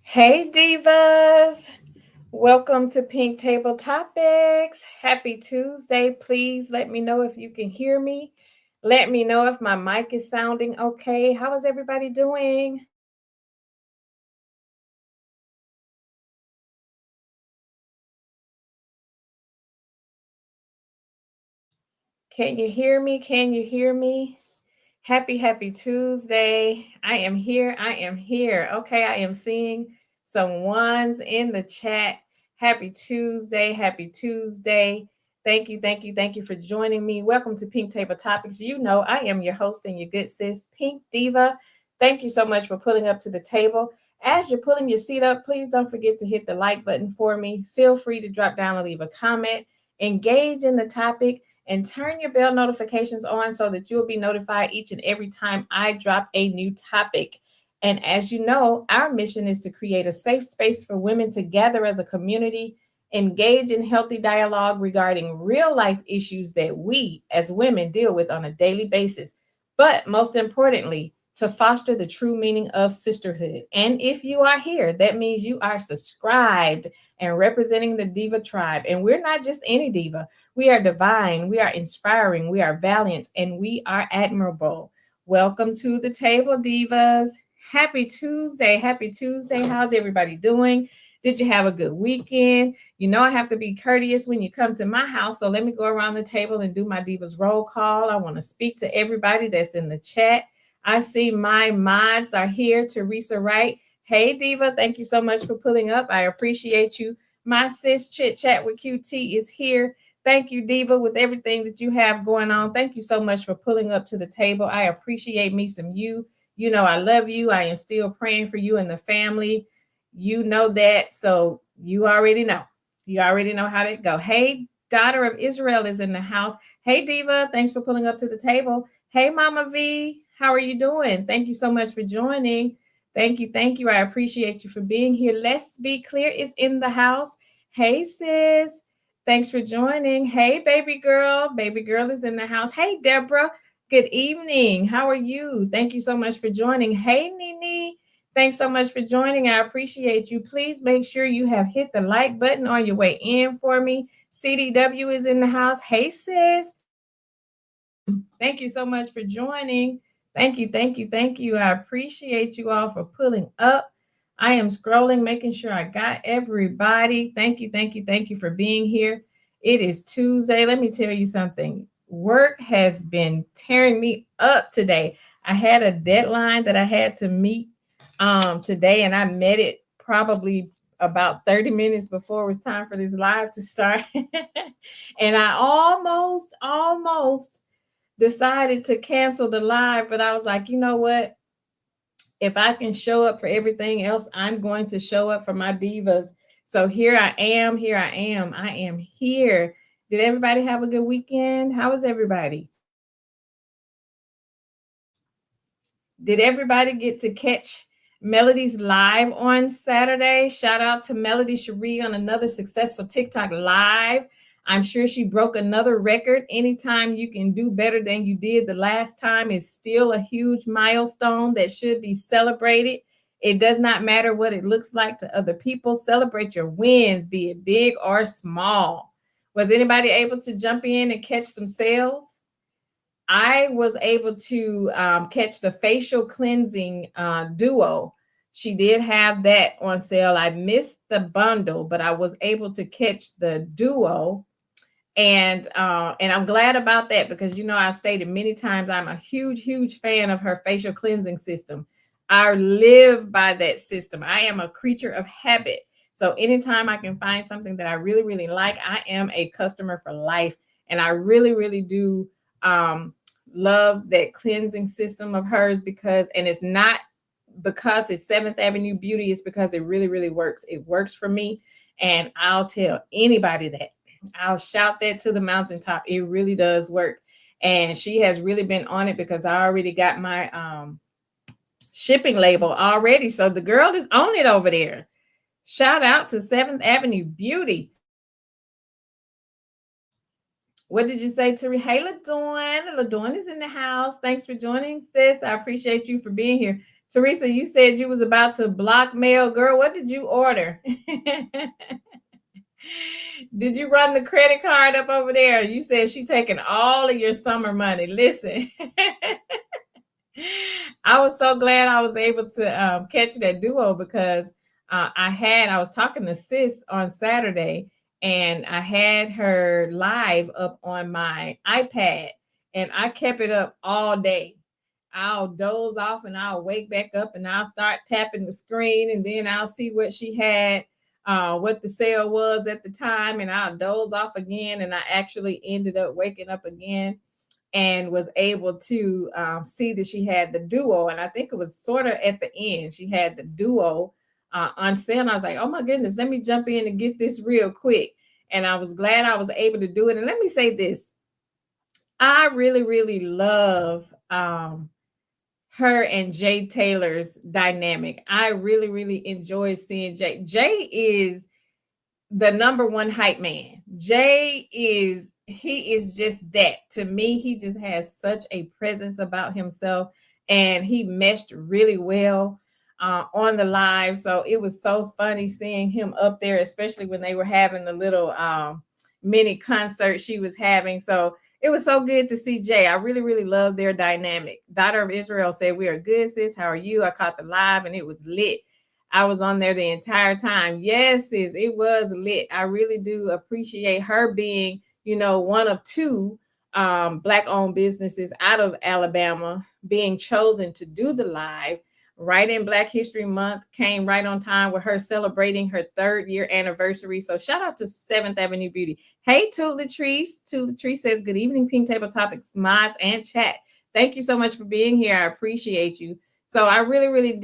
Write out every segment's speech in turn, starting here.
Hey divas, welcome to Pink Table Topics. Happy Tuesday. Please let me know if you can hear me. Let me know if my mic is sounding okay. How is everybody doing? Can you hear me? Can you hear me? Happy Tuesday. I am here. I am here. Okay, I am seeing some ones in the chat. Happy Tuesday. Happy Tuesday. Thank you for joining me. Welcome to Pink Table Topics. You know, I am your host and your good sis, Pink Diva. Thank you so much for pulling up to the table. As you're pulling your seat up, please don't forget to hit the like button for me. Feel free to drop down and leave a comment. Engage in the topic and turn your bell notifications on so that you'll be notified each and every time I drop a new topic. And as you know, our mission is to create a safe space for women to gather as a community, engage in healthy dialogue regarding real life issues that we as women deal with on a daily basis. But most importantly, to foster the true meaning of sisterhood. And if you are here, that means you are subscribed and representing the Diva tribe. And we're not just any Diva. We are divine, we are inspiring, we are valiant, and we are admirable. Welcome to the table, divas. Happy Tuesday. Happy Tuesday. How's everybody doing? Did you have a good weekend? You know, I have to be courteous when you come to my house. So let me go around the table and do my divas roll call. I want to speak to everybody that's in the chat. I see my mods are here. Teresa Wright. Hey, Diva. Thank you so much for pulling up. I appreciate you. My sis Chit Chat with QT is here. Thank you, Diva, with everything that you have going on. Thank you so much for pulling up to the table. I appreciate me some you. You know, I love you. I am still praying for you and the family. You know that. So you already know. You already know how to go. Hey, daughter of Israel is in the house. Hey, Diva. Thanks for pulling up to the table. Hey, Mama V. How are you doing? Thank you so much for joining. Thank you. Thank you. I appreciate you for being here. Let's Be Clear is in the house. Hey, sis. Thanks for joining. Hey, baby girl. Baby girl is in the house. Hey, Deborah. Good evening. How are you? Thank you so much for joining. Hey, Nini. Thanks so much for joining. I appreciate you. Please make sure you have hit the like button on your way in for me. CDW is in the house. Hey, sis. Thank you so much for joining. Thank you. I appreciate you all for pulling up. I am scrolling, making sure I got everybody. Thank you for being here. It is Tuesday. Let me tell you something. Work has been tearing me up today. I had a deadline that I had to meet today, and I met it probably about 30 minutes before it was time for this live to start. And I almost decided to cancel the live, but I was like, you know what? If I can show up for everything else, I'm going to show up for my divas. So here I am. I am here. Did everybody have a good weekend? How was everybody? Did everybody get to catch Melody's live on Saturday? Shout out to Melody Cherie on another successful TikTok live. I'm sure she broke another record. Anytime you can do better than you did the last time is still a huge milestone that should be celebrated. It does not matter what it looks like to other people. Celebrate your wins, be it big or small. Was anybody able to jump in and catch some sales? I was able to catch the facial cleansing duo. She did have that on sale. I missed the bundle, but I was able to catch the duo, and I'm glad about that because you know I've stated many times I'm a huge fan of her facial cleansing system. I live by that system. I am a creature of habit. So anytime I can find something that I really like, I am a customer for life, and I really do um, love that cleansing system of hers because, and it's not because it's Seventh Avenue Beauty, it's because it really works. It works for me, and I'll tell anybody that. I'll shout that to the mountaintop. It really does work. And she has really been on it because I already got my shipping label already. So the girl is on it over there. Shout out to Seventh Avenue Beauty. What did you say, Terry? Hey, LaDawn. LaDawn is in the house. Thanks for joining, sis. I appreciate you for being here. Teresa, you said you was about to block mail. Girl, what did you order? Did you run the credit card up over there? You said she taking all of your summer money. Listen, I was so glad I was able to catch that duo because I was talking to Sis on Saturday and I had her live up on my iPad and I kept it up all day. I'll doze off and I'll wake back up and I'll start tapping the screen and then I'll see what she had, what the sale was at the time, and I'll doze off again. And I actually ended up waking up again and was able to see that she had the duo. And I think it was sort of at the end, she had the duo on sale. And I was like, oh my goodness, let me jump in and get this real quick. And I was glad I was able to do it. And let me say this, I really, really love her and Jay Taylor's dynamic. I really, really enjoy seeing Jay. Jay is the number one hype man. He is just that. To me, he just has such a presence about himself and he meshed really well on the live. So it was so funny seeing him up there, especially when they were having the little mini concert she was having. So it was so good to see Jay. I really, really love their dynamic. Daughter of Israel said, "We are good, sis. How are you?" I caught the live and it was lit. I was on there the entire time. Yes, sis, it was lit. I really do appreciate her being, one of two Black-owned businesses out of Alabama being chosen to do the live right in Black History Month. Came right on time with her celebrating her 3rd year anniversary. So shout out to 7th Avenue Beauty. Hey, to Latrice. To Latrice says, good evening, Pink Table Topics, mods, and chat. Thank you so much for being here. I appreciate you. So I really, really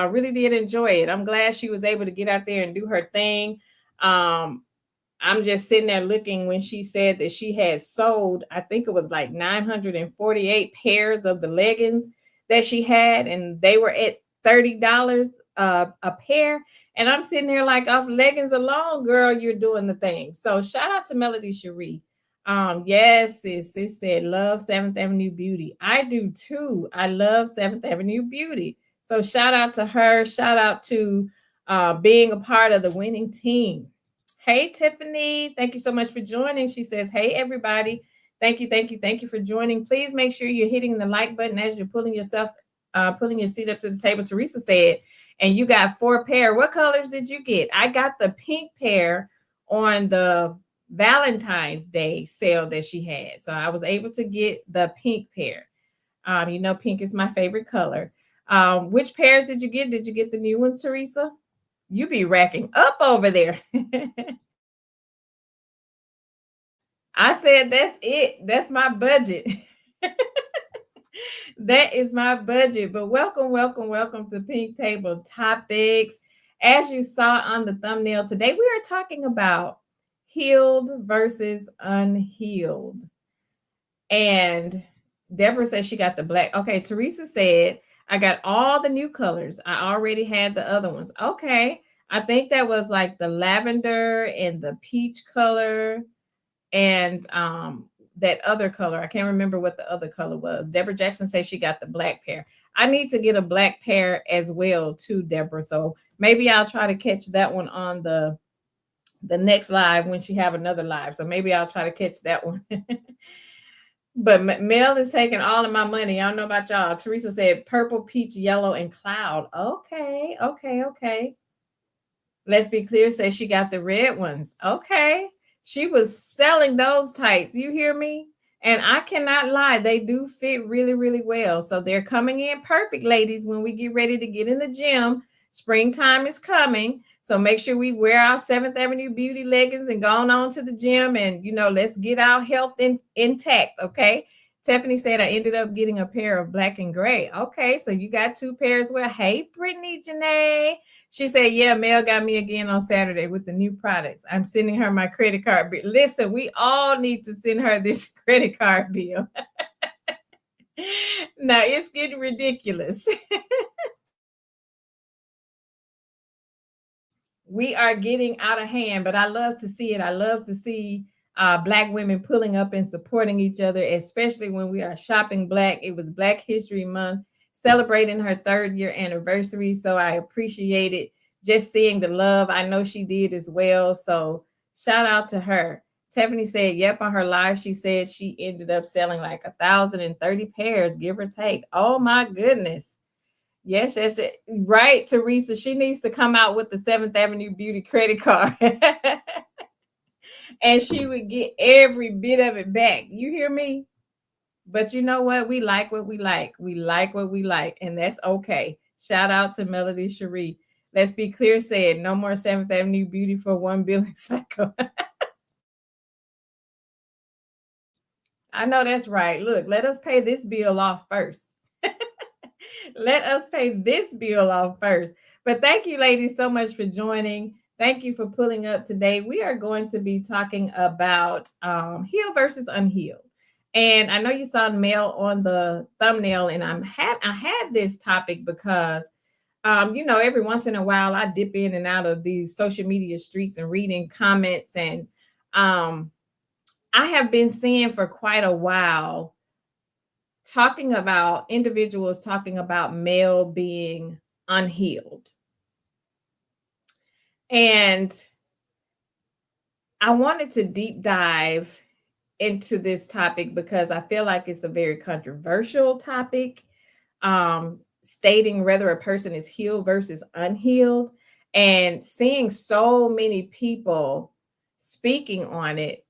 really did enjoy it. I'm glad she was able to get out there and do her thing. I'm just sitting there looking when she said that she had sold, I think it was like 948 pairs of the leggings that she had, and they were at $30 a pair. And I'm sitting there like, off leggings alone, girl, you're doing the thing. So shout out to Melody Cherie. Yes, sis said, love 7th Avenue Beauty. I do too. I love 7th Avenue Beauty. So shout out to her. Shout out to being a part of the winning team. Hey, Tiffany. Thank you so much for joining. She says, hey, everybody. Thank you, thank you, thank you for joining. Please make sure you're hitting the like button as you're pulling your seat up to the table. Teresa said, and you got 4 pair. What colors did you get? I got the pink pair on the Valentine's Day sale that she had. So I was able to get the pink pair. Pink is my favorite color. Which pairs did you get? Did you get the new ones, Teresa? You be racking up over there. I said, that's it. That's my budget. That is my budget. But welcome, welcome, welcome to Pink Table Topics. As you saw on the thumbnail today, we are talking about healed versus unhealed. And Deborah says she got the black. Okay, Teresa said, I got all the new colors. I already had the other ones. Okay. I think that was like the lavender and the peach color and that other color. I can't remember what the other color was. Deborah Jackson says she got the black pair. I need to get a black pair as well too, Deborah. So maybe I'll try to catch that one on the next live when she have another live. So maybe I'll try to catch that one. But Mel is taking all of my money. I don't know about y'all. Teresa said purple, peach, yellow, and cloud. Okay, okay, okay. Let's Be Clear says she got the red ones. Okay. She was selling those tights. You hear me? And I cannot lie. They do fit really, really well. So they're coming in perfect, ladies, when we get ready to get in the gym. Springtime is coming. So make sure we wear our 7th Avenue Beauty leggings and go on to the gym. And, let's get our health intact. Okay. Tiffany said I ended up getting a pair of black and gray. Okay. So you got 2 pairs. Well, hey, Brittany Janae. She said, yeah, Mel got me again on Saturday with the new products. I'm sending her my credit card bill. Listen, we all need to send her this credit card bill. Now, it's getting ridiculous. We are getting out of hand, but I love to see it. I love to see Black women pulling up and supporting each other, especially when we are shopping Black. It was Black History Month. celebrating her 3rd year anniversary. So I appreciated just seeing the love. I know she did as well. So shout out to her. Tiffany said, yep, on her live, she said she ended up selling like 1,030 pairs, give or take. Oh my goodness. Yes, yes, right, Teresa. She needs to come out with the 7th Avenue Beauty credit card. And she would get every bit of it back. You hear me? But you know what? We like what we like. We like what we like, and that's okay. Shout out to Melody Shari. Let's be clear, said no more 7th Avenue Beauty for 1 billion cycle. I know that's right. Look, let us pay this bill off first. Let us pay this bill off first. But thank you, ladies, so much for joining. Thank you for pulling up today. We are going to be talking about healed versus unhealed. And I know you saw the mail on the thumbnail, and I had this topic because every once in a while I dip in and out of these social media streets and reading comments, and I have been seeing for quite a while talking about individuals talking about male being unhealed. And I wanted to deep dive into this topic because I feel like it's a very controversial topic, stating whether a person is healed versus unhealed, and seeing so many people speaking on it.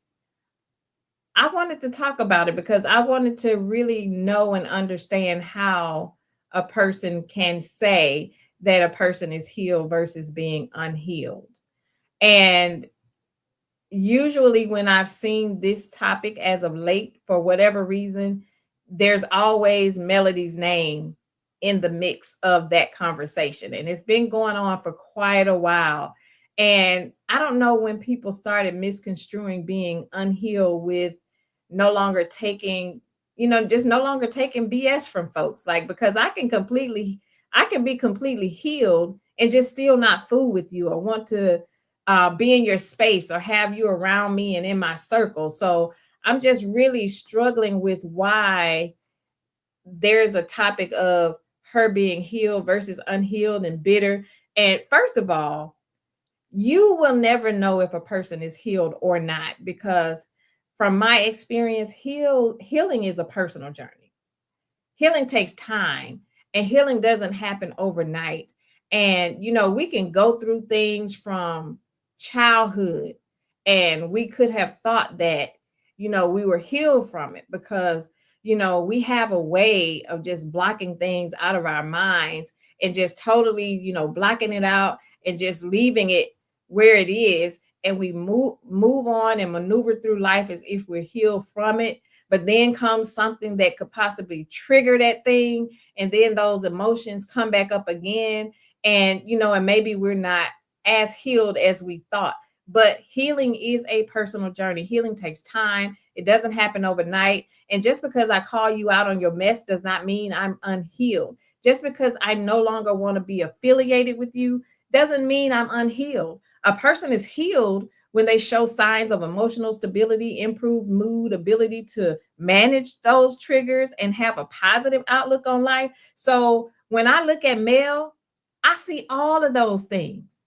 I wanted to talk about it because I wanted to really know and understand how a person can say that a person is healed versus being unhealed. And usually, when I've seen this topic as of late, for whatever reason, there's always Melody's name in the mix of that conversation. And it's been going on for quite a while. And I don't know when people started misconstruing being unhealed with no longer taking, just no longer taking BS from folks. Like, because I can be completely healed and just still not fool with you or want to be in your space or have you around me and in my circle. So I'm just really struggling with why there's a topic of her being healed versus unhealed and bitter. And first of all, you will never know if a person is healed or not, because from my experience, healing is a personal journey. Healing takes time, and healing doesn't happen overnight. And we can go through things from childhood, and we could have thought that we were healed from it because we have a way of just blocking things out of our minds and just totally blocking it out and just leaving it where it is, and we move on and maneuver through life as if we're healed from it. But then comes something that could possibly trigger that thing, and then those emotions come back up again, and and maybe we're not as healed as we thought. But healing is a personal journey. Healing takes time. It doesn't happen overnight. And just because I call you out on your mess does not mean I'm unhealed. Just because I no longer want to be affiliated with you doesn't mean I'm unhealed. A person is healed when they show signs of emotional stability, improved mood, ability to manage those triggers, and have a positive outlook on life. So when I look at Mel, I see all of those things.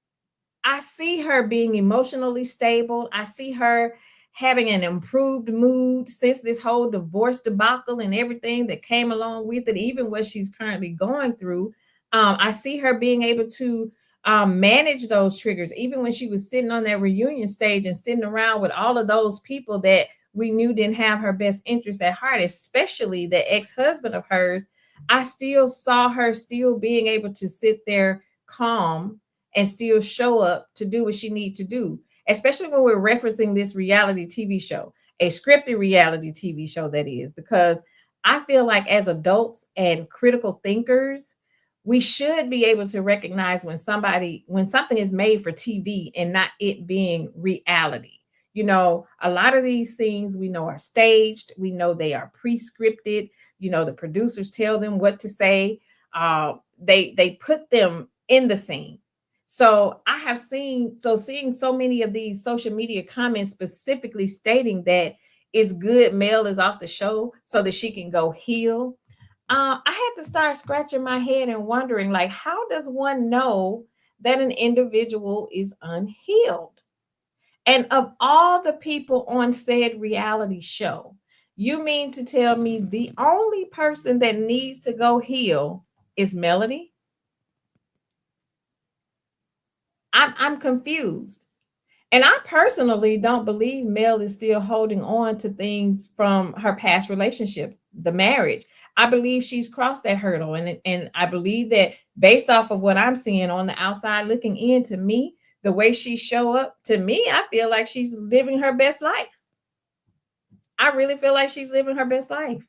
I see her being emotionally stable. I see her having an improved mood since this whole divorce debacle and everything that came along with it, even what she's currently going through. I see her being able to manage those triggers, even when she was sitting on that reunion stage and sitting around with all of those people that we knew didn't have her best interest at heart, especially the ex-husband of hers. I still saw her still being able to sit there calm and still show up to do what she needs to do, especially when we're referencing this reality TV show, a scripted reality TV show that is, because I feel like as adults and critical thinkers, we should be able to recognize when something is made for TV and not it being reality. A lot of these scenes we know are staged. We know they are pre-scripted. The producers tell them what to say. They put them in the scene. So I have seeing so many of these social media comments specifically stating that it's good Mel is off the show so that she can go heal. I had to start scratching my head and wondering, like, how does one know that an individual is unhealed? And of all the people on said reality show, you mean to tell me the only person that needs to go heal is Melody? I'm confused. And I personally don't believe Mel is still holding on to things from her past relationship, the marriage. I believe she's crossed that hurdle. And I believe that based off of what I'm seeing on the outside looking in, to me, the way she show up, to me, I feel like she's living her best life. I really feel like she's living her best life.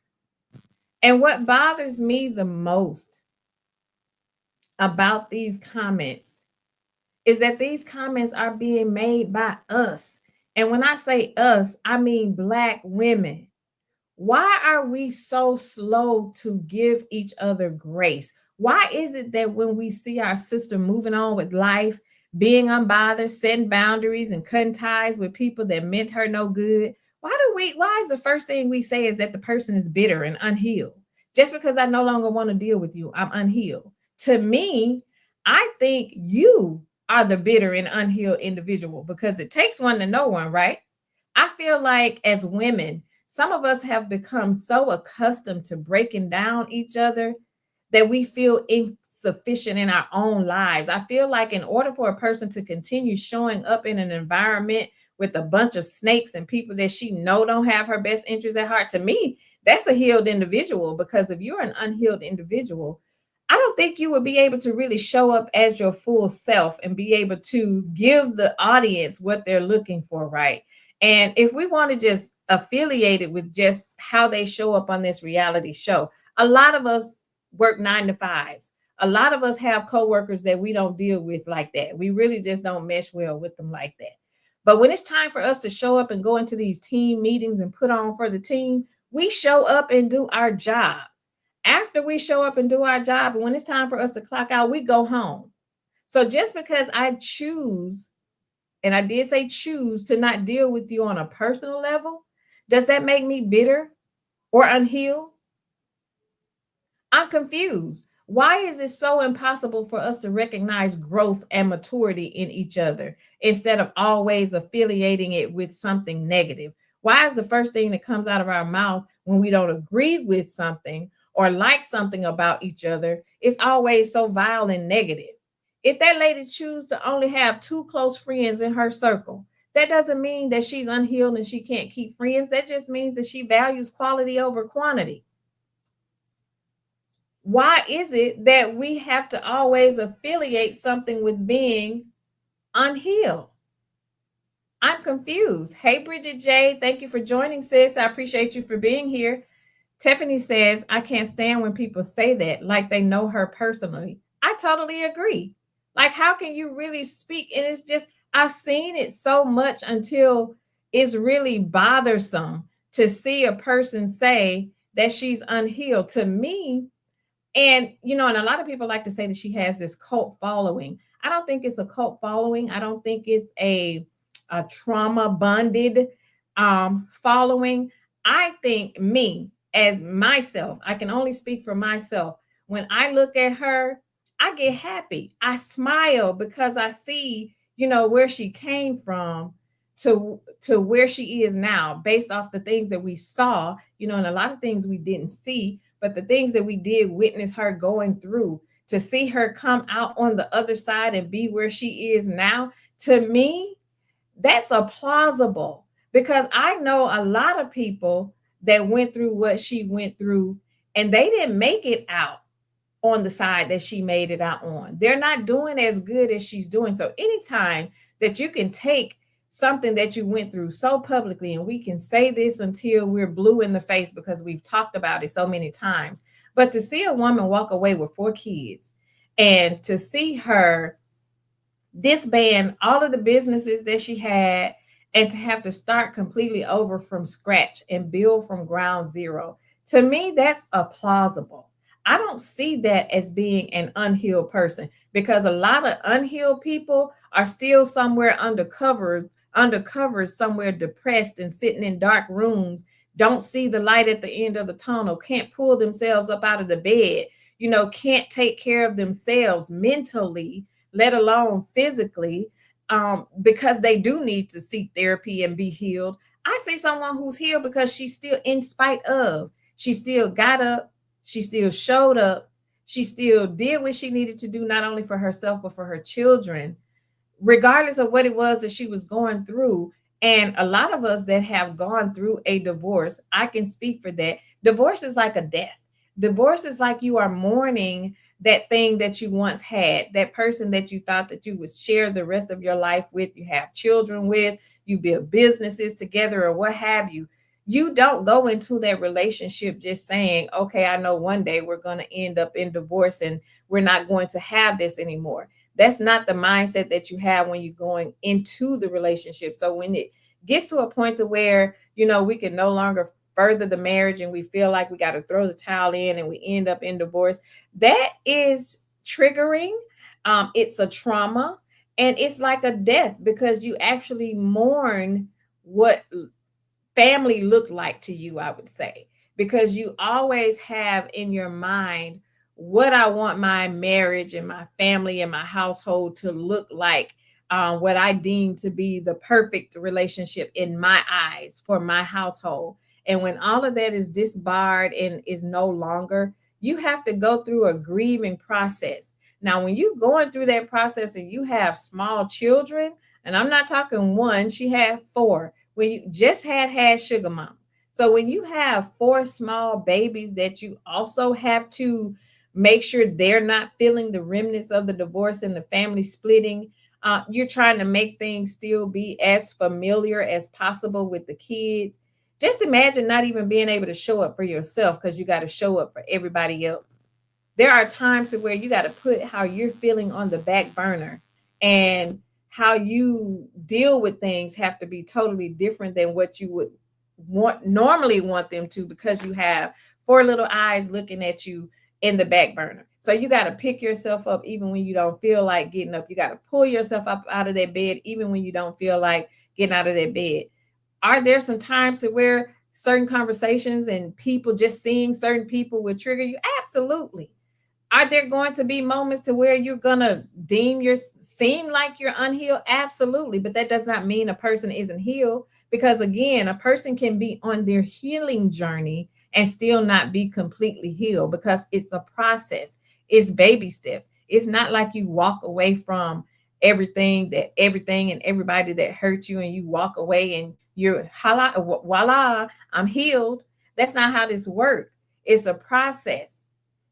And what bothers me the most about these comments is that these comments are being made by us. And when I say us, I mean Black women. Why are we so slow to give each other grace? Why is it that when we see our sister moving on with life, being unbothered, setting boundaries, and cutting ties with people that meant her no good, why is the first thing we say is that the person is bitter and unhealed? Just because I no longer want to deal with you, I'm unhealed. To me, I think you are the bitter and unhealed individual because it takes one to know one, right? I feel like as women, some of us have become so accustomed to breaking down each other that we feel insufficient in our own lives. I feel like in order for a person to continue showing up in an environment with a bunch of snakes and people that she know don't have her best interests at heart, to me, that's a healed individual. Because if you're an unhealed individual, I don't think you would be able to really show up as your full self and be able to give the audience what they're looking for, right? And if we want to just affiliate it with just how they show up on this reality show, a lot of us work 9 to 5s. A lot of us have coworkers that we don't deal with like that. We really just don't mesh well with them like that. But when it's time for us to show up and go into these team meetings and put on for the team, we show up and do our job. After we show up and do our job, and when it's time for us to clock out, we go home. So just because I choose, and I did say choose, to not deal with you on a personal level, does that make me bitter or unhealed? I'm confused. Why is it so impossible for us to recognize growth and maturity in each other instead of always affiliating it with something negative? Why is the first thing that comes out of our mouth when we don't agree with something or like something about each other is always so vile and negative? If that lady chooses to only have two close friends in her circle, that doesn't mean that she's unhealed and she can't keep friends. That just means that she values quality over quantity. Why is it that we have to always affiliate something with being unhealed? I'm confused. Hey, Bridget J, thank you for joining, sis. I appreciate you for being here. Tiffany says, I can't stand when people say that like they know her personally. I totally agree. Like, how can you really speak? And it's just, I've seen it so much until it's really bothersome to see a person say that she's unhealed. To me, and and a lot of people like to say that she has this cult following. I don't think it's a cult following. I don't think it's a trauma bonded following. I think me as myself, I can only speak for myself. When I look at her, I get happy. I smile because I see, where she came from to where she is now based off the things that we saw, and a lot of things we didn't see, but the things that we did witness her going through, to see her come out on the other side and be where she is now, to me, that's a plausible, because I know a lot of people that went through what she went through and they didn't make it out on the side that she made it out on. They're not doing as good as she's doing. So anytime that you can take something that you went through so publicly, and we can say this until we're blue in the face because we've talked about it so many times, but to see a woman walk away with 4 kids and to see her disband all of the businesses that she had and to have to start completely over from scratch and build from ground zero, to me, that's a plausible. I don't see that as being an unhealed person, because a lot of unhealed people are still somewhere undercover somewhere depressed and sitting in dark rooms don't see the light at the end of the tunnel, can't pull themselves up out of the bed, can't take care of themselves mentally, let alone physically, because they do need to seek therapy and be healed. I see someone who's healed because she's still, in spite of, she still got up, she still showed up, she still did what she needed to do, not only for herself, but for her children, regardless of what it was that she was going through. And a lot of us that have gone through a divorce, I can speak for that. Divorce is like a death. Divorce is like you are mourning that thing that you once had, that person that you thought that you would share the rest of your life with, you have children with, you build businesses together, or what have you. You don't go into that relationship just saying, okay, I know one day we're going to end up in divorce and we're not going to have this anymore. That's not the mindset that you have when you're going into the relationship. So when it gets to a point to where, we can no longer further the marriage and we feel like we got to throw the towel in and we end up in divorce, that is triggering. It's a trauma, and it's like a death, because you actually mourn what family look like to you, I would say, because you always have in your mind what I want my marriage and my family and my household to look like, what I deem to be the perfect relationship in my eyes for my household. And when all of that is disbarred and is no longer, you have to go through a grieving process. Now, when you're going through that process and you have small children, and I'm not talking one, she had four, when you just had sugar mama. So when you have four small babies that you also have to make sure they're not feeling the remnants of the divorce and the family splitting, you're trying to make things still be as familiar as possible with the kids. Just imagine not even being able to show up for yourself because you got to show up for everybody else. There are times where you got to put how you're feeling on the back burner, and how you deal with things have to be totally different than what you would normally want them to, because you have four little eyes looking at you in the back burner. So you got to pick yourself up even when you don't feel like getting up. You got to pull yourself up out of that bed even when you don't feel like getting out of that bed. Are there some times to where certain conversations and people, just seeing certain people, will trigger you? Absolutely. Are there going to be moments to where you're gonna seem like you're unhealed? Absolutely. But that does not mean a person isn't healed, because again, a person can be on their healing journey and still not be completely healed, because it's a process. It's baby steps. It's not like you walk away from everything and everybody that hurt you, and you walk away and you're voila, I'm healed. That's not how this works. It's a process.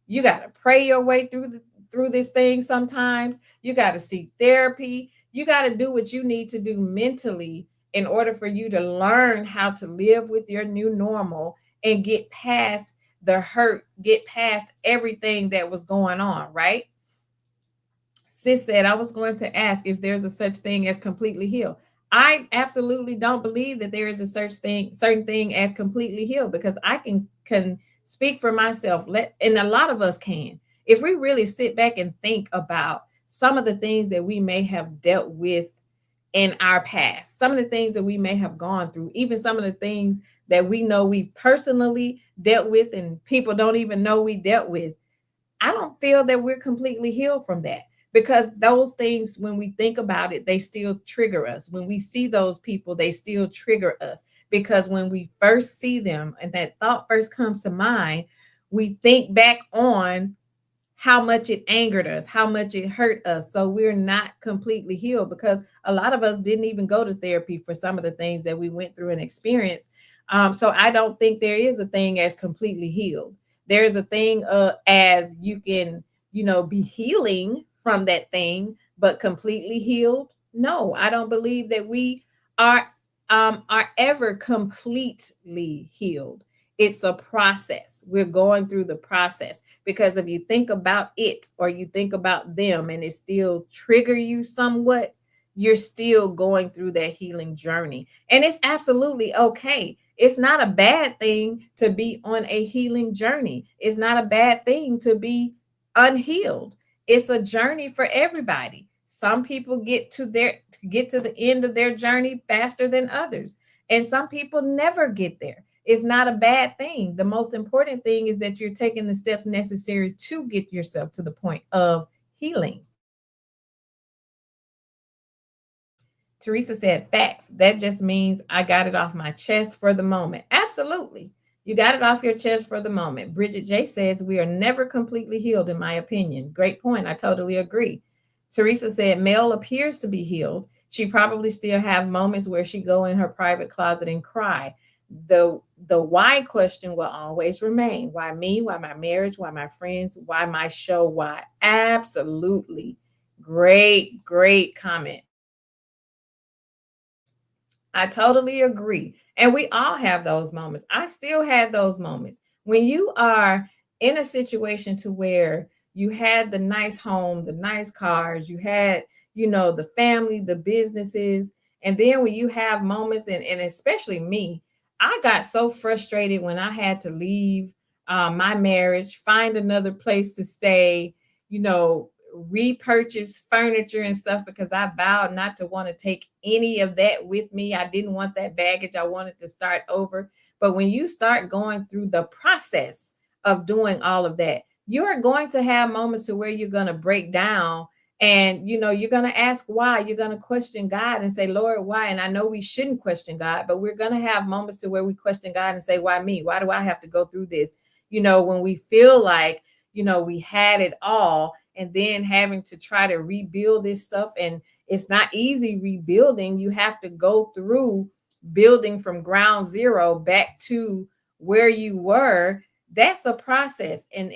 You got to pray your way through this thing. Sometimes you got to seek therapy. You got to do what you need to do mentally in order for you to learn how to live with your new normal and get past the hurt, get past everything that was going on, right? Sis said, I was going to ask if there's a such thing as completely healed. I absolutely don't believe that there is a certain thing as completely healed, because I can speak for myself. And a lot of us can. If we really sit back and think about some of the things that we may have dealt with in our past, some of the things that we may have gone through, even some of the things that we know we've personally dealt with and people don't even know we dealt with, I don't feel that we're completely healed from that, because those things, when we think about it, they still trigger us. When we see those people, they still trigger us, because when we first see them and that thought first comes to mind, we think back on how much it angered us, how much it hurt us. So we're not completely healed, because a lot of us didn't even go to therapy for some of the things that we went through and experienced. So I don't think there is a thing as completely healed. There's a thing as you can, be healing from that thing, but completely healed. No, I don't believe that we are are ever completely healed. It's a process. We're going through the process, because if you think about it or you think about them and it still trigger you somewhat, you're still going through that healing journey. And it's absolutely okay. It's not a bad thing to be on a healing journey. It's not a bad thing to be unhealed. It's a journey for everybody. Some people get to the end of their journey faster than others, and some people never get there. It's not a bad thing. The most important thing is that you're taking the steps necessary to get yourself to the point of healing. Teresa said, facts. That just means I got it off my chest for the moment. Absolutely. You got it off your chest for the moment. Bridget J says, we are never completely healed, in my opinion. Great point. I totally agree. Teresa said, Mel appears to be healed. She probably still have moments where she go in her private closet and cry. The why question will always remain. Why me? Why my marriage? Why my friends? Why my show? Why? Absolutely. Great comment. I totally agree. And we all have those moments. I still had those moments. When you are in a situation to where you had the nice home, the nice cars, you had, the family, the businesses, and then when you have moments, and especially me, I got so frustrated when I had to leave my marriage, find another place to stay, you know, repurchase furniture and stuff because I vowed not to want to take any of that with me. I didn't want that baggage. I wanted to start over. But when you start going through the process of doing all of that, you're going to have moments to where you're going to break down, and you're going to ask why. You're going to question God and say, Lord, why? And I know we shouldn't question God, but we're going to have moments to where we question God and say, why me? Why do I have to go through this? When we feel like we had it all, and then having to try to rebuild this stuff. And it's not easy rebuilding. You have to go through building from ground zero back to where you were. That's a process. And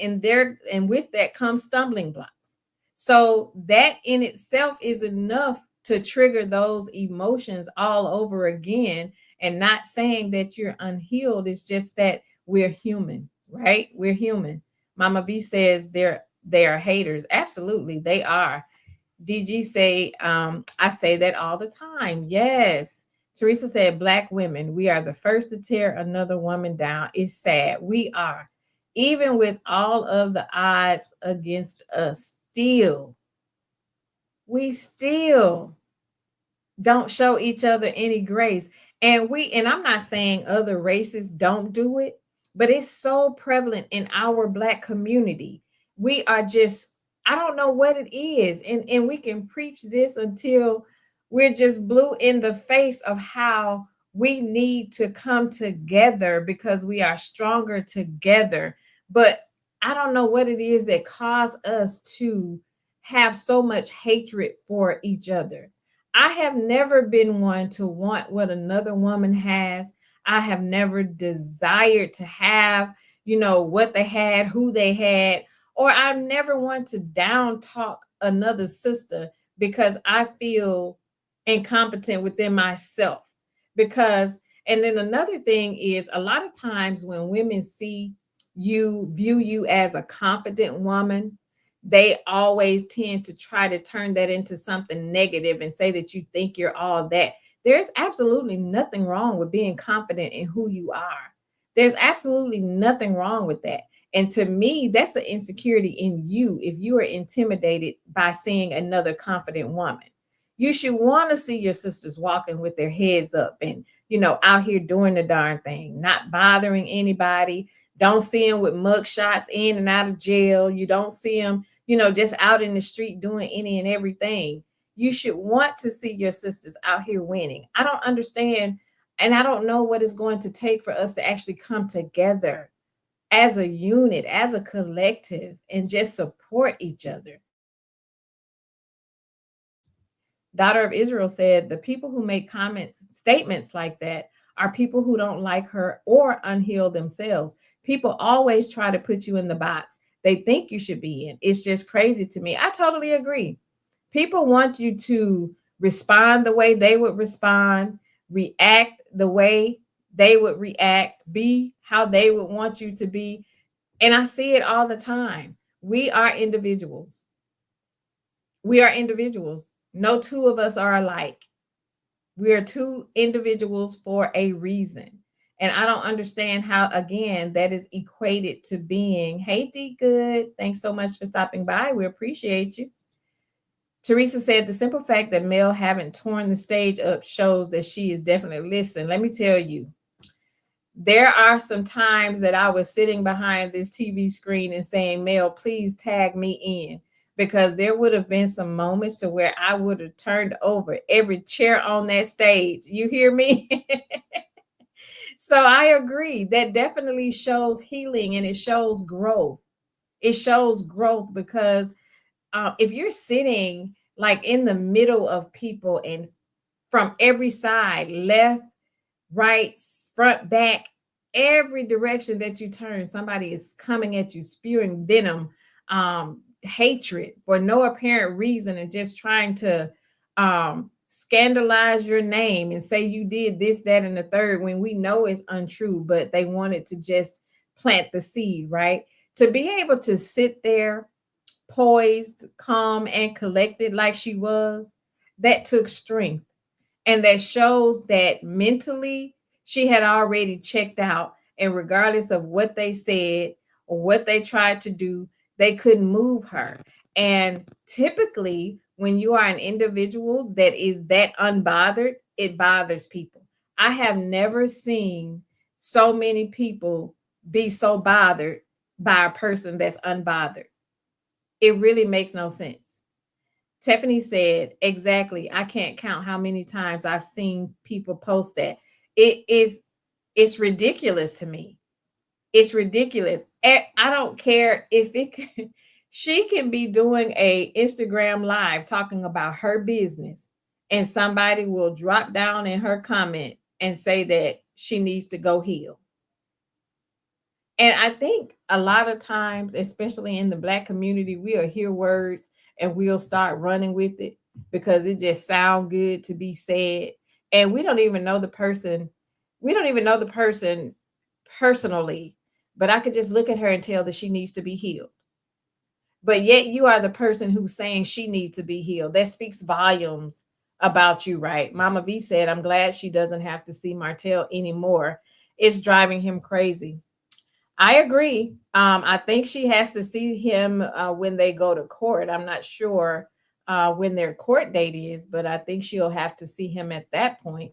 with that comes stumbling blocks. So that in itself is enough to trigger those emotions all over again. And not saying that you're unhealed. It's just that we're human, right? We're human. Mama V says they are haters. Absolutely, they are. DG say, I say that all the time. Yes. Teresa said, Black women, we are the first to tear another woman down. It's sad. We are. Even with all of the odds against us, we still don't show each other any grace. And I'm not saying other races don't do it, but it's so prevalent in our Black community. We are just, I don't know what it is. And we can preach this until we're just blue in the face of how we need to come together because we are stronger together. But I don't know what it is that caused us to have so much hatred for each other. I have never been one to want what another woman has. I have never desired to have, what they had, who they had, or I've never wanted to down talk another sister because I feel incompetent within myself. And then another thing is a lot of times when women view you as a confident woman, they always tend to try to turn that into something negative and say that you think you're all that. There's absolutely nothing wrong with being confident in who you are. There's absolutely nothing wrong with that. And to me, that's an insecurity in you if you are intimidated by seeing another confident woman. You should want to see your sisters walking with their heads up and, out here doing the darn thing, not bothering anybody. Don't see them with mug shots in and out of jail. You don't see them, just out in the street doing any and everything. You should want to see your sisters out here winning. I don't understand, and I don't know what it's going to take for us to actually come together as a unit, as a collective, and just support each other. Daughter of Israel said, the people who make statements like that are people who don't like her or unhealed themselves. People always try to put you in the box they think you should be in. It's just crazy to me. I totally agree. People want you to respond the way they would respond, react the way they would react, be how they would want you to be. And I see it all the time. We are individuals. We are individuals. No two of us are alike. We are two individuals for a reason. And I don't understand how, again, that is equated to being, hey, D Good, thanks so much for stopping by. We appreciate you. Teresa said, the simple fact that Mel haven't torn the stage up shows that she is definitely, listen, let me tell you, There are some times that I was sitting behind this TV screen and saying, Mel, please tag me in, because there would have been some moments to where I would have turned over every chair on that stage. You hear me? So I agree. That definitely shows healing, and it shows growth. It shows growth because if you're sitting like in the middle of people and from every side, left, right, front, back, every direction that you turn, somebody is coming at you, spewing venom, hatred for no apparent reason, and just trying to scandalize your name and say you did this, that, and the third, when we know it's untrue, but they wanted to just plant the seed, right? To be able to sit there poised, calm, and collected like she was, that took strength. And that shows that mentally she had already checked out. And regardless of what they said or what they tried to do, they couldn't move her. And typically, when you are an individual that is that unbothered, it bothers people. I have never seen so many people be so bothered by a person that's unbothered. It really makes no sense. Tiffany said, exactly. I can't count how many times I've seen people post that. It is, it's ridiculous to me. It's ridiculous. I don't care if it can, she can be doing a Instagram live talking about her business, and somebody will drop down in her comment and say that she needs to go heal. And I think a lot of times, especially in the Black community, we'll hear words and we'll start running with it because it just sounds good to be said. And we don't even know the person. We don't even know the person personally, but I could just look at her and tell that she needs to be healed. But yet you are the person who's saying she needs to be healed. That speaks volumes about you, right? Mama V said, I'm glad she doesn't have to see Martel anymore. It's driving him crazy. I agree. I think she has to see him when they go to court. I'm not sure when their court date is, but I think she'll have to see him at that point.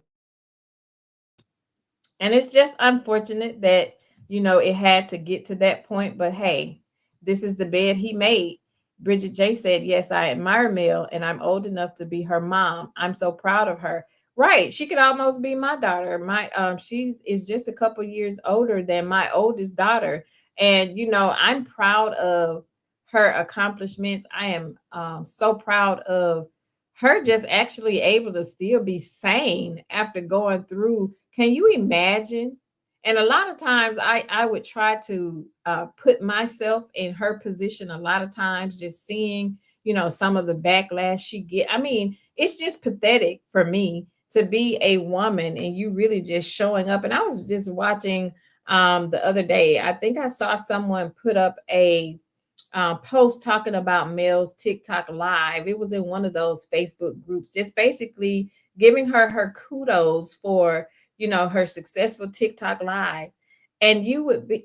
And it's just unfortunate that, it had to get to that point. But hey, this is the bed he made. Bridget J said, yes, I admire Mel, and I'm old enough to be her mom. I'm so proud of her. Right. She could almost be my daughter. She is just a couple years older than my oldest daughter. And I'm proud of her accomplishments. I am so proud of her just actually able to still be sane after going through. Can you imagine? And a lot of times I would try to put myself in her position a lot of times, just seeing, some of the backlash she get. I mean, it's just pathetic for me to be a woman and you really just showing up. And I was just watching the other day, I think I saw someone put up a post talking about Mel's TikTok live. It was in one of those Facebook groups, just basically giving her kudos for, her successful TikTok live. And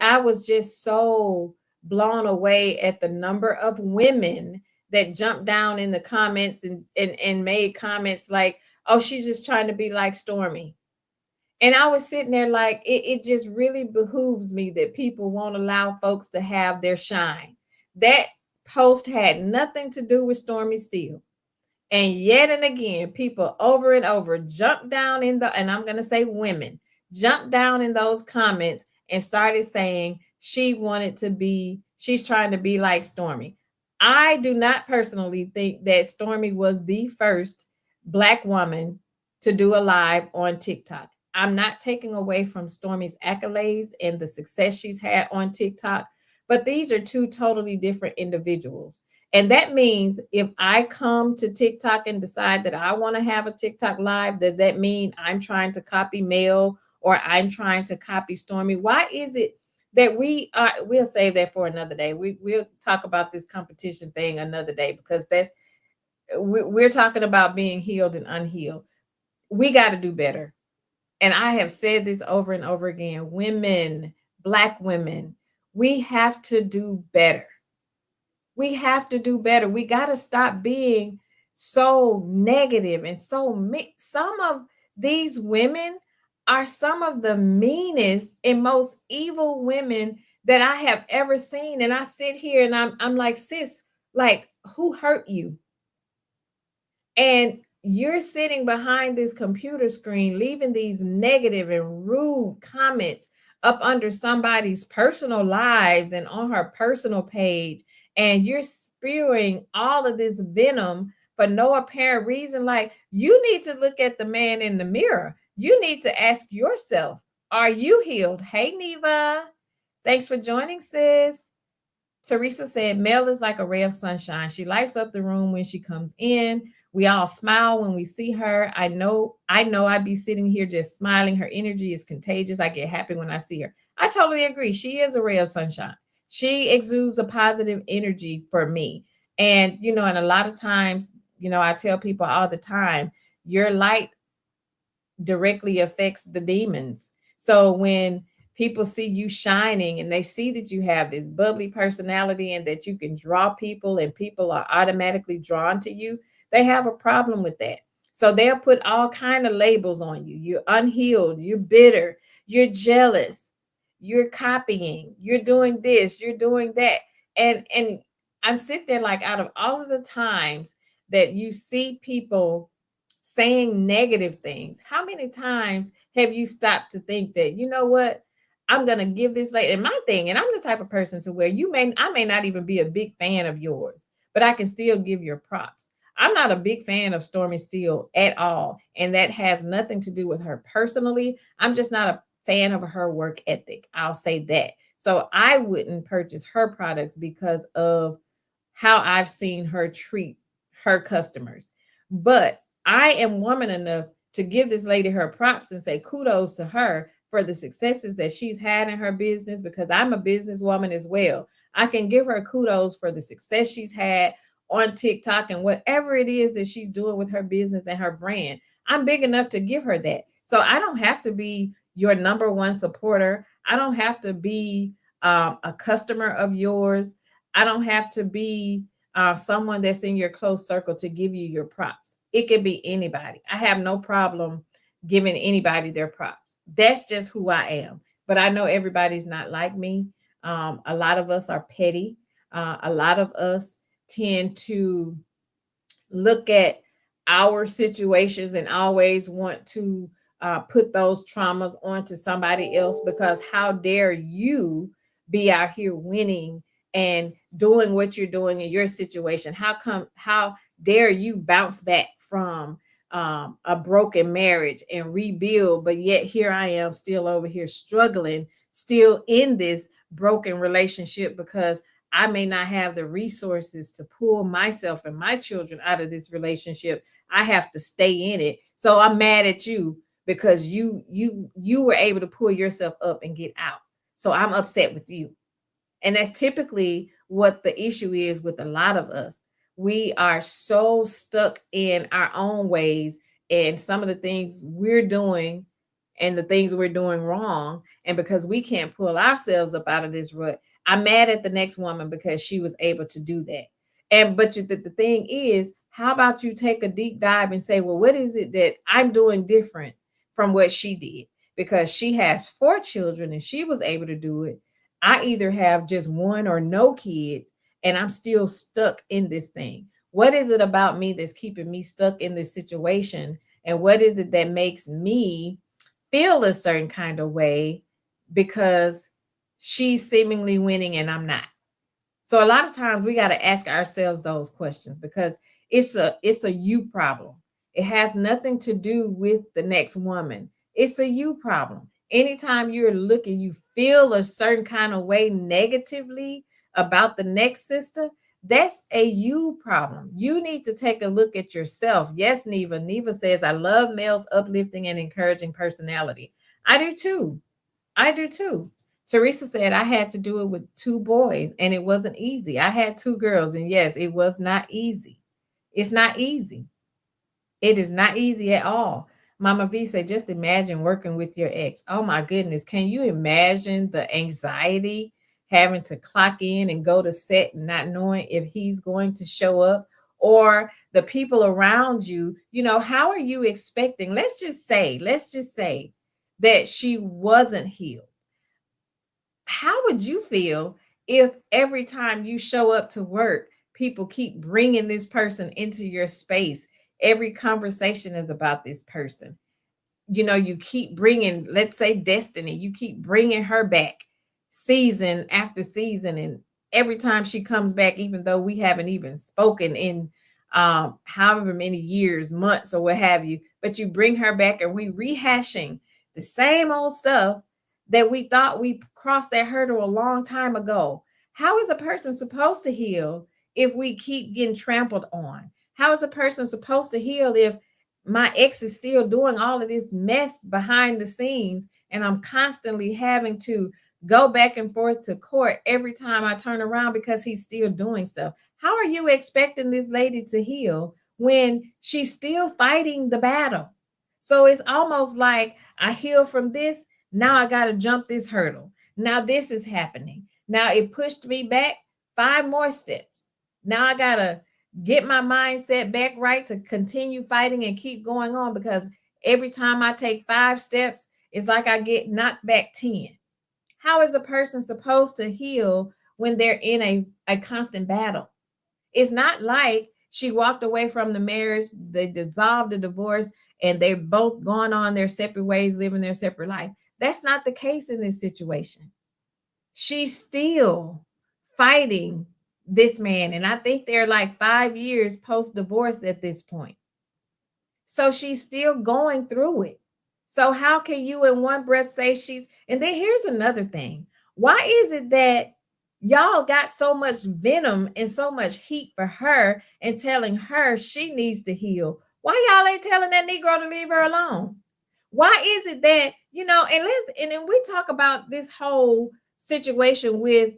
I was just so blown away at the number of women that jumped down in the comments and made comments like, oh, she's just trying to be like Stormy. And I was sitting there like, it just really behooves me that people won't allow folks to have their shine. That post had nothing to do with Stormy Steele. And yet and again, people over and over jumped down and I'm going to say women, jumped down in those comments and started saying she's trying to be like Stormy. I do not personally think that Stormy was the first Black woman to do a live on TikTok. I'm not taking away from Stormy's accolades and the success she's had on TikTok, but these are two totally different individuals. And that means if I come to TikTok and decide that I want to have a TikTok live, does that mean I'm trying to copy Mel or I'm trying to copy Stormy? Why is it that we'll save that for another day. We'll talk about this competition thing another day, because we're talking about being healed and unhealed. We got to do better. And I have said this over and over again. Women, Black women, we have to do better. We have to do better. We got to stop being so negative and so mixed. Some of these women are some of the meanest and most evil women that I have ever seen. And I sit here and I'm like, sis, like, who hurt you? And you're sitting behind this computer screen, leaving these negative and rude comments up under somebody's personal lives and on her personal page. And you're spewing all of this venom for no apparent reason. Like, you need to look at the man in the mirror. You need to ask yourself, are you healed? Hey, Neva. Thanks for joining, sis. Teresa said, Mel is like a ray of sunshine. She lights up the room when she comes in. We all smile when we see her. I know I'd be sitting here just smiling. Her energy is contagious. I get happy when I see her. I totally agree. She is a ray of sunshine. She exudes a positive energy for me. And, and a lot of times, I tell people all the time, your light directly affects the demons. So when people see you shining and they see that you have this bubbly personality and that you can draw people and people are automatically drawn to you, they have a problem with that. So they'll put all kind of labels on you. You're unhealed, you're bitter, you're jealous, you're copying, you're doing this, you're doing that. And I sit there like, out of all of the times that you see people saying negative things, how many times have you stopped to think that, you know what, I'm gonna give this lady, and my thing, and I'm the type of person to where I may not even be a big fan of yours, but I can still give your props. I'm not a big fan of Stormy Steele at all, and that has nothing to do with her personally. I'm just not a fan of her work ethic. I'll say that. So I wouldn't purchase her products because of how I've seen her treat her customers. But I am woman enough to give this lady her props and say kudos to her for the successes that she's had in her business, because I'm a businesswoman as well. I can give her kudos for the success she's had on TikTok and whatever it is that she's doing with her business and her brand. I'm big enough to give her that. So I don't have to be your number one supporter. I don't have to be a customer of yours. I don't have to be someone that's in your close circle to give you your props. It can be anybody. I have no problem giving anybody their props. That's just who I am. But I know everybody's not like me. A lot of us are petty. A lot of us tend to look at our situations and always want to put those traumas onto somebody else, because how dare you be out here winning and doing what you're doing in your situation? How dare you bounce back from a broken marriage and rebuild, but yet here I am still over here struggling, still in this broken relationship, because I may not have the resources to pull myself and my children out of this relationship. I have to stay in it. So I'm mad at you because you were able to pull yourself up and get out. So I'm upset with you. And that's typically what the issue is with a lot of us. We are so stuck in our own ways and some of the things we're doing and the things we're doing wrong. And because we can't pull ourselves up out of this rut, I'm mad at the next woman because she was able to do that. And but the thing is, how about you take a deep dive and say, well, what is it that I'm doing different from what she did? Because she has 4 children and she was able to do it. I either have just one or no kids, and I'm still stuck in this thing. What is it about me that's keeping me stuck in this situation? And what is it that makes me feel a certain kind of way because she's seemingly winning and I'm not? So a lot of times we got to ask ourselves those questions, because it's a you problem. It has nothing to do with the next woman. It's a you problem. Anytime you're looking, you feel a certain kind of way negatively about the next sister, that's a you problem. You need to take a look at yourself. Yes, Neva. Neva says, I love Mel's uplifting and encouraging personality. I do too. I do too. Teresa said, I had to do it with 2 boys and it wasn't easy. I had 2 girls, and yes, it was not easy. It's not easy. It is not easy at all. Mama V said, just imagine working with your ex. Oh my goodness. Can you imagine the anxiety having to clock in and go to set and not knowing if he's going to show up, or the people around you? How are you expecting? Let's just say that she wasn't healed. How would you feel if every time you show up to work, people keep bringing this person into your space? Every conversation is about this person. You know, you keep bringing, let's say Destiny, you keep bringing her back season after season, and every time she comes back, even though we haven't even spoken in however many years, months, or what have you, but you bring her back and we rehashing the same old stuff that we thought we crossed that hurdle a long time ago. How is a person supposed to heal if we keep getting trampled on? How is a person supposed to heal if my ex is still doing all of this mess behind the scenes and I'm constantly having to go back and forth to court every time I turn around because he's still doing stuff? How are you expecting this lady to heal when she's still fighting the battle? So it's almost like I heal from this, now I got to jump this hurdle. Now this is happening. Now it pushed me back 5 more steps. Now I got to get my mindset back right to continue fighting and keep going on, because every time I take 5 steps, it's like I get knocked back 10. How is a person supposed to heal when they're in a constant battle? It's not like she walked away from the marriage, they dissolved the divorce, and they've both gone on their separate ways, living their separate life. That's not the case in this situation. She's still fighting this man. And I think they're like 5 years post divorce at this point. So she's still going through it. So how can you in one breath say she's, and then here's another thing. Why is it that y'all got so much venom and so much heat for her and telling her she needs to heal? Why y'all ain't telling that Negro to leave her alone? Why is it that, and then we talk about this whole situation with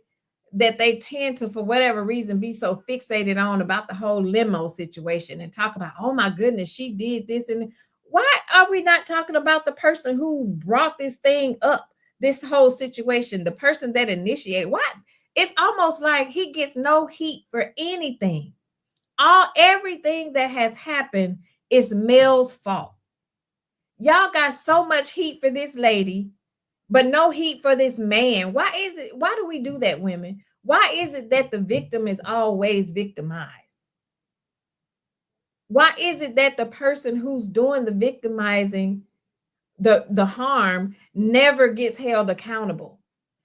that they tend to, for whatever reason, be so fixated on about the whole limo situation and talk about, oh my goodness, she did this. And why are we not talking about the person who brought this thing up, this whole situation, the person that initiated? Why? It's almost like he gets no heat for anything. Everything that has happened is Mel's fault. Y'all got so much heat for this lady, but no heat for this man. Why is it? Why do we do that, women? Why is it that the victim is always victimized? Why is it that the person who's doing the victimizing, the harm, never gets held accountable?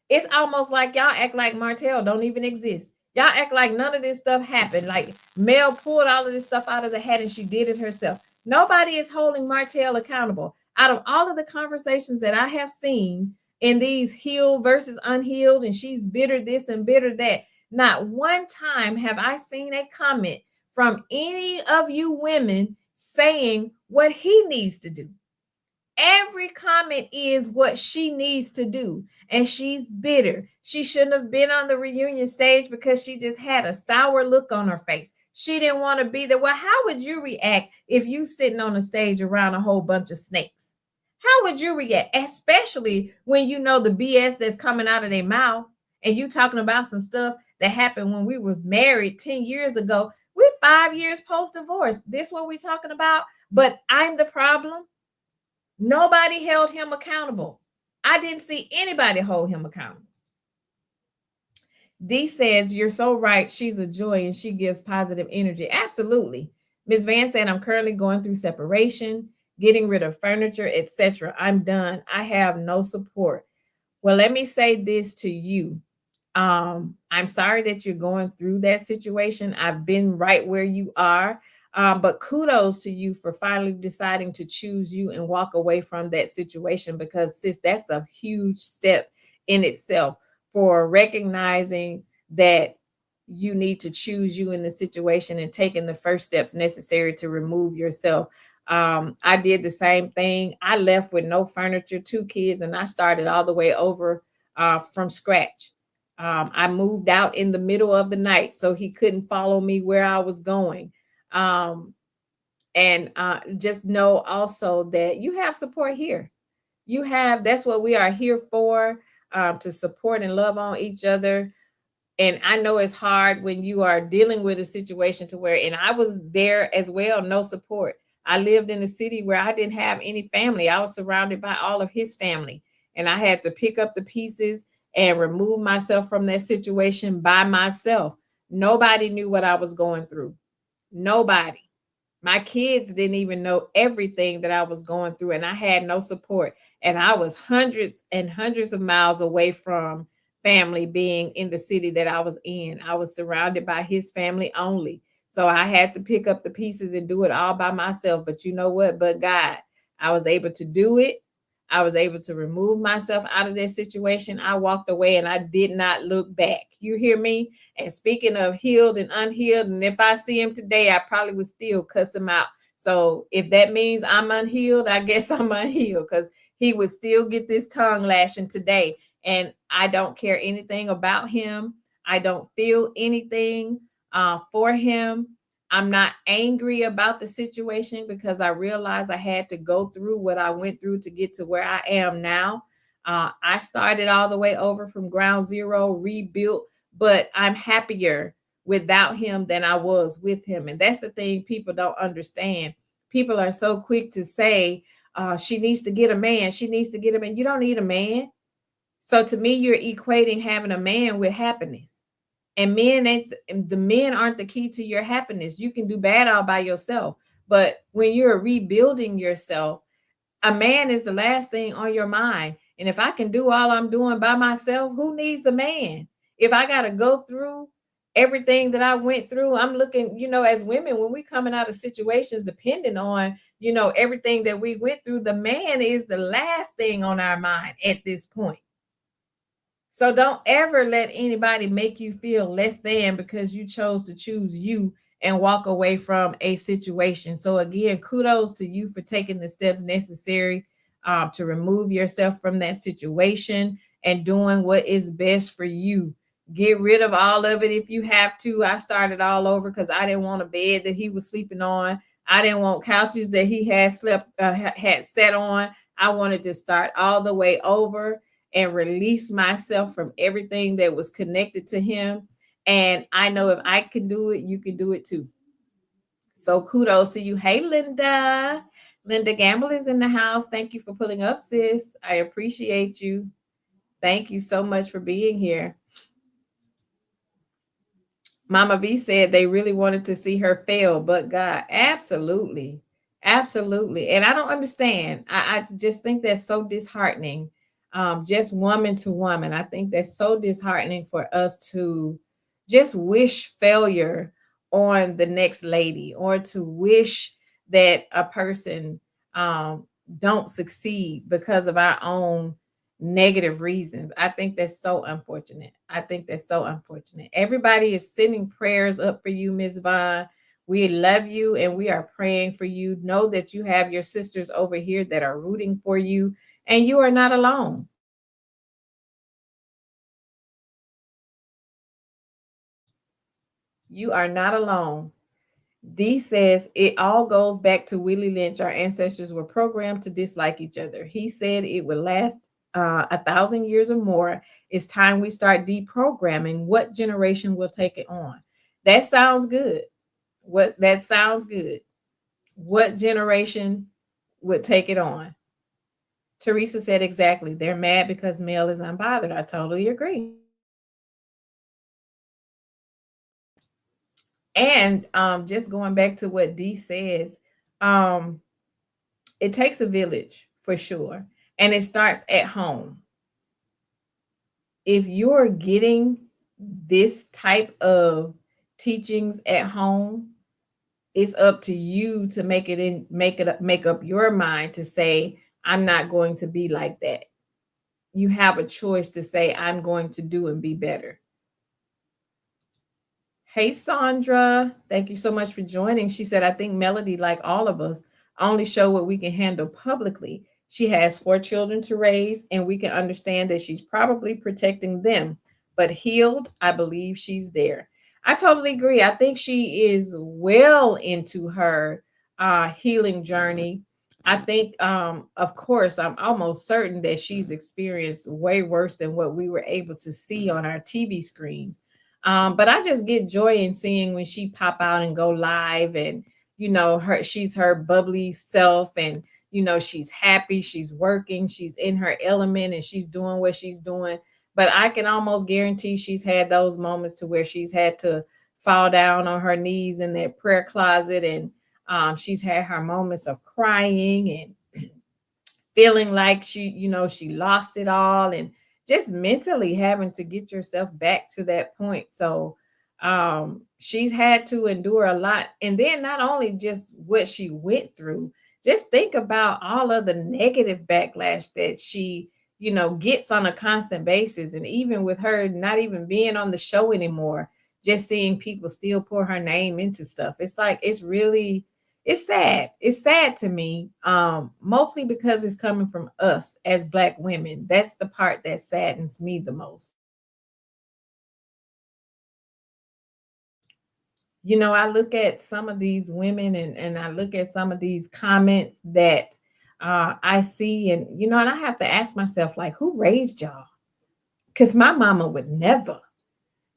It's almost like y'all act like Martel don't even exist. Y'all act like none of this stuff happened. Like Mel pulled all of this stuff out of the hat and she did it herself. Nobody is holding Martel accountable. Out of all of the conversations that I have seen in these healed versus unhealed, and she's bitter this and bitter that, not one time have I seen a comment from any of you women saying what he needs to do. Every comment is what she needs to do. And she's bitter. She shouldn't have been on the reunion stage because she just had a sour look on her face. She didn't want to be there. Well, how would you react if you sitting on a stage around a whole bunch of snakes? How would you react? Especially when you know the BS that's coming out of their mouth and you talking about some stuff that happened when we were married 10 years ago. We're 5 years post-divorce. This what we're talking about? But I'm the problem. Nobody held him accountable. I didn't see anybody hold him accountable. D says, you're so right. She's a joy and she gives positive energy. Absolutely. Ms. Van said, I'm currently going through separation, getting rid of furniture, etc. I'm done. I have no support. Well, let me say this to you. I'm sorry that you're going through that situation. I've been right where you are. But kudos to you for finally deciding to choose you and walk away from that situation, because sis, that's a huge step in itself for recognizing that you need to choose you in the situation and taking the first steps necessary to remove yourself. I did the same thing. I left with no furniture, 2 kids, and I started all the way over from scratch. I moved out in the middle of the night so he couldn't follow me where I was going. And just know also that you have support here. That's what we are here for, to support and love on each other. And I know it's hard when you are dealing with a situation to where, and I was there as well, no support. I lived in a city where I didn't have any family. I was surrounded by all of his family, and I had to pick up the pieces and remove myself from that situation by myself. Nobody knew what I was going through. Nobody. My kids didn't even know everything that I was going through, and I had no support. And I was hundreds and hundreds of miles away from family, being in the city that I was in. I was surrounded by his family only. So I had to pick up the pieces and do it all by myself. But you know what? But God, I was able to do it. I was able to remove myself out of that situation. I walked away and I did not look back. You hear me? And speaking of healed and unhealed, and if I see him today, I probably would still cuss him out. So if that means I'm unhealed, I guess I'm unhealed, because he would still get this tongue lashing today. And I don't care anything about him. I don't feel anything for him. I'm not angry about the situation because I realized I had to go through what I went through to get to where I am now. I started all the way over from ground zero, rebuilt, but I'm happier without him than I was with him. And that's the thing people don't understand. People are so quick to say, she needs to get a man. She needs to get a man. You don't need a man. So to me, you're equating having a man with happiness. And the men aren't the key to your happiness. You can do bad all by yourself. But when you're rebuilding yourself, a man is the last thing on your mind. And if I can do all I'm doing by myself, who needs a man? If I got to go through everything that I went through, I'm looking, as women, when we coming out of situations, depending on, everything that we went through, the man is the last thing on our mind at this point. So don't ever let anybody make you feel less than because you chose to choose you and walk away from a situation. So again, kudos to you for taking the steps necessary to remove yourself from that situation and doing what is best for you. Get rid of all of it if you have to. I started all over because I didn't want a bed that he was sleeping on. I didn't want couches that he had had sat on. I wanted to start all the way over and release myself from everything that was connected to him. And I know if I can do it, you can do it too. So kudos to you. Hey, Linda. Linda Gamble is in the house. Thank you for pulling up, sis. I appreciate you. Thank you so much for being here. Mama V said they really wanted to see her fail, but God, absolutely. Absolutely. And I don't understand. I just think that's so disheartening. Just woman to woman. I think that's so disheartening for us to just wish failure on the next lady, or to wish that a person don't succeed because of our own negative reasons. I think that's so unfortunate. I think that's so unfortunate. Everybody is sending prayers up for you, Miss Vaughn. We love you and we are praying for you. Know that you have your sisters over here that are rooting for you, and you are not alone. You are not alone. D says it all goes back to Willie Lynch. Our ancestors were programmed to dislike each other. He said it would last 1,000 years or more. It's time we start deprogramming. What generation will take it on? That sounds good. That sounds good. What generation would take it on? Teresa said exactly. They're mad because male is unbothered. I totally agree. And just going back to what D says, um, it takes a village for sure, and it starts at home. If you're getting this type of teachings at home, it's up to you to make up your mind to say, I'm not going to be like that. You have a choice to say, I'm going to do and be better. Hey, Sandra. Thank you so much for joining. She said, I think Melody, like all of us, only show what we can handle publicly. She has 4 children to raise, and we can understand that she's probably protecting them. But healed, I believe she's there. I totally agree. I think she is well into her healing journey. I think, of course, I'm almost certain that she's experienced way worse than what we were able to see on our TV screens. But I just get joy in seeing when she pop out and go live and she's her bubbly self, and she's happy, she's working, she's in her element, and she's doing what she's doing. But I can almost guarantee she's had those moments to where she's had to fall down on her knees in that prayer closet, and she's had her moments of crying and feeling like she lost it all, and just mentally having to get yourself back to that point. So she's had to endure a lot. And then not only just what she went through, just think about all of the negative backlash that she gets on a constant basis. And even with her not even being on the show anymore, just seeing people still pour her name into stuff, it's like it's sad. It's sad to me, mostly because it's coming from us as Black women. That's the part that saddens me the most. I look at some of these women, and I look at some of these comments that I see, and and I have to ask myself, like, who raised y'all? Because my mama would never.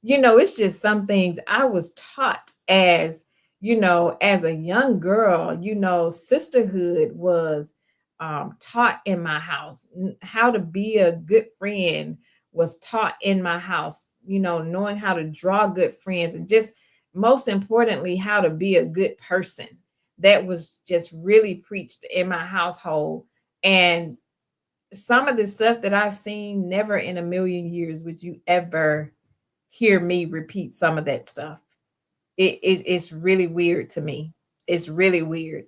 It's just some things I was taught as a young girl. Sisterhood was taught in my house. How to be a good friend was taught in my house. Knowing how to draw good friends, and just most importantly, how to be a good person. That was just really preached in my household. And some of the stuff that I've seen, never in a million years would you ever hear me repeat some of that stuff. It's really weird to me. It's really weird.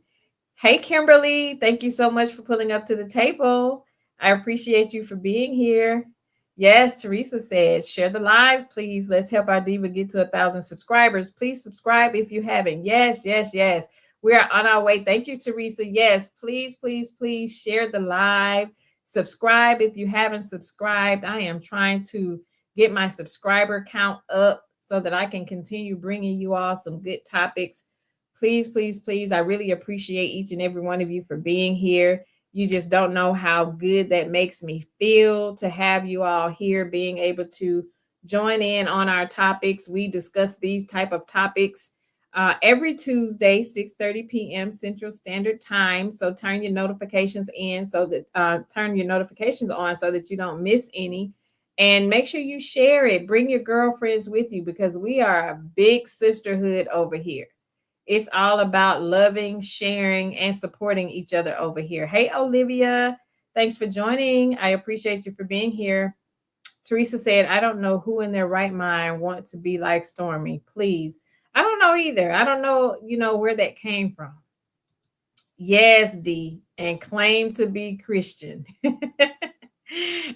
Hey, Kimberly, thank you so much for pulling up to the table. I appreciate you for being here. Yes, Teresa said, share the live, please. Let's help our diva get to 1,000 subscribers. Please subscribe if you haven't. Yes, yes, yes. We are on our way. Thank you, Teresa. Yes, please, please, please share the live. Subscribe if you haven't subscribed. I am trying to get my subscriber count up so that I can continue bringing you all some good topics. Please, please, please. I really appreciate each and every one of you for being here. You just don't know how good that makes me feel to have you all here, being able to join in on our topics. We discuss these type of topics every Tuesday, 6:30 p.m. Central Standard Time. So turn your notifications on so that you don't miss any. And make sure you share it. Bring your girlfriends with you, because we are a big sisterhood over here. It's all about loving, sharing, and supporting each other over here. Hey, Olivia, thanks for joining. I appreciate you for being here. Teresa said, I don't know who in their right mind want to be like Stormy. Please. I don't know either. I don't know, where that came from. Yes, D, and claim to be Christian.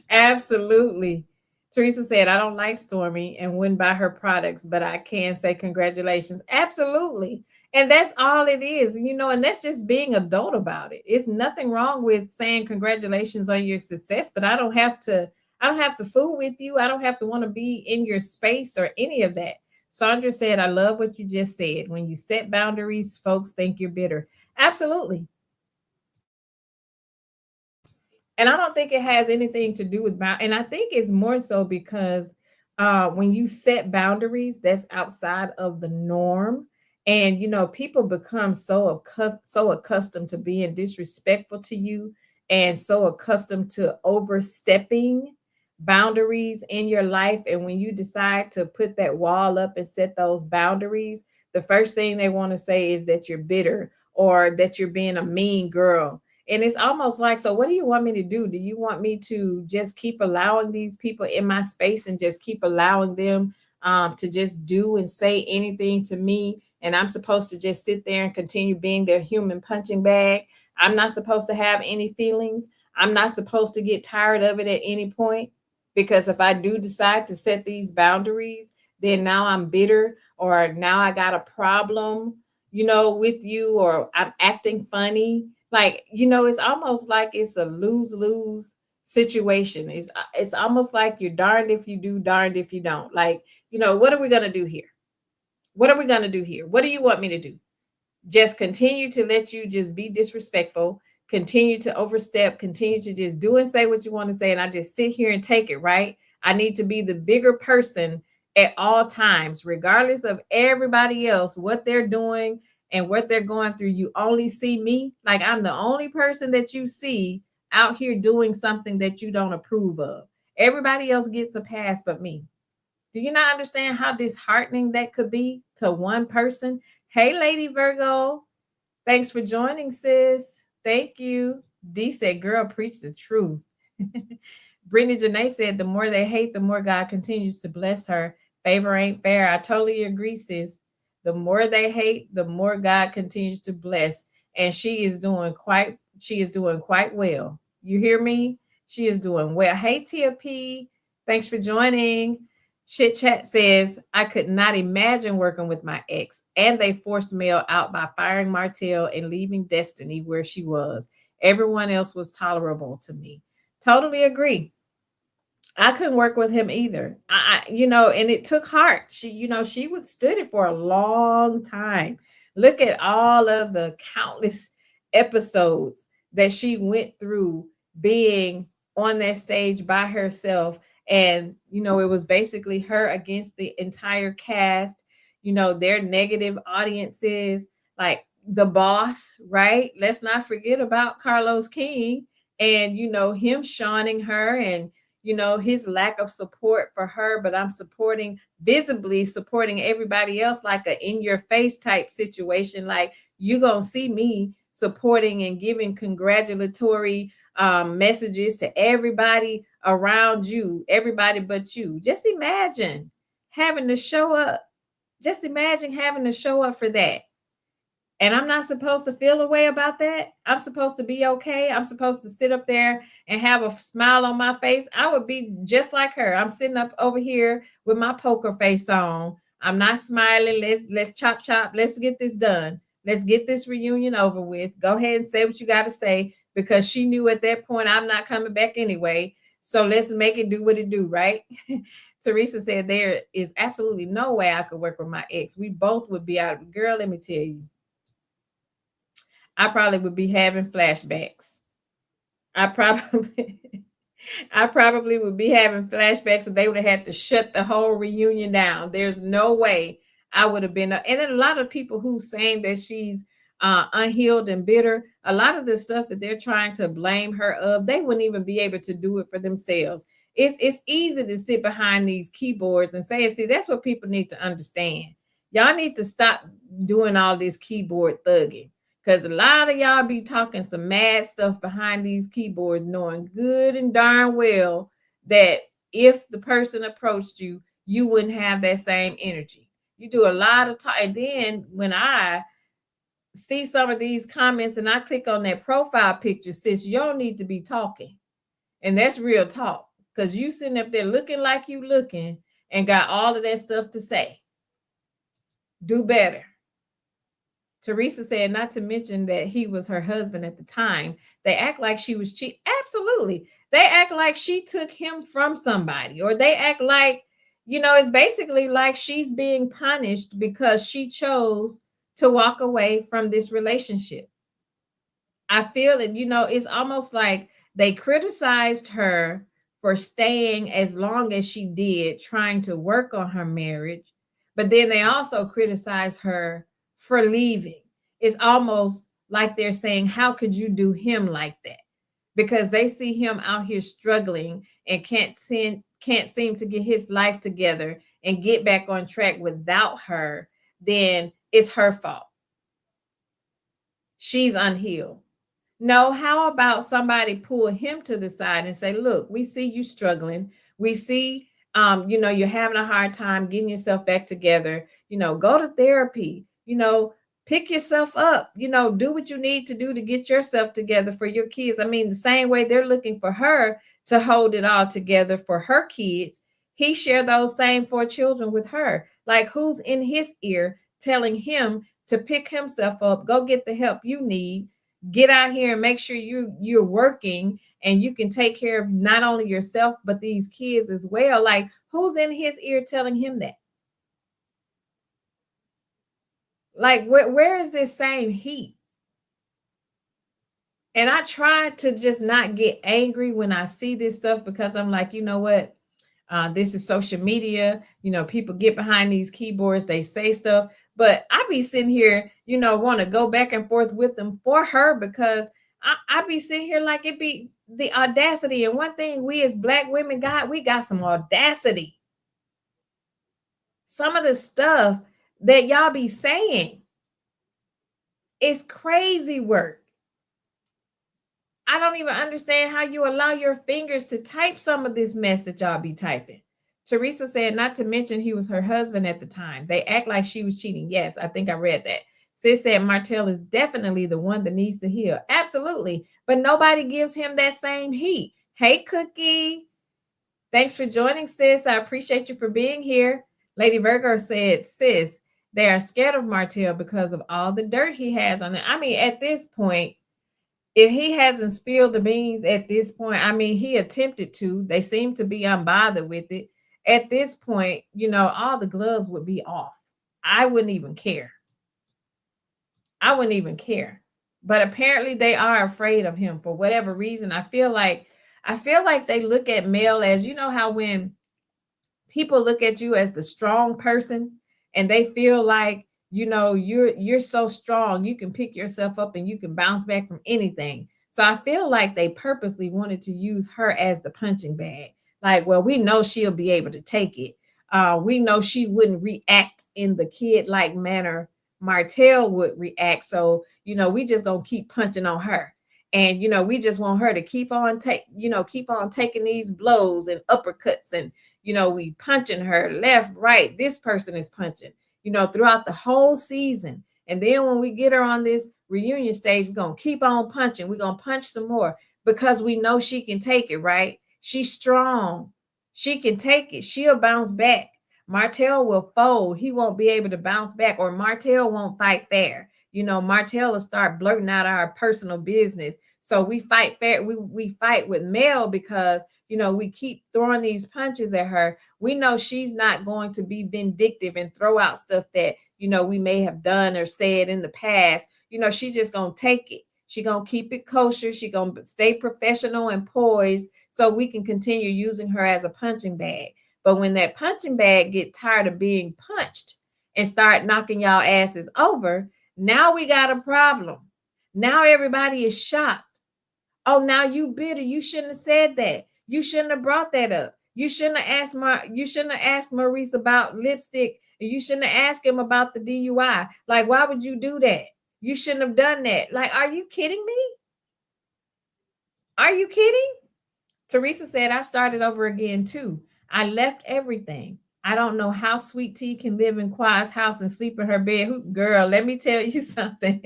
Absolutely. Teresa said, I don't like Stormy and wouldn't buy her products, but I can say congratulations. Absolutely. And that's all it is, and that's just being adult about it. It's nothing wrong with saying congratulations on your success, but I don't have to fool with you. I don't have to want to be in your space or any of that. Sandra said, I love what you just said. When you set boundaries, folks think you're bitter. Absolutely. And I don't think it has anything to do with and I think it's more so because when you set boundaries, that's outside of the norm. And people become so accustomed to being disrespectful to you, and so accustomed to overstepping boundaries in your life. And when you decide to put that wall up and set those boundaries, the first thing they want to say is that you're bitter, or that you're being a mean girl. And it's almost like, so what do you want me to do? Do you want me to just keep allowing these people in my space, and just keep allowing them to just do and say anything to me? And I'm supposed to just sit there and continue being their human punching bag? I'm not supposed to have any feelings. I'm not supposed to get tired of it at any point. Because if I do decide to set these boundaries, then now I'm bitter, or now I got a problem, with you, or I'm acting funny. Like, it's almost like it's a lose-lose situation. It's almost like you're darned if you do, darned if you don't. Like, what are we going to do here? What are we going to do here? What do you want me to do? Just continue to let you just be disrespectful, continue to overstep, continue to just do and say what you want to say, and I just sit here and take it, right? I need to be the bigger person at all times, regardless of everybody else, what they're doing, and what they're going through, you only see me. Like I'm the only person that you see out here doing something that you don't approve of. Everybody else gets a pass but me. Do you not understand how disheartening that could be to one person? Hey, Lady Virgo, thanks for joining, sis. Thank you. D said, girl, preach the truth. Brittany Janae said, the more they hate, the more God continues to bless her. Favor ain't fair. I totally agree, sis. The more they hate, the more God continues to bless. And she is doing quite well. You hear me? She is doing well. Hey, Tia P. Thanks for joining. Chit Chat says, I could not imagine working with my ex, and they forced Mel out by firing Martel and leaving Destiny where she was. Everyone else was tolerable to me. Totally agree. I couldn't work with him either. And it took heart. She withstood it for a long time. Look at all of the countless episodes that she went through being on that stage by herself. And, it was basically her against the entire cast, their negative audiences, like the boss, right? Let's not forget about Carlos King and, him shawning her and, his lack of support for her, but I'm visibly supporting everybody else, like a in your face type situation. Like you gonna see me supporting and giving congratulatory messages to everybody around you, everybody but you. Just imagine having to show up. Just imagine having to show up for that. And I'm not supposed to feel a way about that. I'm supposed to be okay. I'm supposed to sit up there and have a smile on my face. I would be just like her. I'm sitting up over here with my poker face on. I'm not smiling. Let's chop chop. Let's get this done. Let's get this reunion over with. Go ahead and say what you got to say, because she knew at that point I'm not coming back anyway. So let's make it do what it do, right? Teresa said there is absolutely no way I could work with my ex. We both would be out. Girl, let me tell you. I probably would be having flashbacks. I probably I probably would be having flashbacks, and they would have had to shut the whole reunion down. There's no way I would have been. And then a lot of people who saying that she's unhealed and bitter, a lot of the stuff that they're trying to blame her of, they wouldn't even be able to do it for themselves. It's easy to sit behind these keyboards and say, see, that's what people need to understand. Y'all need to stop doing all this keyboard thugging. Because a lot of y'all be talking some mad stuff behind these keyboards, knowing good and darn well that if the person approached you, you wouldn't have that same energy. You do a lot of talk. And then when I see some of these comments and I click on that profile picture, sis, you don't need to be talking. And that's real talk. Because you sitting up there looking like you looking and got all of that stuff to say. Do better. Teresa said, not to mention that he was her husband at the time. They act like she was cheap. Absolutely. They act like she took him from somebody, or they act like, it's basically like she's being punished because she chose to walk away from this relationship. I feel it, it's almost like they criticized her for staying as long as she did, trying to work on her marriage. But then they also criticized her for leaving. It's almost like they're saying, how could you do him like that? Because they see him out here struggling and can't seem to get his life together and get back on track without her. Then it's her fault. She's unhealed. No, how about somebody pull him to the side and say, look, we see you struggling. We see, you're having a hard time getting yourself back together. Go to therapy, pick yourself up, do what you need to do to get yourself together for your kids. I mean, the same way they're looking for her to hold it all together for her kids, he shared those same 4 children with her. Like, who's in his ear telling him to pick himself up, go get the help you need, get out here and make sure you're working and you can take care of not only yourself but these kids as well. Like, who's in his ear telling him that? Like, where is this same heat? And I try to just not get angry when I see this stuff, because I'm like, you know what? This is social media. People get behind these keyboards, they say stuff. But I be sitting here, want to go back and forth with them for her because I be sitting here like it be the audacity. And one thing we as Black women got, we got some audacity. Some of the stuff that y'all be saying is crazy work. I don't even understand how you allow your fingers to type some of this mess that y'all be typing. Teresa said, not to mention he was her husband at the time. They act like she was cheating. Yes, I think I read that. Sis said Martel is definitely the one that needs to heal. Absolutely. But nobody gives him that same heat. Hey, Cookie. Thanks for joining, sis. I appreciate you for being here. Lady Virgo said, sis, they are scared of Martel because of all the dirt he has on it. I mean, at this point, if he hasn't spilled the beans at this point, I mean, he attempted to. They seem to be unbothered with it. At this point, all the gloves would be off. I wouldn't even care. I wouldn't even care. But apparently they are afraid of him for whatever reason. I feel like they look at Mel as, how when people look at you as the strong person and they feel like, you're so strong, you can pick yourself up and you can bounce back from anything. So I feel like they purposely wanted to use her as the punching bag. Like, well, we know she'll be able to take it. We know she wouldn't react in the kid-like manner Martel would react. So, we just gonna keep punching on her. And we just want her to keep on taking these blows and uppercuts, and we punching her left, right. This person is punching, throughout the whole season. And then when we get her on this reunion stage, we're going to keep on punching. We're going to punch some more because we know she can take it, right? She's strong. She can take it. She'll bounce back. Martel will fold. He won't be able to bounce back, or Martel won't fight fair. Martel will start blurting out our personal business. So we fight fair. We fight with Mel because, we keep throwing these punches at her. We know she's not going to be vindictive and throw out stuff that, we may have done or said in the past. She's just going to take it. She's going to keep it kosher. She's going to stay professional and poised so we can continue using her as a punching bag. But when that punching bag get tired of being punched and start knocking y'all asses over, now we got a problem. Now everybody is shocked. Oh, now you bitter. You shouldn't have said that. You shouldn't have brought that up. You shouldn't have asked Maurice about lipstick. You shouldn't have asked him about the DUI. Like, why would you do that? You shouldn't have done that. Like, are you kidding me? Are you kidding? Teresa said, I started over again too. I left everything. I don't know how Sweet Tea can live in Quiet's house and sleep in her bed. Girl, let me tell you something.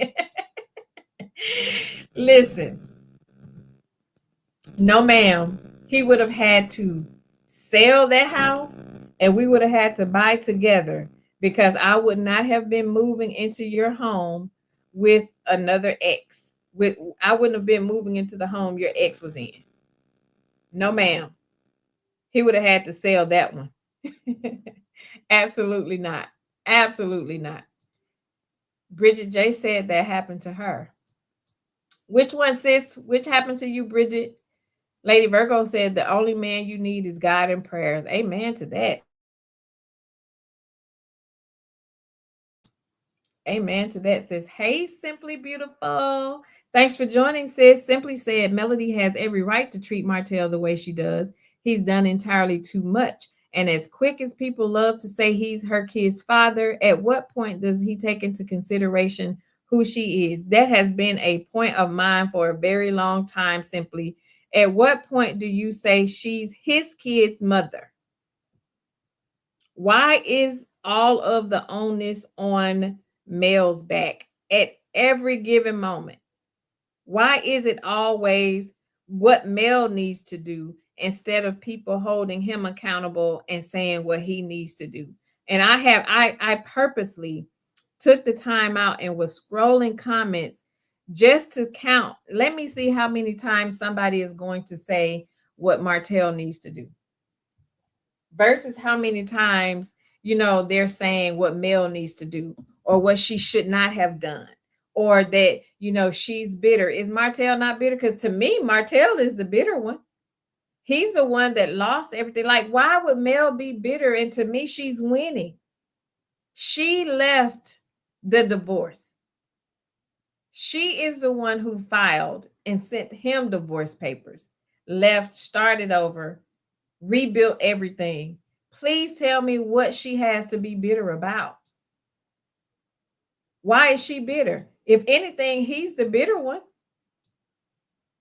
Listen. No, ma'am. He would have had to sell that house and we would have had to buy together, because I would not have been moving into your home with another ex. I wouldn't have been moving into the home your ex was in. No, ma'am. He would have had to sell that one. Absolutely not. Absolutely not. Bridget J said that happened to her. Which one, sis? Which happened to you, Bridget? Lady Virgo said the only man you need is God and prayers. Amen to that. Amen to that, sis. Hey, Simply Beautiful. Thanks for joining, sis. Simply said Melody has every right to treat Martel the way she does. He's done entirely too much. And as quick as people love to say he's her kid's father, at what point does he take into consideration who she is? That has been a point of mine for a very long time, Simply. At what point do you say she's his kid's mother? Why is all of the onus on Mel's back at every given moment? Why is it always what Mel needs to do instead of people holding him accountable and saying what he needs to do? And I purposely took the time out and was scrolling comments just to count. Let me see how many times somebody is going to say what Martel needs to do versus how many times, they're saying what Mel needs to do or what she should not have done, or that, she's bitter. Is Martel not bitter? Because to me, Martel is the bitter one. He's the one that lost everything. Like, why would Mel be bitter? And to me, she's winning. She left the divorce. She is the one who filed and sent him divorce papers, left, started over, rebuilt everything. Please tell me what she has to be bitter about. Why is she bitter? If anything, he's the bitter one.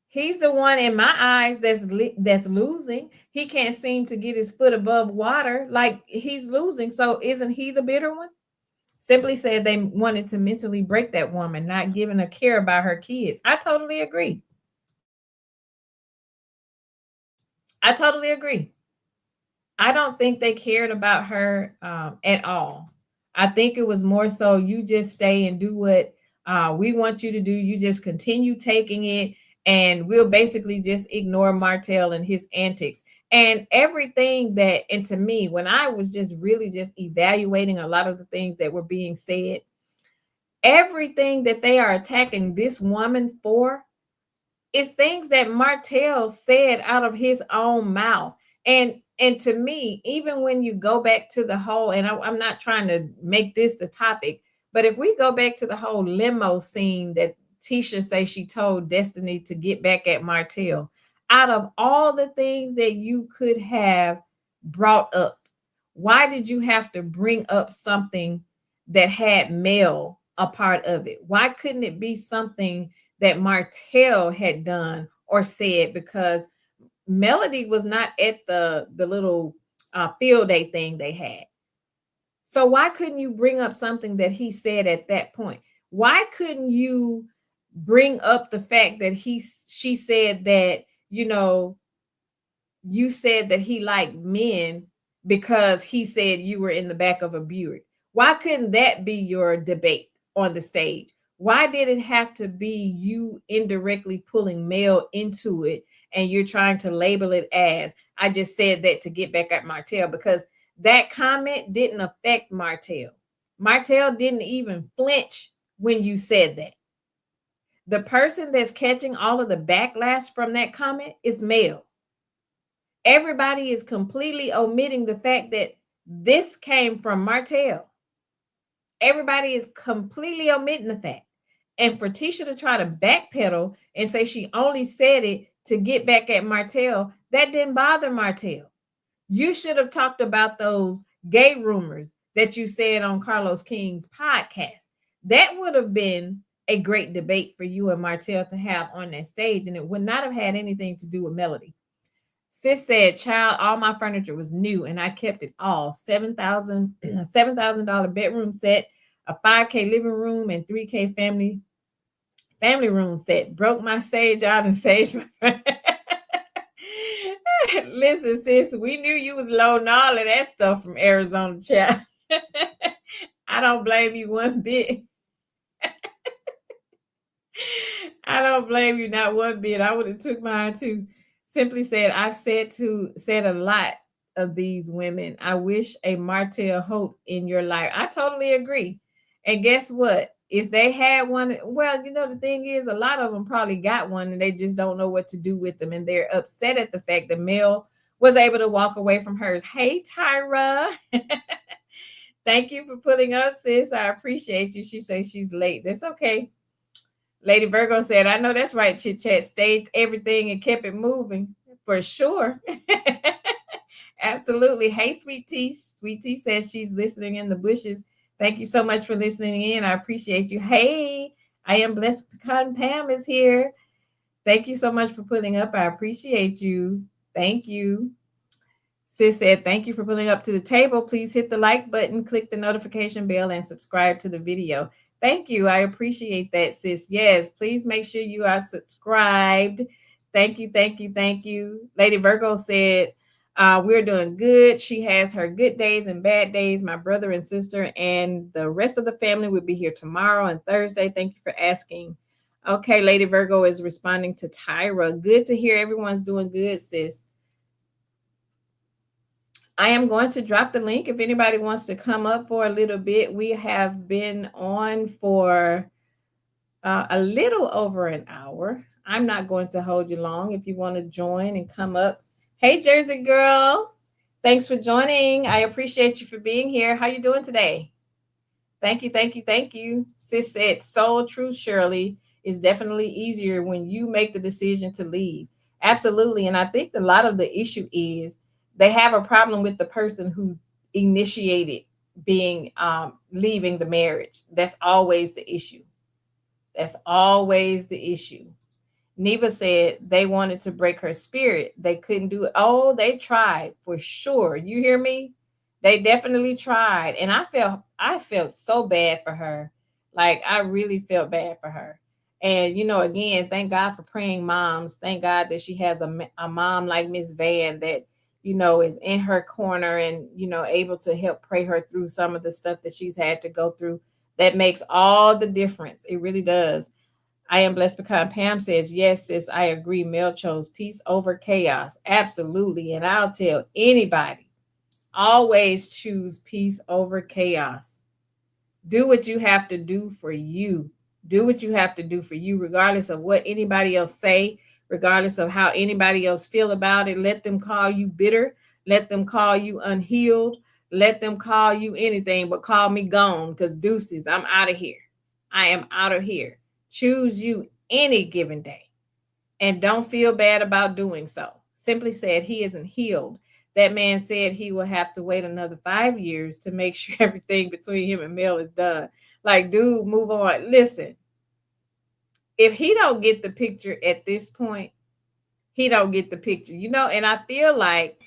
He's the one in my eyes that's losing. He can't seem to get his foot above water, like he's losing. So isn't he the bitter one? Simply said they wanted to mentally break that woman, not giving a care about her kids. I totally agree. I totally agree. I don't think they cared about her at all. I think it was more so you just stay and do what we want you to do. You just continue taking it, and we'll basically just ignore Martel and his antics and everything that. And to me, when I was just really just evaluating a lot of the things that were being said, everything that they are attacking this woman for is things that Martel said out of his own mouth. And to me, even when you go back to the whole, and I'm not trying to make this the topic, but if we go back to the whole limo scene that Tisha say she told Destiny to get back at Martel, out of all the things that you could have brought up, why did you have to bring up something that had Mel a part of it? Why couldn't it be something that Martel had done or said? Because Melody was not at the little field day thing they had. So why couldn't you bring up something that he said at that point? Why couldn't you bring up the fact that she said that, you said that he liked men because he said you were in the back of a Buick? Why couldn't that be your debate on the stage? Why did it have to be you indirectly pulling Mel into it, and you're trying to label it as, I just said that to get back at Martel? Because that comment didn't affect Martel. Martel didn't even flinch when you said that. The person that's catching all of the backlash from that comment is Mel. Everybody is completely omitting the fact that this came from Martel. Everybody is completely omitting the fact. And for Tisha to try to backpedal and say she only said it to get back at Martel, that didn't bother Martel. You should have talked about those gay rumors that you said on Carlos King's podcast. That would have been a great debate for you and Martel to have on that stage, and it would not have had anything to do with Melody. Sis said, child, all my furniture was new and I kept it all. $7,000 bedroom set, a 5K living room, and 3K family room set. Broke my sage out and saged my Listen, sis, we knew you was loading all of that stuff from Arizona, child. I don't blame you one bit. I don't blame you not one bit. I would have took mine too. Simply said, I've said a lot of these women. I wish a Martel Holt in your life. I totally agree. And guess what? If they had one, well, the thing is, a lot of them probably got one and they just don't know what to do with them. And they're upset at the fact that Mel was able to walk away from hers. Hey, Tyra. Thank you for putting up, sis. I appreciate you. She says she's late. That's okay. Lady Virgo said, I know that's right. Chit Chat staged everything and kept it moving for sure. Absolutely. Hey, Sweet Tea. Sweet Tea says she's listening in the bushes. Thank you so much for listening in. I appreciate you. Hey, I am blessed. Pecan Pam is here. Thank you so much for putting up. I appreciate you. Thank you. Sis said, thank you for pulling up to the table. Please hit the like button, click the notification bell, and subscribe to the video. Thank you. I appreciate that, sis. Yes, please make sure you are subscribed. Thank you, thank you, thank you. Lady Virgo said, we're doing good. She has her good days and bad days. My brother and sister and the rest of the family will be here tomorrow and Thursday. Thank you for asking. Okay, Lady Virgo is responding to Tyra. Good to hear everyone's doing good, sis. I am going to drop the link if anybody wants to come up for a little bit. We have been on for a little over an hour. I'm not going to hold you long. If you want to join and come up. Hey, Jersey girl. Thanks for joining. I appreciate you for being here. How you doing today? Thank you, thank you, thank you. Sis said, so true, Shirley. It's definitely easier when you make the decision to leave. Absolutely. And I think a lot of the issue is they have a problem with the person who initiated being leaving the marriage. That's always the issue. That's always the issue. Neva said they wanted to break her spirit. They couldn't do it. Oh, they tried for sure. You hear me? They definitely tried. And I felt so bad for her. Like I really felt bad for her. And again, thank God for praying moms. Thank God that she has a mom like Miss Van that is in her corner and able to help pray her through some of the stuff that she's had to go through. That makes all the difference. It really does. I am blessed because Pam says, yes, sis, I agree. Mel chose peace over chaos. Absolutely. And I'll tell anybody, always choose peace over chaos. Do what you have to do for you. Do what you have to do for you, regardless of what anybody else say, regardless of how anybody else feel about it. Let them call you bitter. Let them call you unhealed. Let them call you anything, but call me gone because deuces, I'm out of here. I am out of here. Choose you any given day and don't feel bad about doing so. Simply said, he isn't healed. That man said he will have to wait another 5 years to make sure everything between him and Mel is done. Like, dude, move on. Listen, if he don't get the picture at this point, he don't get the picture, and I feel like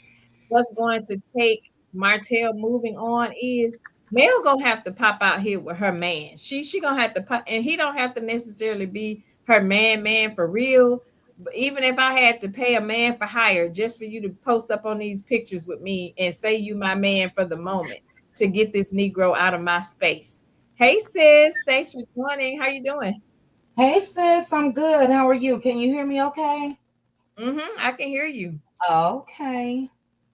what's going to take Martel moving on is Mel gonna have to pop out here with her man. She gonna have to pop, and he don't have to necessarily be her man for real. But even if I had to pay a man for hire just for you to post up on these pictures with me and say you my man for the moment to get this Negro out of my space. Hey sis, thanks for joining. How you doing? Hey sis, I'm good. How are you? Can you hear me okay? I can hear you. Okay.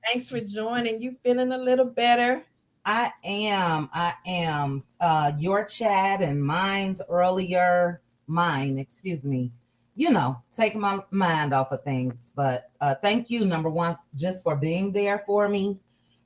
Thanks for joining. You feeling a little better? I am. I am. Your chat and mine's earlier. Mine, excuse me. Taking my mind off of things. But thank you, number one, just for being there for me.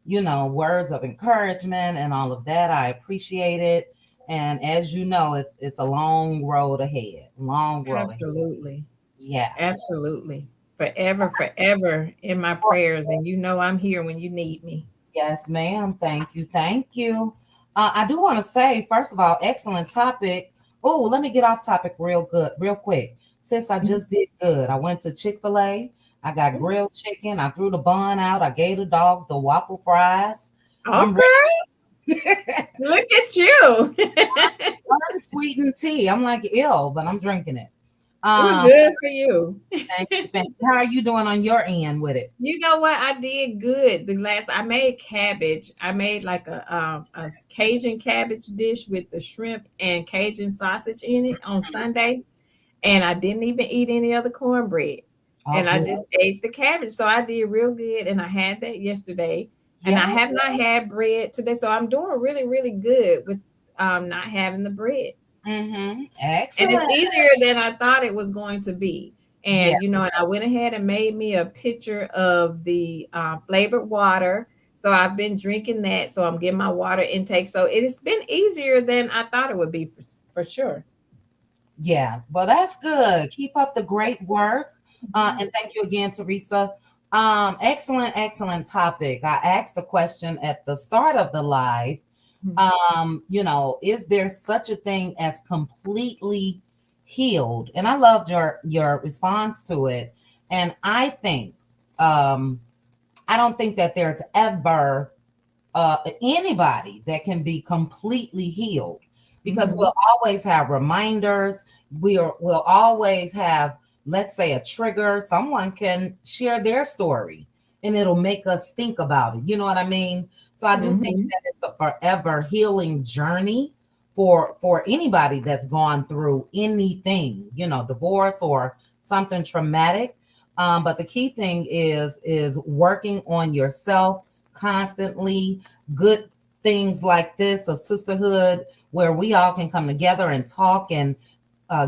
Words of encouragement and all of that. I appreciate it. And as you know, it's a long road ahead. Long road ahead. Absolutely. Yeah. Absolutely. Forever, forever in my prayers. And I'm here when you need me. Yes, ma'am. Thank you. Thank you. I do want to say, first of all, excellent topic. Oh, let me get off topic real quick. Sis, I just did good. I went to Chick-fil-A. I got Mhm. grilled chicken. I threw the bun out. I gave the dogs the waffle fries. I'm ready. Okay. Look at you. Unsweetened tea. I'm like ill, but I'm drinking it. We're Um, good for you. thank you. Thank you. How are you doing on your end with it? You know what? I did good. The last I made cabbage. I made like a Cajun cabbage dish with the shrimp and Cajun sausage in it on Sunday. And I didn't even eat any other cornbread. Oh, And I good. just ate the cabbage. So I did real good. And I had that yesterday. And I Yeah. have not had bread today. So I'm doing really, really good with not having the breads. Mm-hmm. And it's Excellent. easier than I thought it was going to be. Yeah. And I went ahead and made me a pitcher of the flavored water. So I've been drinking that. So I'm getting my water intake. So it has been easier than I thought it would be for sure. Yeah, well, that's good. Keep up the great work. Mhm. And thank you again, Teresa. Excellent, excellent topic. I asked the question at the start of the live. Is there such a thing as completely healed? And I loved your response to it. And um, I don't think that there's ever anybody that can be completely healed because Mhm. we'll always have reminders. We'll always have, let's say, a trigger. Someone can share their story and it'll make us think about it. You know what I mean? So I do think Mhm. that it's a forever healing journey for anybody that's gone through anything, divorce or something traumatic. But the key thing is working on yourself constantly. Good things like this, a sisterhood where we all can come together and talk and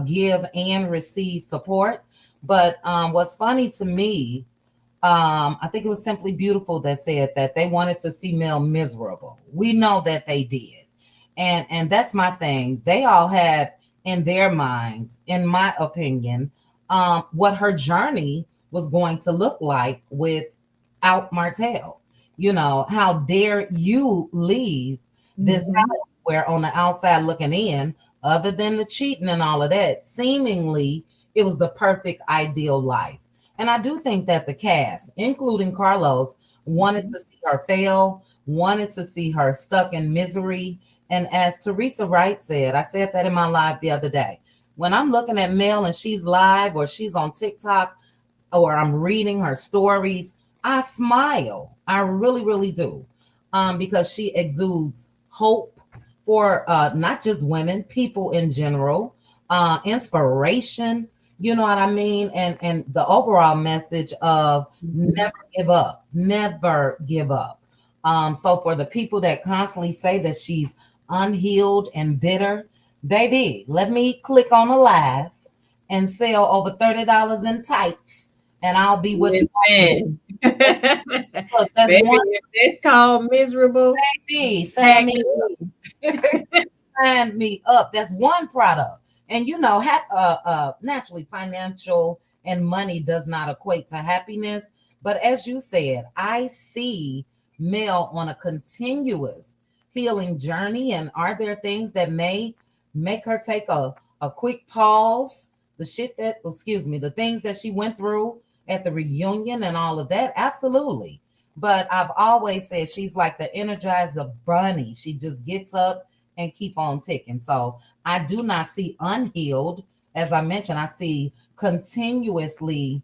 give and receive support. But what's funny to me, I think it was Simply Beautiful that said that they wanted to see Mel miserable. We know that they did. And that's my thing. They all had in their minds, in my opinion, what her journey was going to look like without Martel. You know, how dare you leave this Mhm. house where on the outside looking in, other than the cheating and all of that, seemingly it was the perfect ideal life. And I do think that the cast, including Carlos, wanted Mhm. to see her fail, wanted to see her stuck in misery. And as Teresa Wright said, I said that in my live the other day. When I'm looking at Mel and she's live or she's on TikTok or I'm reading her stories, I smile. I really, really do. Because she exudes hope for not just women, people in general, inspiration, you know what I mean? And the overall message of Mhm. never give up, never give up. So for the people that constantly say that she's unhealed and bitter, baby, let me click on a live and sell over $30 in tights, and I'll be what you want me to Listen. see. Look, that's Baby, one if it's called miserable, baby. Sign tag me me. sign me up. That's one product. And you know, naturally, financial and money does not equate to happiness. But as you said, I see Mel on a continuous healing journey. And are there things that may make her take a quick pause? The shit that, excuse me, the things that she went through at the reunion and all of that? Absolutely. But I've always said she's like the energizer bunny. She just gets up and keep on ticking. So I do not see unhealed. As I mentioned, I see continuously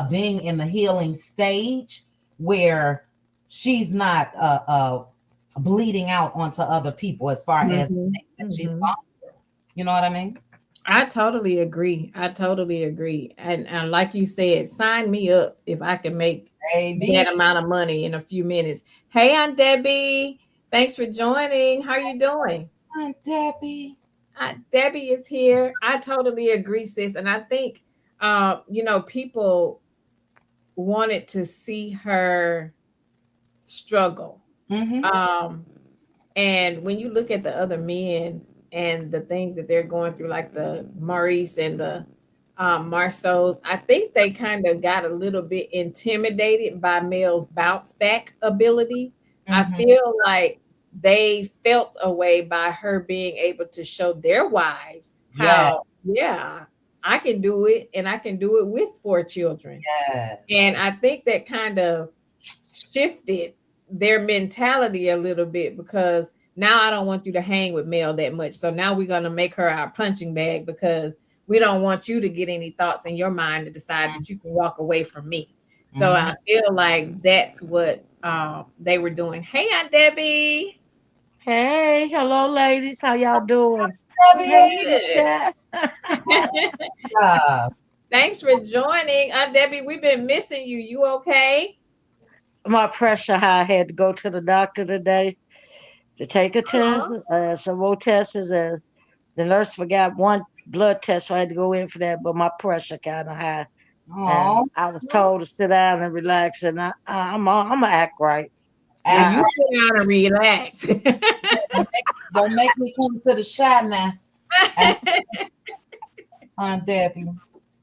being in the healing stage where she's not bleeding out onto other people as far as the Mhm. things that she's Mhm. gone through. You know what I mean? I totally agree. I totally agree. And like you said, sign me up if I can make Baby, that amount of money in a few minutes. Hey, Aunt Debbie, thanks for joining. How are you doing? Aunt Debbie. Debbie is here. I totally agree, sis. And I think, people wanted to see her struggle. Mm-hmm. Um, and when you look at the other men and the things that they're going through, like the Maurice and the Marceaus, I think they kind of got a little bit intimidated by Mel's bounce back ability. I Mm-hmm. feel like they felt a way by her being able to show their wives Yes. how, yeah, I can do it and I can do it with four children. Yes. And I think that kind of shifted their mentality a little bit because now I don't want you to hang with Mel that much. So now we're going to make her our punching bag because we don't want you to get any thoughts in your mind to decide that you can walk away from me. So Mm-hmm. I feel like that's what they were doing. Hey, Aunt Debbie. Hey, hello, ladies. How y'all doing? Hey, Debbie. sister. Uh, Thanks for joining. Aunt Debbie, we've been missing you. You okay? My pressure high. I had to go to the doctor today to take a test, Aw. some more tests, and the nurse forgot one blood test, so I had to go in for that. But my pressure kind of high, and oh, I was told to sit down and relax, and I'm gonna act right. Well, act I, you right. sit down and relax. Don't make me come to the shot now. And Aunt Debbie.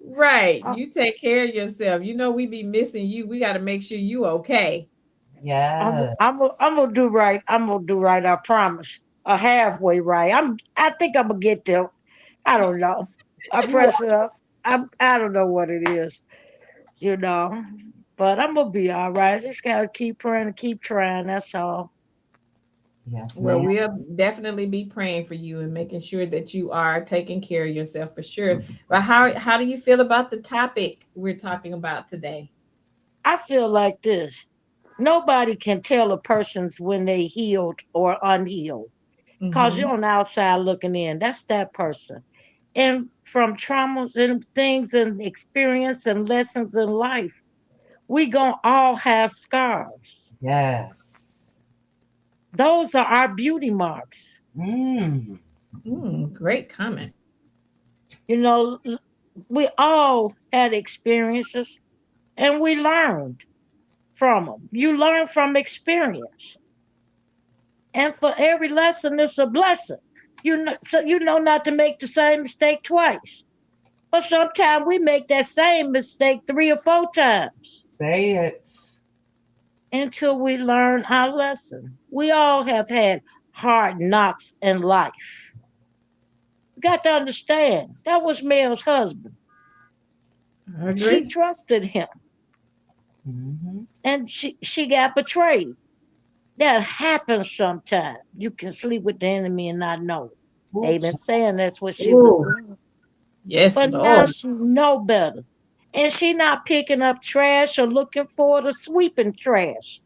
Right. I, You take care of yourself. You know we be missing you. We got to make sure you okay. Yes. I'm gonna do right. I'm gonna do right. I promise. A halfway right. I think I'm gonna get there. I don't know. I You press it up. I don't know what it is, you know. But I'm gonna be all right. Just gotta keep praying and keep trying. That's all. yes, Well, ma'am. we'll definitely be praying for you and making sure that you are taking care of yourself for sure. But how do you feel about the topic we're talking about today? I feel like this. Nobody can tell a person's when they healed or unhealed. Cause Mm-hmm. you're on the outside looking in. That's that person. And from traumas and things and experience and lessons in life, we gonna all have scars. Yes. Those are our beauty marks. Mm. Great comment. You know, we all had experiences and we learned from them. You learn from experience. And for every lesson, it's a blessing. So you know not to make the same mistake twice. But sometimes we make that same mistake 3 or 4 times Say it. until we learn our lesson. We all have had hard knocks in life. You got to understand that was Mel's husband. I She agree. trusted him, Hmm. and she got betrayed. That happens sometimes. You can sleep with the enemy and not know it. Ooh, They've been saying that's what she was Oh, doing. yes, But now Lord. she know better. And she not picking up trash or looking for the sweeping trash.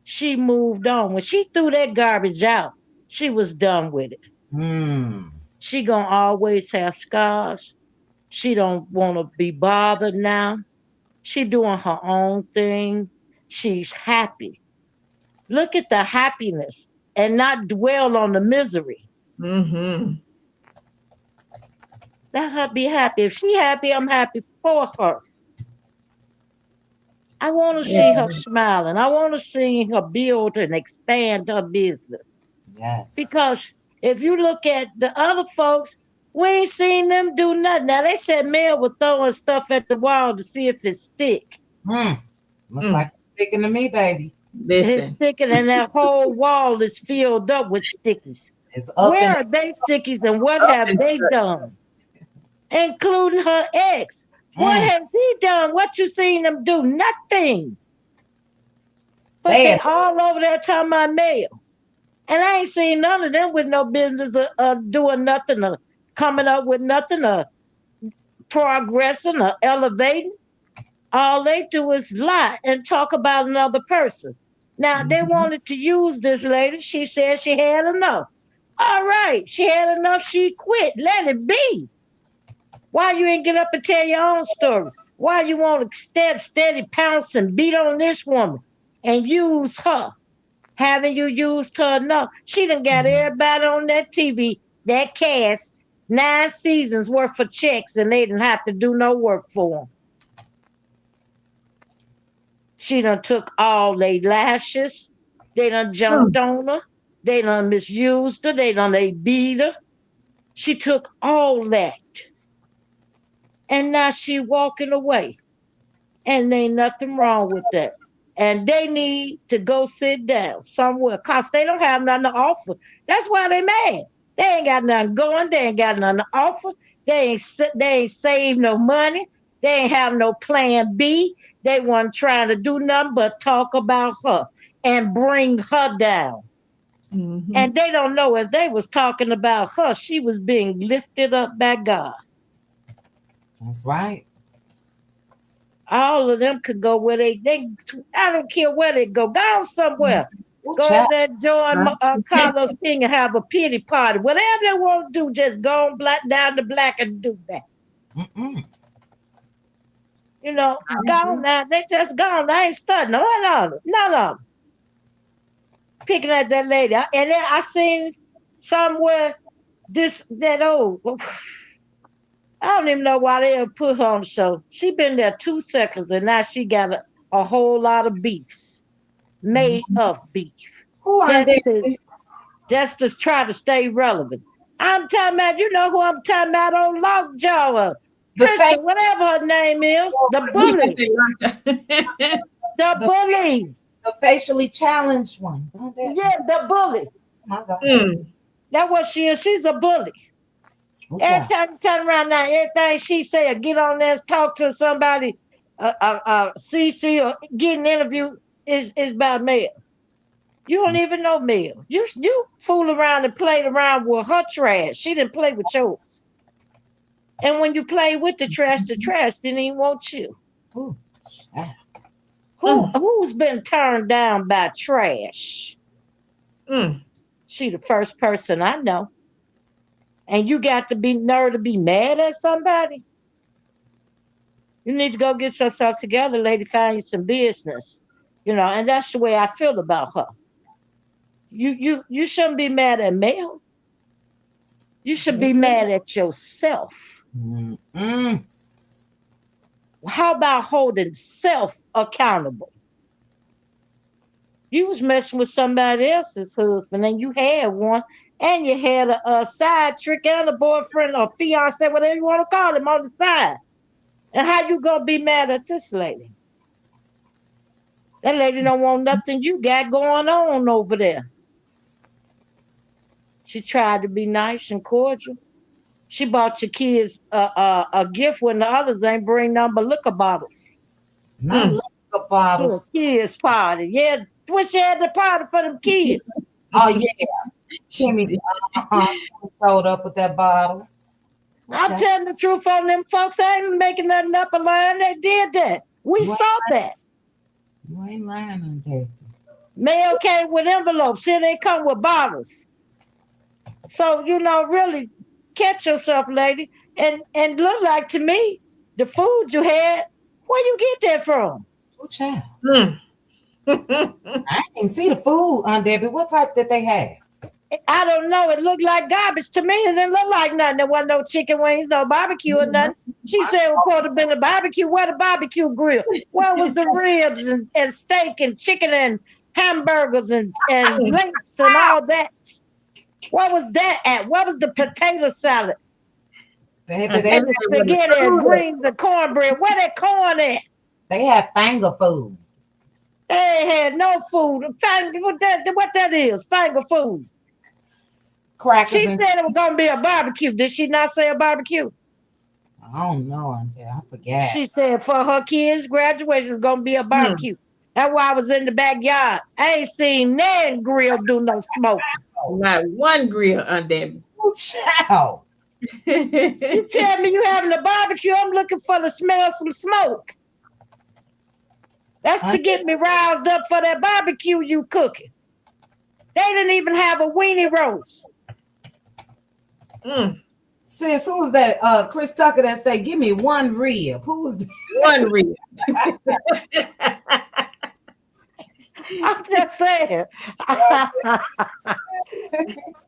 She moved on. When she threw that garbage out, she was done with it. mm. She gonna always have scars. She don't want to be bothered now. She doing her own thing. She's happy. Look at the happiness and not dwell on the misery. Mm-hmm. Let her be happy. If she happy, I'm happy for her. I want to see her Yeah. smiling. I want to see her build and expand her business. Yes. Because if you look at the other folks, we ain't seen them do nothing. Now they said Mel was throwing stuff at the wall to see if it stick. Mm. Look Mm. like it's sticking to me, baby. It's Listen. sticking, and that whole wall is filled up with stickies. It's up Where and are they stickies, and what Up have and they done? Including her ex. What mm. has he done? What you seen him do? Nothing. But Say they it. all over there talking about Mel. And I ain't seen none of them with no business of doing nothing or coming up with nothing or progressing or elevating. All they do is lie and talk about another person. Now, they Mhm. wanted to use this lady. She said she had enough. All right, she had enough. She quit. Let it be. Why you ain't get up and tell your own story? Why you want to steady pounce and beat on this woman and use her? Haven't you used her enough? She done got everybody on that TV, that cast, 9 seasons worth of checks, and they didn't have to do no work for them. She done took all they lashes. They done jumped Mm. on her. They done misused her. They beat her. She took all that. And now she walking away. And ain't nothing wrong with that. And they need to go sit down somewhere because they don't have nothing to offer. That's why they mad. They ain't got nothing going. They ain't got nothing to offer. They ain't saved no money. They ain't have no plan B. They weren't trying to do nothing but talk about her and bring her down. Mm-hmm. And they don't know as they was talking about her, she was being lifted up by God. That's right. All of them could go where they I don't care where they go. Go somewhere. Ooh, Go over child. there, join Carlos King and have a pity party. Whatever they want to do, just go on black down to black and do that. Mm-mm. I Gone agree. now. They just gone. I ain't studying. None of them. None of them. Picking at that lady. And then I seen somewhere that old. I don't even know why they ever put her on the show. She been there 2 seconds and now she got a whole lot of beefs made Mhm. of beef. Who on Just there? to just to try to stay relevant. I'm talking about, you know who I'm talking about on Lockjaw, The face, Trisha, whatever her name is, the We just bully, say like the the bully, the facially challenged one. On that. yeah, the bully. My God. mm. That's what she is. She's a bully. Ooh, Every child. time you turn around now, everything she say or get on there, talk to somebody, CC or get an interview is about Mel. You don't even know Mel. You fool around and played around with her trash. She didn't play with yours. And when you play with the trash didn't even want you. Ooh, child. Mm. Who's been turned down by trash? Mm. She the first person I know. And you got to be nerve to be mad at somebody. You need to go get yourself together, lady. Find you some business. And that's the way I feel about her. You shouldn't be mad at Mel. You should I be agree. mad at yourself. Mm-mm. How about holding self accountable? You was messing with somebody else's husband, and you had one, and you had a side trick and a boyfriend or fiance, whatever you want to call him, on the side. And how you gonna be mad at this lady? That lady don't want nothing you got going on over there. She tried to be nice and cordial. She bought your kids a gift when the others ain't bring nothing but liquor bottles Not Mm. liquor to a bottles. kids party. Yeah, when she had the party for them kids. Oh yeah, She Timmy did. uh, showed up with that bottle. I'm Child, telling the truth on them folks. I ain't making nothing up a line. They did that. We you ain't, saw that. you ain't lying on that. Mail came with envelopes. Here they come with bottles. So really catch yourself, lady. And look like to me, the food you had, where you get that from? Oh, child. Mm. I didn't see the food on Debbie. What type did they have? I don't know. It looked like garbage to me. It didn't look like nothing. There wasn't no chicken wings, no barbecue or nothing. She said it was supposed to have been a barbecue. Where the barbecue grill? Where was the ribs and steak and chicken and hamburgers and links and all that? Where was that at? Where was the potato salad Baby, And they and the everybody was spaghetti and good. greens and cornbread? Where that corn at? they had finger food, They ain't had no food. What that is? Finger food. crackers, She and said it was gonna be a barbecue. Did she not say a barbecue? I don't know on there. I forgot. She said for her kids' graduation was gonna be a Mm. barbecue. That's why I was in the backyard. I ain't seen Nan grill do no smoking. Not one grill on them. Oh, child. You tell me you having a barbecue, I'm looking for to smell some smoke. That's I to said, get me roused up for that barbecue you cooking. They didn't even have a weenie roast. Mm. sis, who was that? Chris Tucker that say, "Give me one rib." Who was that? One rib. I'm just saying. I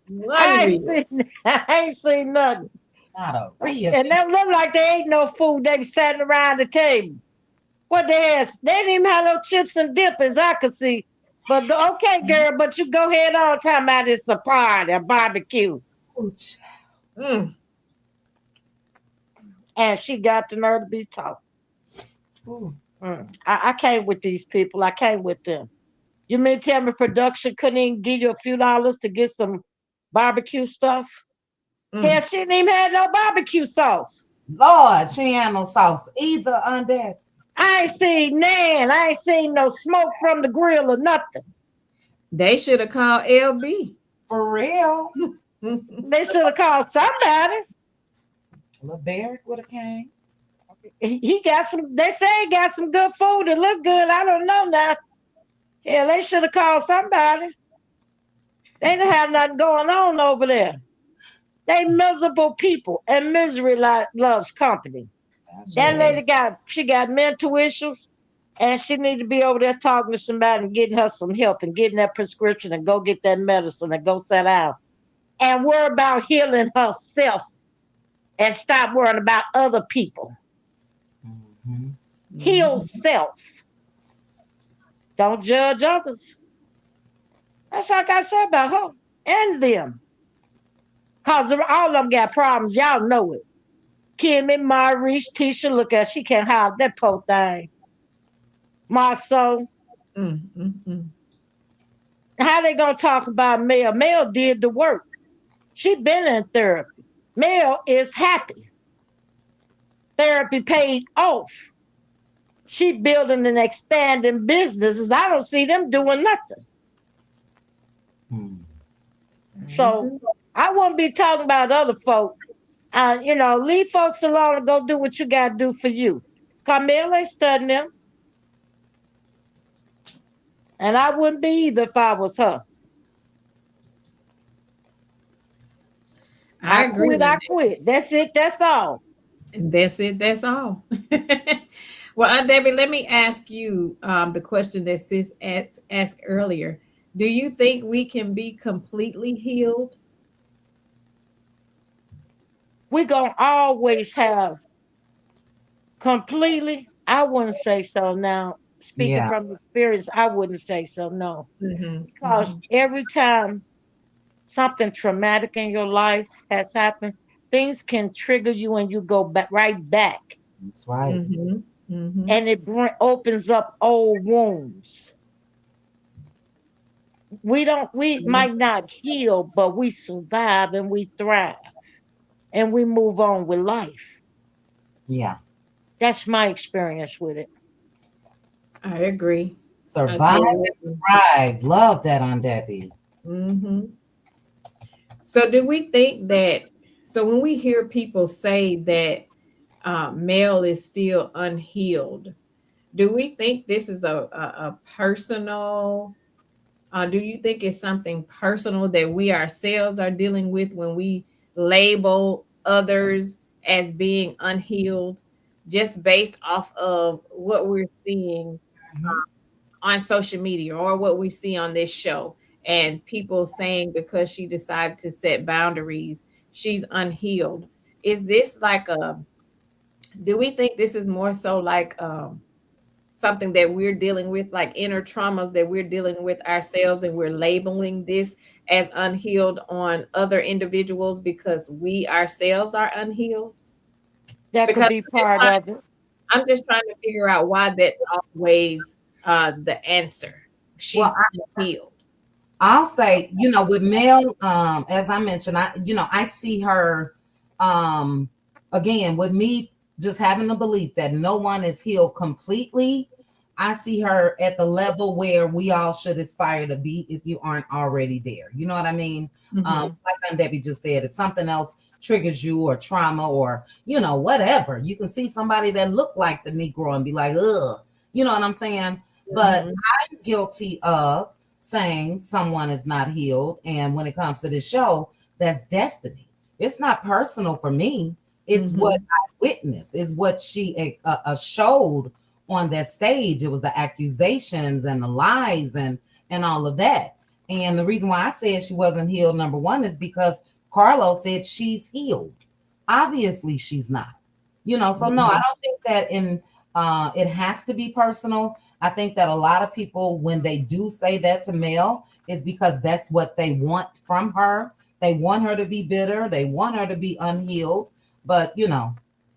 One rib. ain't seen nothing. Not a rib. And that looked like they ate no food. They was sitting around the table. What they had? They didn't even have no chips and dip as I could see. But okay, girl, but you go ahead on talking about it's a party, a barbecue. Oh, child. Mm. And she got the nerve to be talking. Ooh. I can't with these people. I can't with them. You mean tell me production couldn't even give you a few dollars to get some barbecue stuff? Hell, Mm. she didn't even have no barbecue sauce. Lord, she ain't had no sauce either on that. I ain't seen nan. I ain't seen no smoke from the grill or nothing. They should have called LB. For real. They should have called somebody. LeBaric would have came. He got some. They say he got some good food. It look good. I don't know now. Yeah, they should have called somebody. They didn't have nothing going on over there. They miserable people, and misery loves company. That's That right. lady Yes. got mental issues, and she need to be over there talking to somebody and getting her some help and getting that prescription and go get that medicine and go sit down and worry about healing herself and stop worrying about other people. Mm-hmm. Heal Mhm. self. Don't judge others. That's all I got to say about her and them. Because all of them got problems. Y'all know it. Kimmy, Maurice, Tisha, look at her. She can't hide that poor thing. Marceau. Mm, mm, mm. How they going to talk about Mel? Mel did the work. She been in therapy. Mel is happy. Therapy paid off. She building and expanding businesses. I don't see them doing nothing. Hmm. I So agree. I won't be talking about other folk. Leave folks alone and go do what you got to do for you. Carmel ain't studying them, and I wouldn't be either if I was her. I I agree quit, on I that. quit. That's it, that's all. And that's it. That's all. Well, Debbie, let me ask you the question that asked earlier. Do you think we can be completely healed? We're going to always have completely, I wouldn't say so now. Speaking Yeah. from experience, I wouldn't say so, no. Mhm. Because Mhm. every time something traumatic in your life has happened, things can trigger you and you go back right back. That's right. Mhm. Mhm. And it opens up old wounds. We Mhm. might not heal, but we survive and we thrive and we move on with life. Yeah. That's my experience with it. I agree. I Survive totally and agree. thrive. Love that on Debbie. Mhm. So do we think that so when we hear people say that male is still unhealed, do we think this is a personal do you think it's something personal that we ourselves are dealing with when we label others as being unhealed just based off of what we're seeing Mhm. on social media or what we see on this show and people saying because she decided to set boundaries, she's unhealed? Is this like a do we think this is more so like something that we're dealing with, like inner traumas that we're dealing with ourselves, and we're labeling this as unhealed on other individuals because we ourselves are unhealed? That could Because be part of it. I'm just trying to figure out why that's always the answer. Well, She's unhealed. I'll say, with Mel, as I mentioned, I see her, um, again, with me just having the belief that no one is healed completely. I see her at the level where we all should aspire to be if you aren't already there. You know what I mean? Hmm. Like Aunt Debbie just said, if something else triggers you or trauma or, whatever, you can see somebody that look like the Negro and be like, ugh, you know what I'm saying? But Mhm. I'm guilty of saying someone is not healed. And when it comes to this show, that's destiny. It's not personal for me. It's what Mhm. I witnessed. Is what she showed on that stage. It was the accusations and the lies and all of that. And the reason why I said she wasn't healed, number one, is because Carlo said she's healed. Obviously, she's not. So no, I Mhm. don't think that it has to be personal. I think that a lot of people, when they do say that to Mel, is because that's what they want from her. They want her to be bitter. They want her to be unhealed. But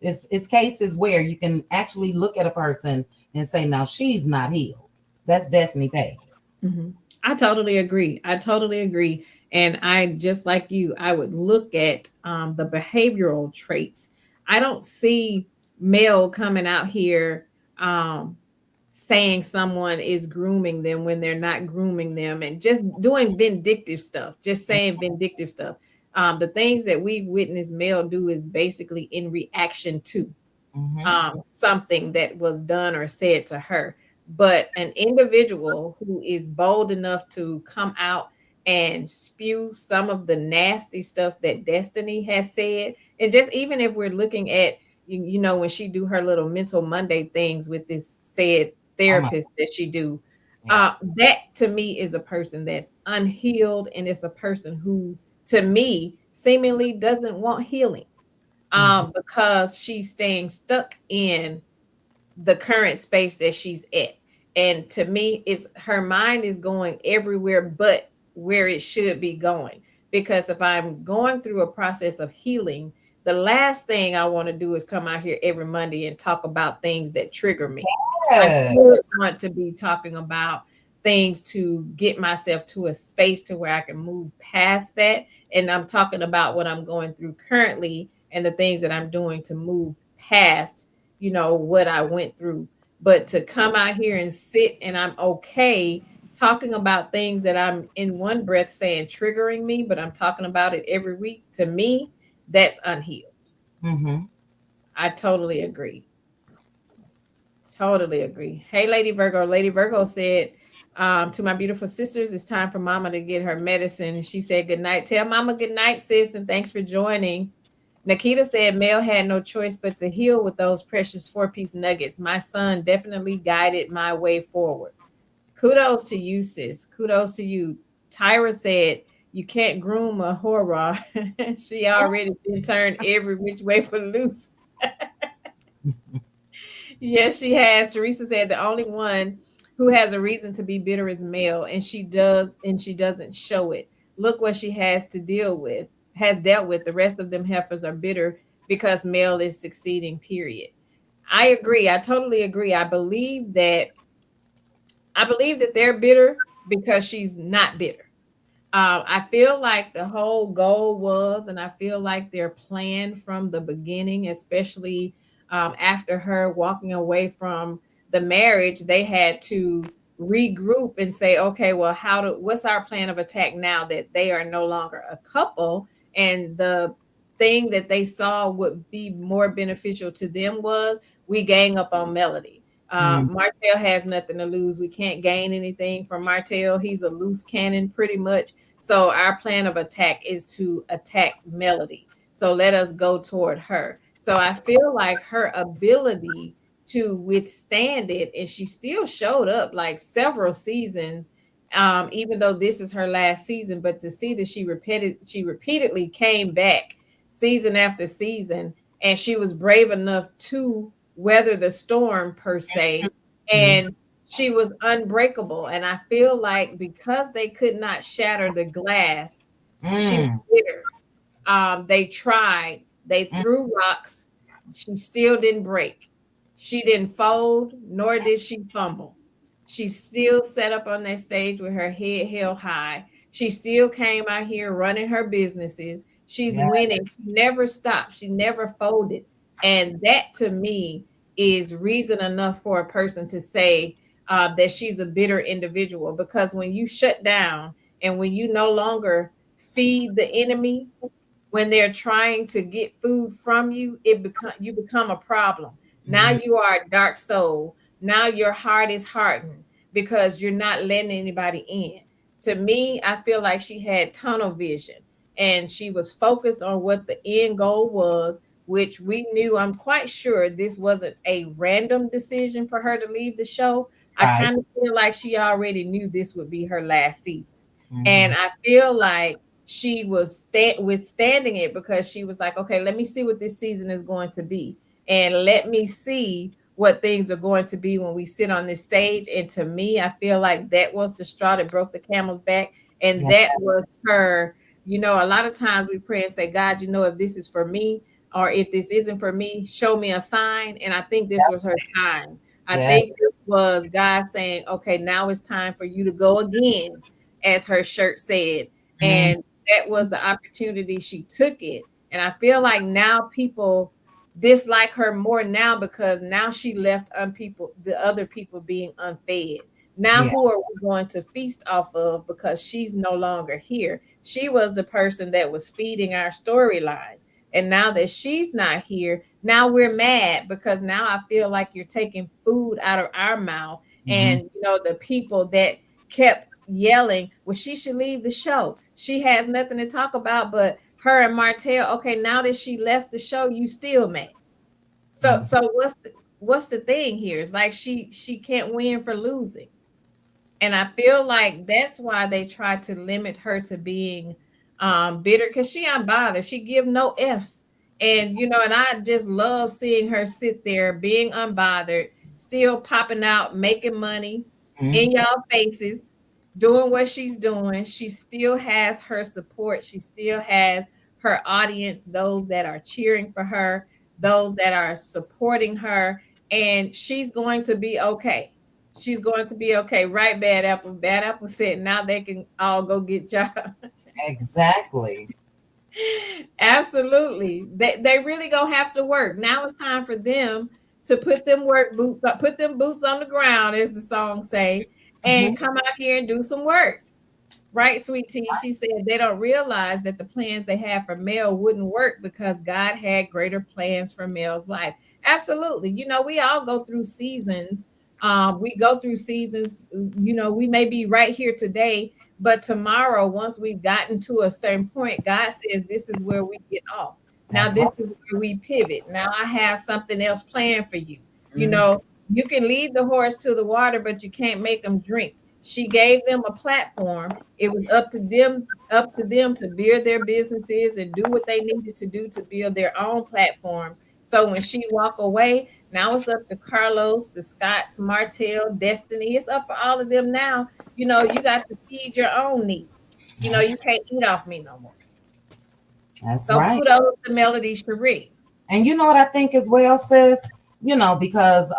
it's cases where you can actually look at a person and say, "Now she's not healed." That's Destiny Page. Mhm. I totally agree. I totally agree. And I just like you, I would look at the behavioral traits. I don't see male coming out here um, saying someone is grooming them when they're not grooming them and just doing vindictive stuff, just saying vindictive stuff. The things that we witness male do is basically in reaction to Mm-hmm. something that was done or said to her. But an individual who is bold enough to come out and spew some of the nasty stuff that Destiny has said, and just even if we're looking at, when she do her little mental Monday things with this said Oh my, therapist that she do, yeah. that to me is a person that's unhealed, and it's a person who, to me, seemingly doesn't want healing Mm-hmm. because she's staying stuck in the current space that she's at. And to me, it's her mind is going everywhere but where it should be going. Because if I'm going through a process of healing, the last thing I want to do is come out here every Monday and talk about things that trigger me. I Yes. should want to be talking about things to get myself to a space to where I can move past that. And I'm talking about what I'm going through currently and the things that I'm doing to move past, what I went through. But to come out here and sit and I'm okay talking about things that I'm in one breath saying triggering me, but I'm talking about it every week, to me, that's unhealed. Mm-hmm. I totally agree. Totally agree. Hey, Lady Virgo. Lady Virgo said, to my beautiful sisters, it's time for Mama to get her medicine. And she said, good night. Tell Mama good night, sis, and thanks for joining. Nikita said, Mel had no choice but to heal with those precious 4-piece nuggets. My son definitely guided my way forward. Kudos to you, sis. Kudos to you. Tyra said, you can't groom a horror. She already been turned every which way for loose. Yes, she has. Teresa said the only one who has a reason to be bitter is Mel, and she doesn't show it. Look what she has dealt with. The rest of them heifers are bitter because Mel is succeeding, period. I agree. I totally agree. I believe that they're bitter because she's not bitter. I feel like the whole goal was, and I feel like their plan from the beginning, especially after her walking away from the marriage, they had to regroup and say, okay, well, what's our plan of attack now that they are no longer a couple? And the thing that they saw would be more beneficial to them was we gang up on Melody. Mm, Martel has nothing to lose. We can't gain anything from Martel. He's a loose cannon pretty much. So our plan of attack is to attack Melody. So let us go toward her. So I feel like her ability to withstand it, and she still showed up like several seasons, even though this is her last season. But to see that she repeatedly came back season after season, and she was brave enough to weather the storm per se, mm, and she was unbreakable. And I feel like because they could not shatter the glass, she was mm, bitter. They tried, they mm. threw rocks, she still didn't break. She didn't fold, nor did she fumble. She still sat up on that stage with her head held high. She still came out here running her businesses. She's Yeah. winning. She never stopped. She never folded. And that to me is reason enough for a person to say that she's a bitter individual. Because when you shut down and when you no longer feed the enemy, when they're trying to get food from you, you become a problem. Now Mm, you are a dark soul. Now your heart is hardened because you're not letting anybody in. To me, I feel like she had tunnel vision and she was focused on what the end goal was, which we knew. I'm quite sure this wasn't a random decision for her to leave the show. I right. kind of feel like she already knew this would be her last season. Hmm. And I feel like she was withstanding it because she was like, okay, let me see what this season is going to be. And let me see what things are going to be when we sit on this stage. And to me, I feel like that was the straw that broke the camel's back. And Yes. that was her, a lot of times we pray and say, God, if this is for me or if this isn't for me, show me a sign. And I think this was her sign. I Yes. think this was God saying, okay, now it's time for you to go again, as her shirt said. Mm, And that was the opportunity. She took it. And I feel like now people dislike her more now because now she left the other people being unfed. Now who yes. are we going to feast off of because she's no longer here? She was the person that was feeding our storylines. And now that she's not here, now we're mad because now I feel like you're taking food out of our mouth. Hmm. And the people that kept yelling, well, she should leave the show. She has nothing to talk about but her and Martel. Okay, now that she left the show, you still mad. So what's the thing here? It's like she can't win for losing. And I feel like that's why they try to limit her to being bitter because she unbothered. She give no F's. And I just love seeing her sit there being unbothered, still popping out, making money Hmm. in y'all faces, doing what she's doing. She still has her support. She still has her audience, those that are cheering for her, those that are supporting her, and she's going to be okay. She's going to be okay. Right, Bad Apple. Bad Apple said now they can all go get jobs. Exactly. Absolutely. They really gonna have to work. Now it's time for them to put them work boots up, put them boots on the ground, as the song say, Hmm. and come out here and do some work. Right, sweet tea. She said they don't realize that the plans they had for Mel wouldn't work because God had greater plans for Mel's life. Absolutely. We all go through seasons. We go through seasons, we may be right here today, but tomorrow, once we've gotten to a certain point, God says this is where we get off. Now, That's right. this is where we pivot. Now I have something else planned for you. You Hmm. know, you can lead the horse to the water, but you can't make them drink. She gave them a platform. It was up to them to build their businesses and do what they needed to do to build their own platforms. So when she walk away, Now it's up to Carlos, the Scotts, Martel, Destiny. It's up for all of them now. You got to feed your own need. You can't eat off me no more. That's So right. kudos to Melody Cherie. And you know what I think as well, sis? Because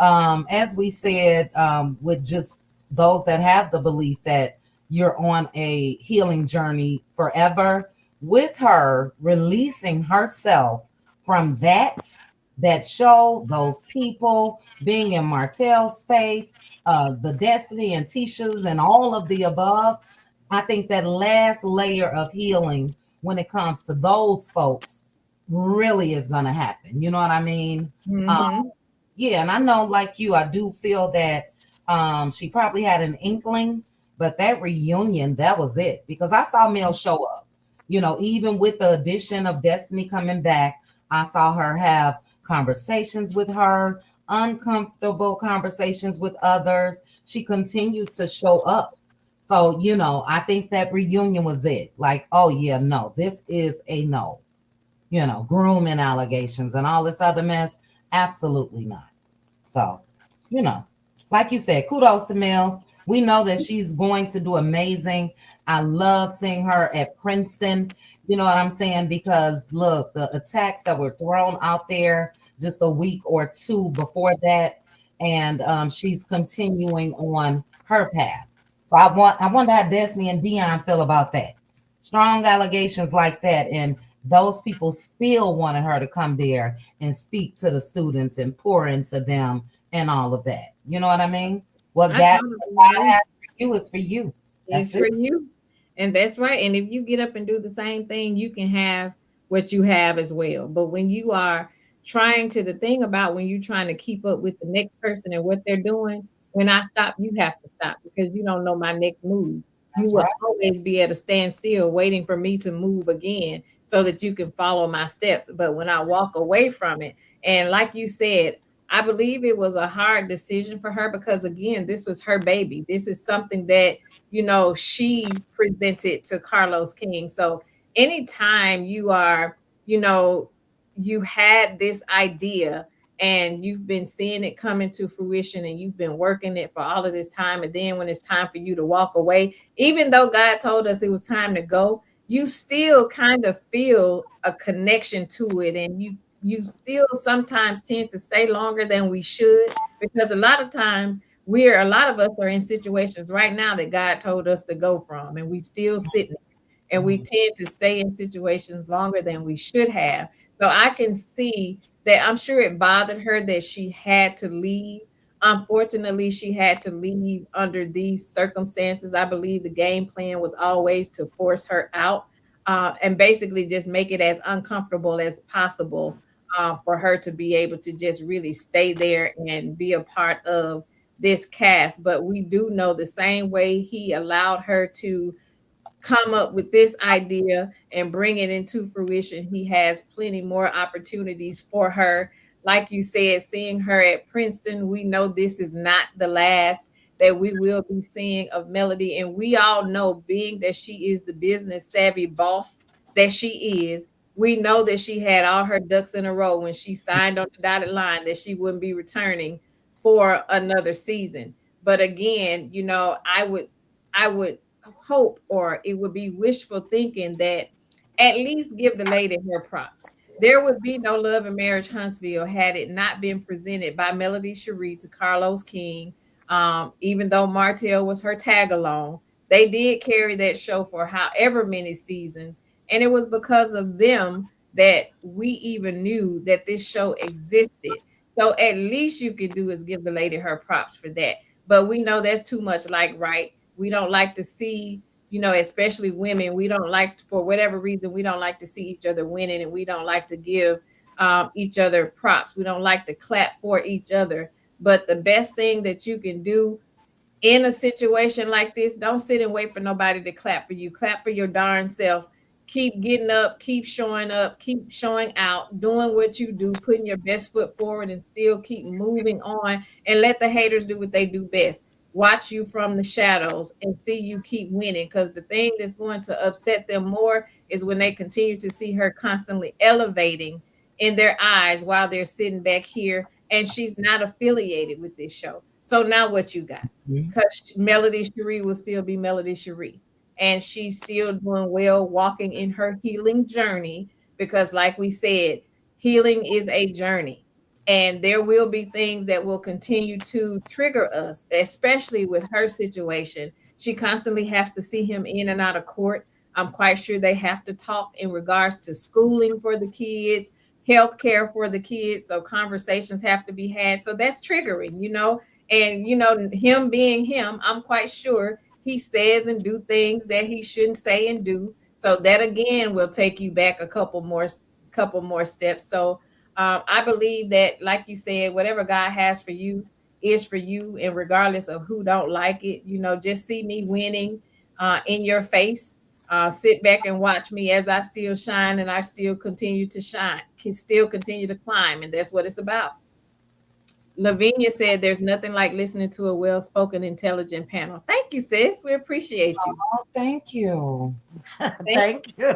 as we said, with just those that have the belief that you're on a healing journey forever, with her releasing herself from that show, those people, being in Martel's space, the Destiny and Tisha's and all of the above, I think that last layer of healing when it comes to those folks really is going to happen. You know what I mean? Um, Mm-hmm. yeah, and I know, like you, I do feel that she probably had an inkling, but that reunion, that was it. Because I saw Mel show up. Even with the addition of Destiny coming back, I saw her have conversations with her, uncomfortable conversations with others. She continued to show up. So, I think that reunion was it. Like, oh, yeah, no, this is a no. Grooming allegations and all this other mess. Absolutely not. So, you know, like you said, kudos to Mel. We know that she's going to do amazing. I love seeing her at Princeton. You know what I'm saying? Because look, the attacks that were thrown out there just a week or two before that, and she's continuing on her path. So I wonder how Destiny and Dion feel about that. Strong allegations like that, and those people still wanted her to come there and speak to the students and pour into them and all of that. You know what I mean? What I totally God agree. has for you is for you. It's That's for it. you. And that's right. And if you get up and do the same thing, you can have what you have as well. But when you are trying to, the thing about when you're trying to keep up with the next person and what they're doing, when I stop, you have to stop because you don't know my next move. You That's will right. always be at a standstill waiting for me to move again so that you can follow my steps. But when I walk away from it, and like you said, I believe it was a hard decision for her because, again, this was her baby. This is something that she presented to Carlos King. So anytime you are, you know, you had this idea and you've been seeing it come into fruition and you've been working it for all of this time. And then when it's time for you to walk away, even though God told us it was time to go, you still kind of feel a connection to it. And you still sometimes tend to stay longer than we should because a lot of us are in situations right now that God told us to go from, and we still sitting there, and we Mhm. tend to stay in situations longer than we should have. So I can see that. I'm sure it bothered her that she had to leave. Unfortunately, she had to leave under these circumstances. I believe the game plan was always to force her out, and basically just make it as uncomfortable as possible, for her to be able to just really stay there and be a part of this cast. But we do know the same way he allowed her to come up with this idea and bring it into fruition, he has plenty more opportunities for her. Like you said, seeing her at Princeton, we know this is not the last that we will be seeing of Melody. And we all know, being that she is the business savvy boss that she is, we know that she had all her ducks in a row when she signed on the dotted line that she wouldn't be returning for another season. But again, I would hope, or it would be wishful thinking, that at least give the lady her props. There would be no Love and Marriage Huntsville had it not been presented by Melody Cherie to Carlos King. Even though Martel was her tag along, they did carry that show for however many seasons. And it was because of them that we even knew that this show existed. So at least you can do is give the lady her props for that. But we know that's too much like right. We don't like to see, especially women, we don't like, for whatever reason, we don't like to see each other winning, and we don't like to give each other props. We don't like to clap for each other. But the best thing that you can do in a situation like this, don't sit and wait for nobody to clap for you. Clap for your darn self. Keep getting up, keep showing out, doing what you do, putting your best foot forward, and still keep moving on, and let the haters do what they do best. Watch you from the shadows and see you keep winning. Because the thing that's going to upset them more is when they continue to see her constantly elevating in their eyes while they're sitting back here and she's not affiliated with this show. So now what you got? Mhm. Because Melody Cherie will still be Melody Cherie, and she's still doing well, walking in her healing journey. Because, like we said, healing is a journey, and there will be things that will continue to trigger us, especially with her situation. She constantly has to see him in and out of court. I'm quite sure they have to talk in regards to schooling for the kids, health care for the kids. So conversations have to be had. So that's triggering, and him being him, I'm quite sure he says and do things that he shouldn't say and do. So that again will take you back a couple more steps. So I believe that, like you said, whatever God has for you is for you, and regardless of who don't like it, just see me winning in your face. Sit back and watch me as I still shine, and I still continue to shine, can still continue to climb, and that's what it's about. Lavinia said there's nothing like listening to a well-spoken, intelligent panel. Thank you, sis. We appreciate you. Oh, thank you. Thank Thank you.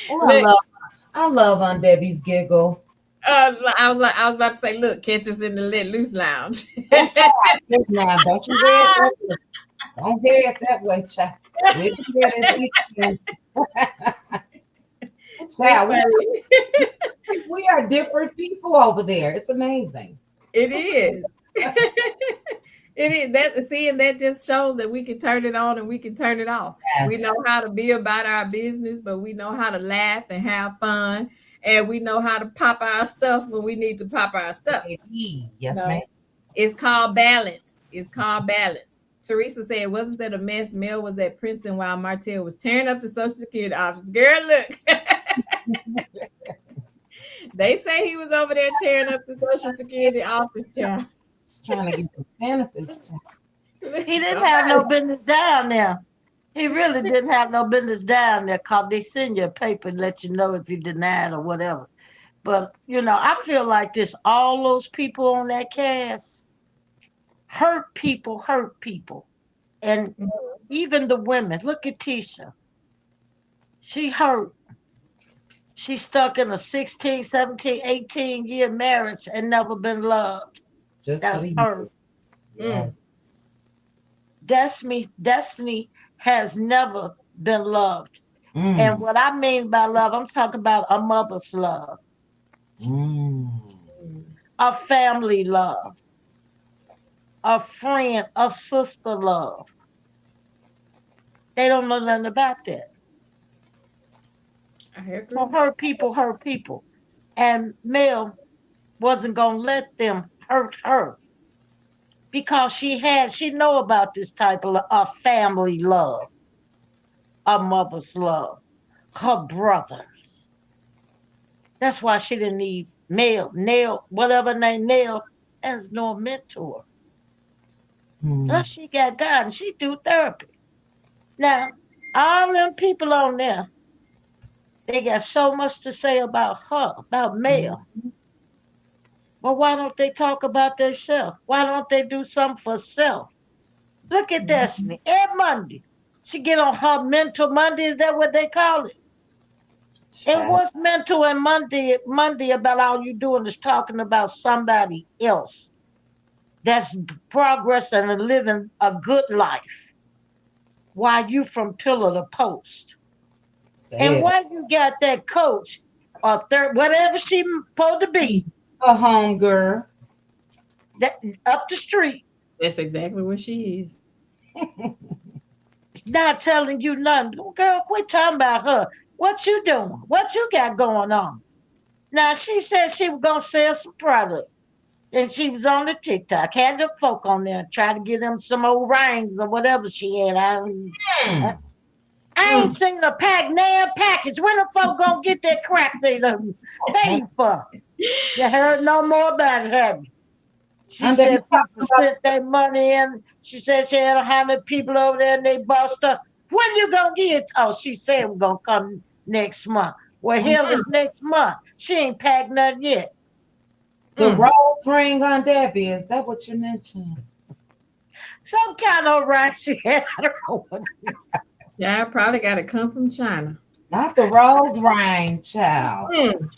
Oh, Look, I love Aunt Debbie's giggle. I was about to say, look, catch us in the Let Loose Lounge. Oh, child, good now, don't you head that way. Don't head that way, child. We'll be there this weekend. Too Child, funny. we are different people over there. It's amazing. It is. It is that seeing that just shows that we can turn it on and we can turn it off. We know Yes. how to be about our business, but we know how to laugh and have fun, and we know how to pop our stuff when we need to pop our stuff. Baby. Yes, ma'am. No, it's called balance. It's called balance. Teresa said, "Wasn't that a mess? Mel was at Princeton while Martel was tearing up the Social Security office." Girl, look. They say he was over there tearing up the Social Security office, child. It's trying to get some benefits, child. He didn't have Somebody, no business down there. He really didn't have no business down there because they send you a paper and let you know if you denied or whatever. But, I feel like this, all those people on that cast hurt people, hurt people. And even the women, look at Tisha. She hurt. She's stuck in a 16, 17, 18-year marriage and never been loved. Just for That's the her. years. mm, Yes. Destiny has never been loved. And Mm. what I mean by love, I'm talking about a mother's love, Mm. mm. a family love, a friend, a sister love. They don't know nothing about that. I So agree. hurt people hurt people. And Mel wasn't gonna let them hurt her because she know about this type of a family love, a mother's love, her brothers. That's why she didn't need Nail, whatever name Nail, as no mentor. Mm. Plus she got God and she do therapy. Now, all them people on there, they got so much to say about her, about Mm. Mel. Well, why don't they talk about themselves? Why don't they do something for self? Look at Mm. Destiny. Every Monday, she get on her mental Monday. Is that what they call it? And Child. what's mental and Monday about all you doing is talking about somebody else that's progressing and living a good life while you from pillar to post. And Said why you got that coach or third, whatever she supposed to be, a home girl. that up the street, That's exactly what she is. not telling you nothing. Girl, quit talking about her. What you doing? What you got going on? Now she said she was gonna sell some product. And she was on the TikTok, had the folk on there, try to get them some old rings or whatever she had. Mm. I ain't Mm. seen a package. When the folk gonna get that crap they done paid for? You heard no more about it, have you? She And then you said people talking about sent their money in. She said she had 100 people over there and they bought stuff. When you gonna get it? Oh, she said we're gonna come next month. Well, hell mm, is next month. She ain't packed nothing yet. the Mm. rose ring on Debbie. Is that what you mentioned? Some kind of right she had. I don't know what. Yeah, I probably got to come from China. Not the rose ring, child. Mm.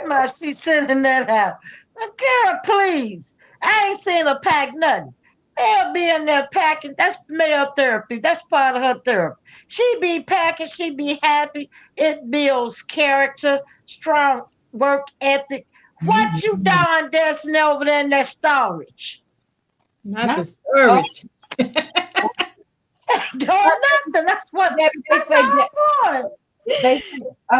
much she's sending that out. Now, girl, please. I ain't seen her pack nothing. Mel be in there packing. That's male therapy. That's part of her therapy. She be packing. She be happy. It builds character, strong work ethic. What you Mhm. doing, Destiny, over there in that storage? Not the Not, oh, storage. Doing nothing. Debbie, they That's say the whole point. they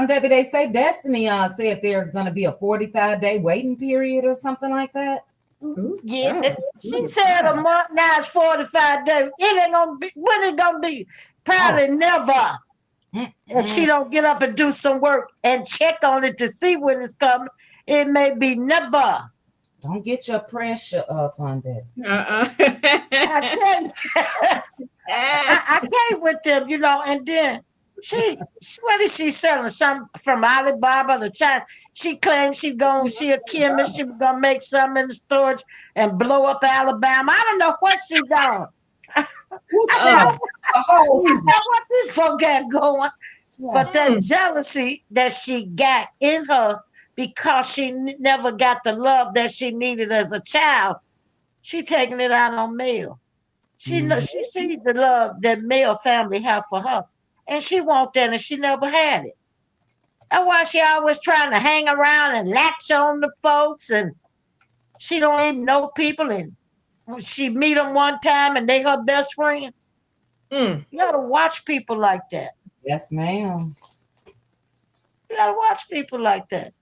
Debbie, they say Destiny said there's going to be a 45-day waiting period or something like that. Ooh, Yeah, God. she Ooh, said a God. month. Now it's 45 days. It ain't gonna be. When it gonna be? Oh, Probably never. If she mm-mm. don't get up and do some work and check on it to see when it's coming, it may be never. Don't get your pressure up on that. I Uh-uh. tell you, I came with them, and then what is she selling? Some from Alibaba to China. She claims she a chemist. She was gonna make some in the storage and blow up Alabama. I don't know what she done. Woo I Oh. child, don't, a whole I don't know what this folk got going. yeah. But that Mm. jealousy that she got in her because she never got the love that she needed as a child, she taking it out on Mel. Mhm. She sees the love that Mel family have for her, and she want that, and she never had it. That's why she always trying to hang around and latch on to folks, and she don't even know people, and she meet them one time, and they her best friend. Mm. You gotta watch people like that. Yes, ma'am. You gotta watch people like that.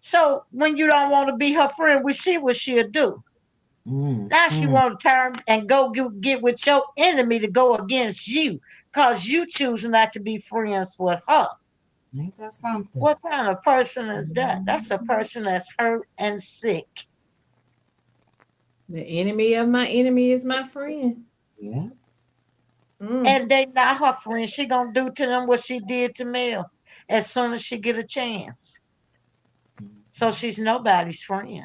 So when you don't want to be her friend, we see what she'll do. Mm, Now she mm. want to turn and go get with your enemy to go against you because you choose not to be friends with her. Ain't that something? What kind of person is that? That's a person that's hurt and sick. The enemy of my enemy is my friend. Yeah. Mm. And they not her friend. She gonna do to them what she did to Mel as soon as she get a chance. So she's nobody's friend.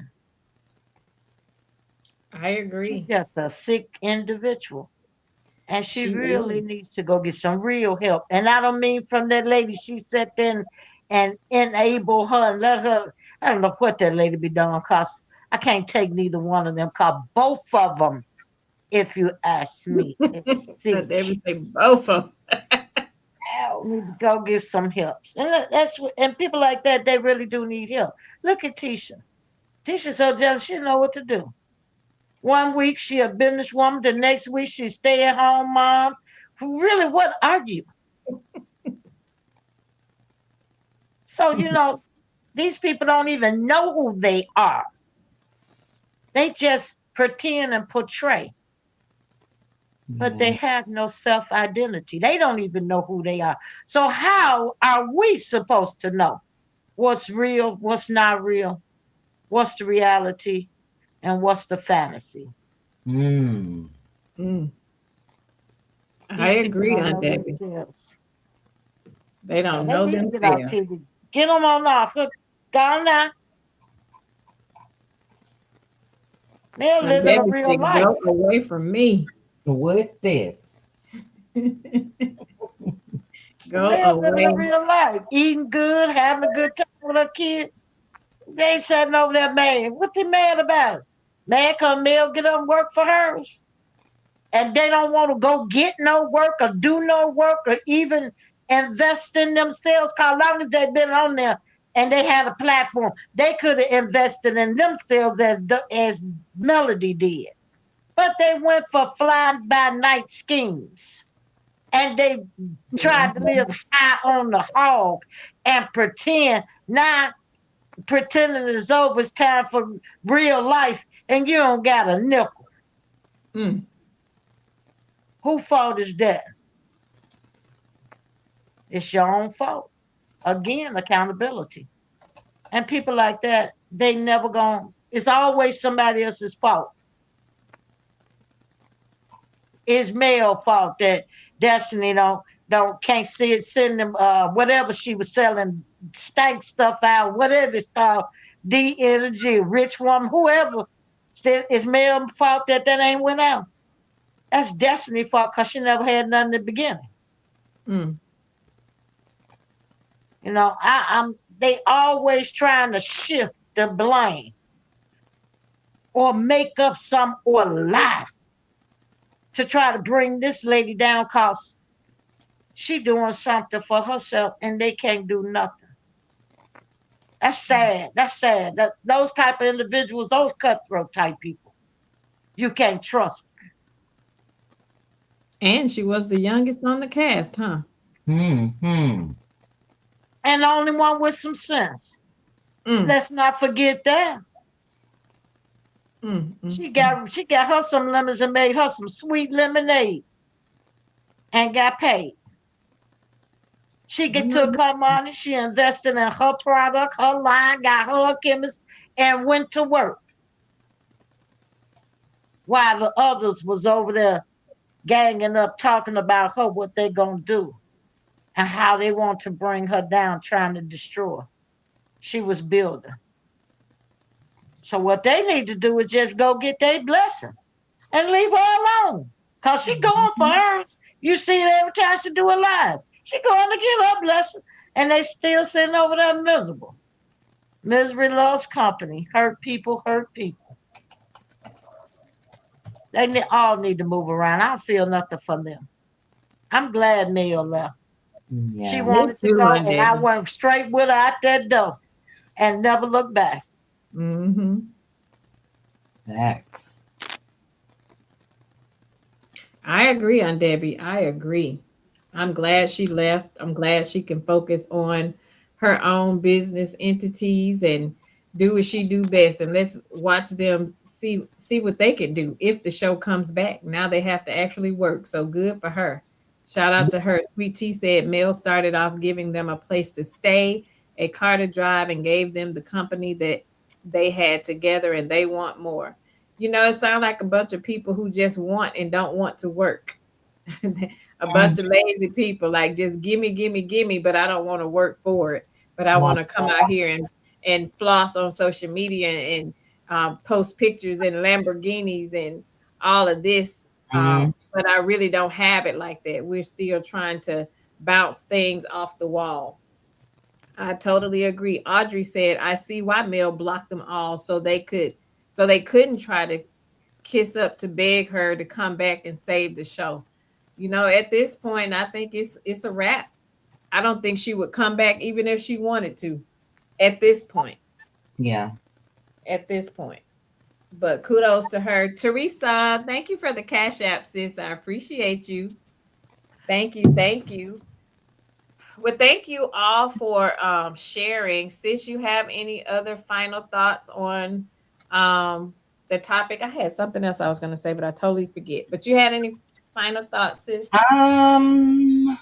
I She's agree. just a sick individual. And she She really is. needs to go get some real help. And I don't mean from that lady. She sat there and enable her and let her. I don't know what that lady be doing because I can't take neither one of them. Because both of them, if you ask me, is sick. Let everything both of 'em. Ow. Need to go get some help. And and people like that, they really do need help. Look at Tisha. Tisha's so jealous, she don't know what to do. One week she a businesswoman, the next week she stay at home mom. Really, what are you? So, these people don't even know who they are. They just pretend and portray, but they Yeah. have no self identity. They don't even know who they are. So, how are we supposed to know what's real, what's not real, what's the reality, and what's the fantasy? Mm. Mm. I These people agree, don't Aunt know Debbie. themselves. They So, don't they know need to get off themselves. TV. Get them on off. Look, gone now. They're Aunt living a Debbie real said, life. go away from me. With this. Go They're living a away. real life, eating good, having a good time with her kids. They sitting over there mad. What they mad about? Man, come Mel get them work for hers. And they don't want to go get no work or do no work or even invest in themselves. Cause long as they've been on there and they had a platform, they could have invested in themselves as Melody did. But they went for fly by night schemes. And they tried to live high on the hog and pretend. Now pretending it's over, it's time for real life, and you don't got a nickel. Mm. Who fault is that? It's your own fault. Again, accountability. And people like that, they never going. It's always somebody else's fault. It's male fault that Destiny don't can't see it, send them whatever she was selling, stank stuff out, whatever it's called, D energy, rich woman, whoever. It's male fault that ain't went out. That's Destiny fault because she never had nothing in the beginning. Mm. I'm they always trying to shift the blame or make up some or lie to try to bring this lady down because she doing something for herself and they can't do nothing. That's sad. That's sad. Those type of individuals, those cutthroat type people, you can't trust. And she was the youngest on the cast, huh? Hmm. And the only one with some sense. Mm, Let's not forget that. mm, mm, She mm. got her some lemons and made her some sweet lemonade and got paid. She took her money, she invested in her product, her line, got her a chemist, and went to work. While the others was over there ganging up, talking about her, what they gonna do, and how they want to bring her down, trying to destroy her. She was building. So what they need to do is just go get their blessing and leave her alone. Cause she going for hers. You see it every time she do a live. She going to get her blessing. And they still sitting over there miserable. Misery loves company. Hurt people hurt people. All need to move around. I don't feel nothing for them. I'm glad Mel left. She Yeah. Me wanted to too, go, Aunt and I Debbie. went straight with her out that door and never looked back. Mm-hmm. Facts. I agree, Aunt Debbie. I agree. I'm glad she left. I'm glad she can focus on her own business entities and do what she do best. And let's watch them see what they can do if the show comes back. Now they have to actually work. So good for her. Shout out to her. Sweet Tea said Mel started off giving them a place to stay, a car to drive, and gave them the company that they had together, and they want more. You know, it sounds like a bunch of people who just want and don't want to work. A bunch of lazy people, like just gimme, gimme, gimme, but I don't want to work for it. But I want to That's come out here and floss on social media and post pictures in Lamborghinis and all of this. right. But I really don't have it like that. We're still trying to bounce things off the wall. I totally agree. Audrey said, "I see why Mel blocked them all so they couldn't try to kiss up to beg her to come back and save the show." You know, at this point, I think it's a wrap. I don't think she would come back even if she wanted to. At this point, Yeah. at this point. But kudos to her, Teresa. Thank you for the cash app, sis. I appreciate you. Thank you, thank you. Well, thank you all for sharing. Sis, you have any other final thoughts on the topic? I had something else I was going to say, but I totally forget. But you had any final thoughts, sis? Um,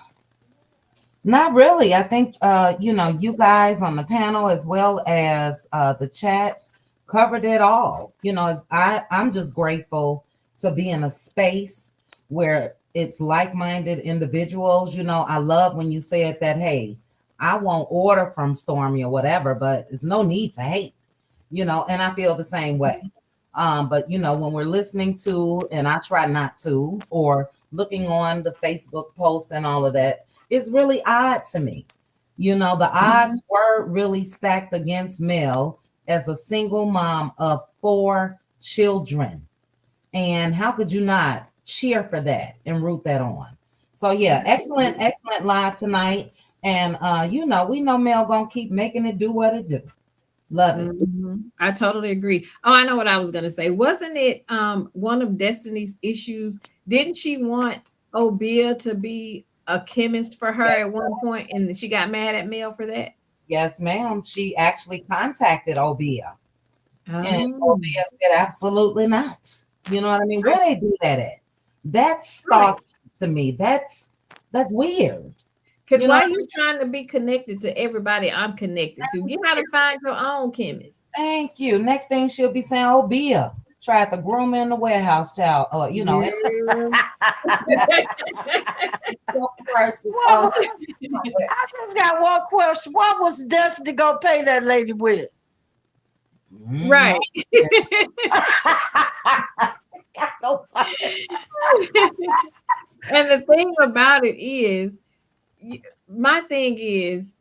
Not really. I think you guys on the panel as well as the chat covered it all. I'm just grateful to be in a space where it's like-minded individuals. I love when you said that, hey, I won't order from Stormy or whatever, but there's no need to hate, and I feel the same way. But when we're listening to, and I try not to, or looking on the Facebook post and all of that, it's really odd to me. The odds were really stacked against Mel as a single mom of 4 children. And how could you not cheer for that and root that on? So yeah, excellent live tonight. And we know Mel gonna keep making it do what it do. Love it. I totally agree. Oh, I know what I was going to say. Wasn't it one of Destiny's issues? Didn't she want Obia to be a chemist for her Yes, at one point, and she got mad at Mel for that? yes, ma'am. She actually contacted Obia. And Oh, Obia said, absolutely not. You know what I mean? Where they do that at? That's right. stalking to me. That's weird. Because You know, why are you trying to be connected to everybody I'm connected to? You got to find your own chemist. thank you. Next thing she'll be saying, oh, Bia tried to groom in the warehouse child. Yeah. And prices What are was, I just got one question. What was Destiny gonna pay that lady with? Mhm. Right. Got no money. And the thing about it is, my thing is,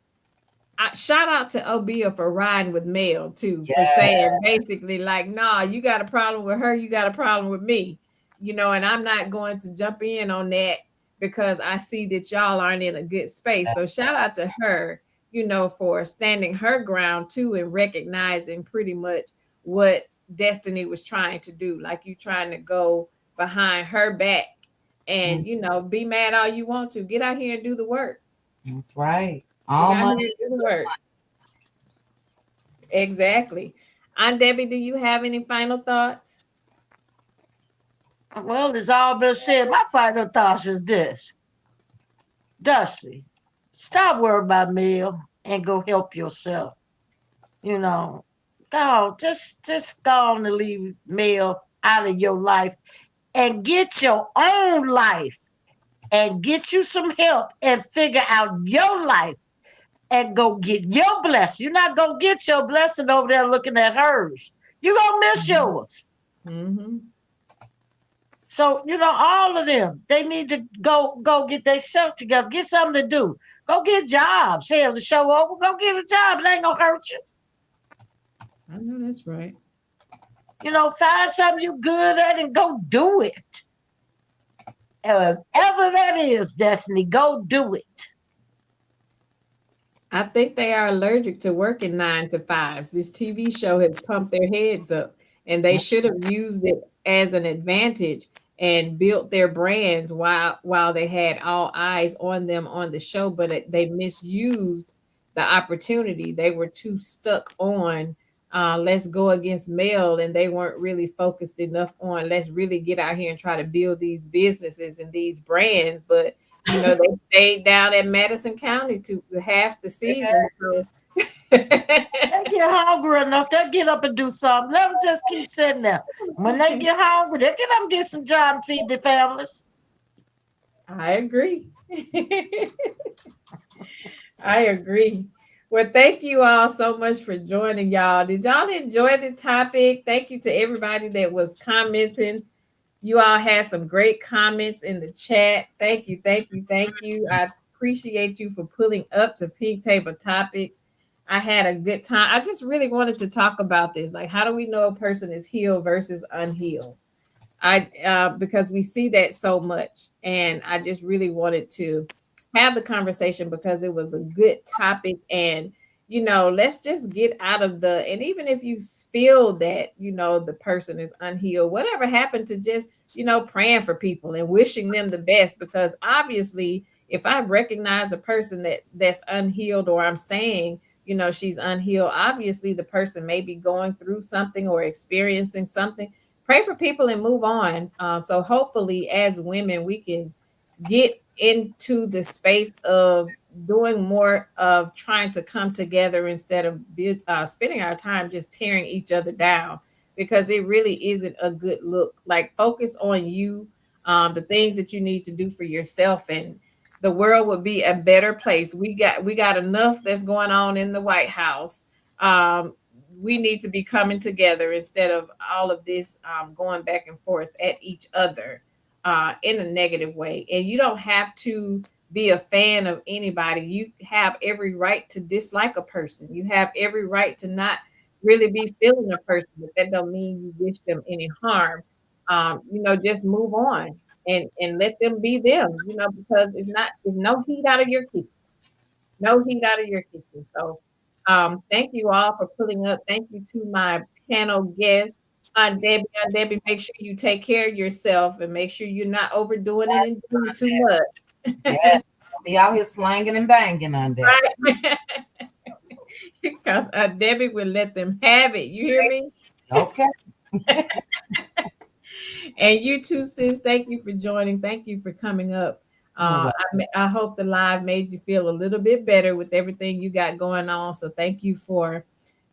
shout out to Obia for riding with Mel too, for Yeah. saying basically like, nah, you got a problem with her, you got a problem with me, and I'm not going to jump in on that because I see that y'all aren't in a good space. So shout out to her, for standing her ground too and recognizing pretty much what Destiny was trying to do. Like you trying to go behind her back and, be mad all you want to. Get out here and do the work. That's right. Get All out here money. and do the work. Exactly. Aunt Debbie, do you have any final thoughts? Well, it's all been said. My final thoughts is this. Dusty, stop worrying about meal and go help yourself. You know, go on, just go on and leave meal out of your life and get your own life and get you some help and figure out your life and go get your blessing. You're not gonna get your blessing over there looking at hers. You're gonna miss yours. Mm-hmm. So, all of them, they need to go get themselves together, get something to do. Go get jobs. Hell, the show over, go get a job. It ain't gonna hurt you. I know that's right. Find something you good at and go do it. And whatever that is, Destiny, go do it. I think they are allergic to working 9 to 5s. This TV show has pumped their heads up, and they should have used it as an advantage and built their brands while they had all eyes on them on the show. But they misused the opportunity. They were too stuck on let's go against male, and they weren't really focused enough on let's really get out here and try to build these businesses and these brands. But they stayed down at Madison County to half the season. So They get hungry enough, they'll get up and do something. Let them just keep sitting there. When they get hungry, they'll get up and get some job and feed their families. I agree. I agree. Well, thank you all so much for joining, y'all. Did y'all enjoy the topic? Thank you to everybody that was commenting. You all had some great comments in the chat. Thank you, thank you, thank you. I appreciate you for pulling up to Pink Table Topics. I had a good time. I just really wanted to talk about this. Like, how do we know a person is healed versus unhealed? Because we see that so much, and I just really wanted to have the conversation because it was a good topic. And let's just get out of and even if you feel that the person is unhealed, whatever happened to just praying for people and wishing them the best, because obviously if I recognize a person that's unhealed, or I'm saying she's unhealed, obviously the person may be going through something or experiencing something. Pray for people and move on. So hopefully, as women, we can get into the space of doing more of trying to come together instead of spending our time just tearing each other down, because it really isn't a good look. Like, focus on you, the things that you need to do for yourself, and the world would be a better place. We got enough that's going on in the White House. We need to be coming together instead of all of this going back and forth at each other in a negative way. And you don't have to be a fan of anybody. You have every right to dislike a person. You have every right to not really be feeling a person, but that don't mean you wish them any harm. Just move on and let them be them, because it's no heat out of your kitchen. No heat out of your kitchen. So thank you all for pulling up. Thank you to my panel guests. Debbie, Debbie, make sure you take care of yourself and make sure you're not overdoing it and doing too much. Yes. Be out here slanging and banging on that. Right? Because Debbie will let them have it. You hear me? Okay. And you too, sis. Thank you for joining. Thank you for coming up. I hope the live made you feel a little bit better with everything you got going on. So thank you for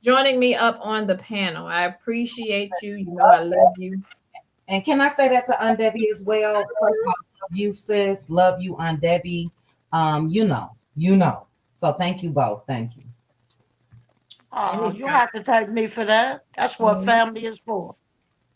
joining me up on the panel. I appreciate you. I love you. And can I say that to Aunt Debbie as well? First of all, love you, sis. Love you, Aunt Debbie. You know. So thank you both. Thank you. Oh, you have to thank me for that. That's what family is for.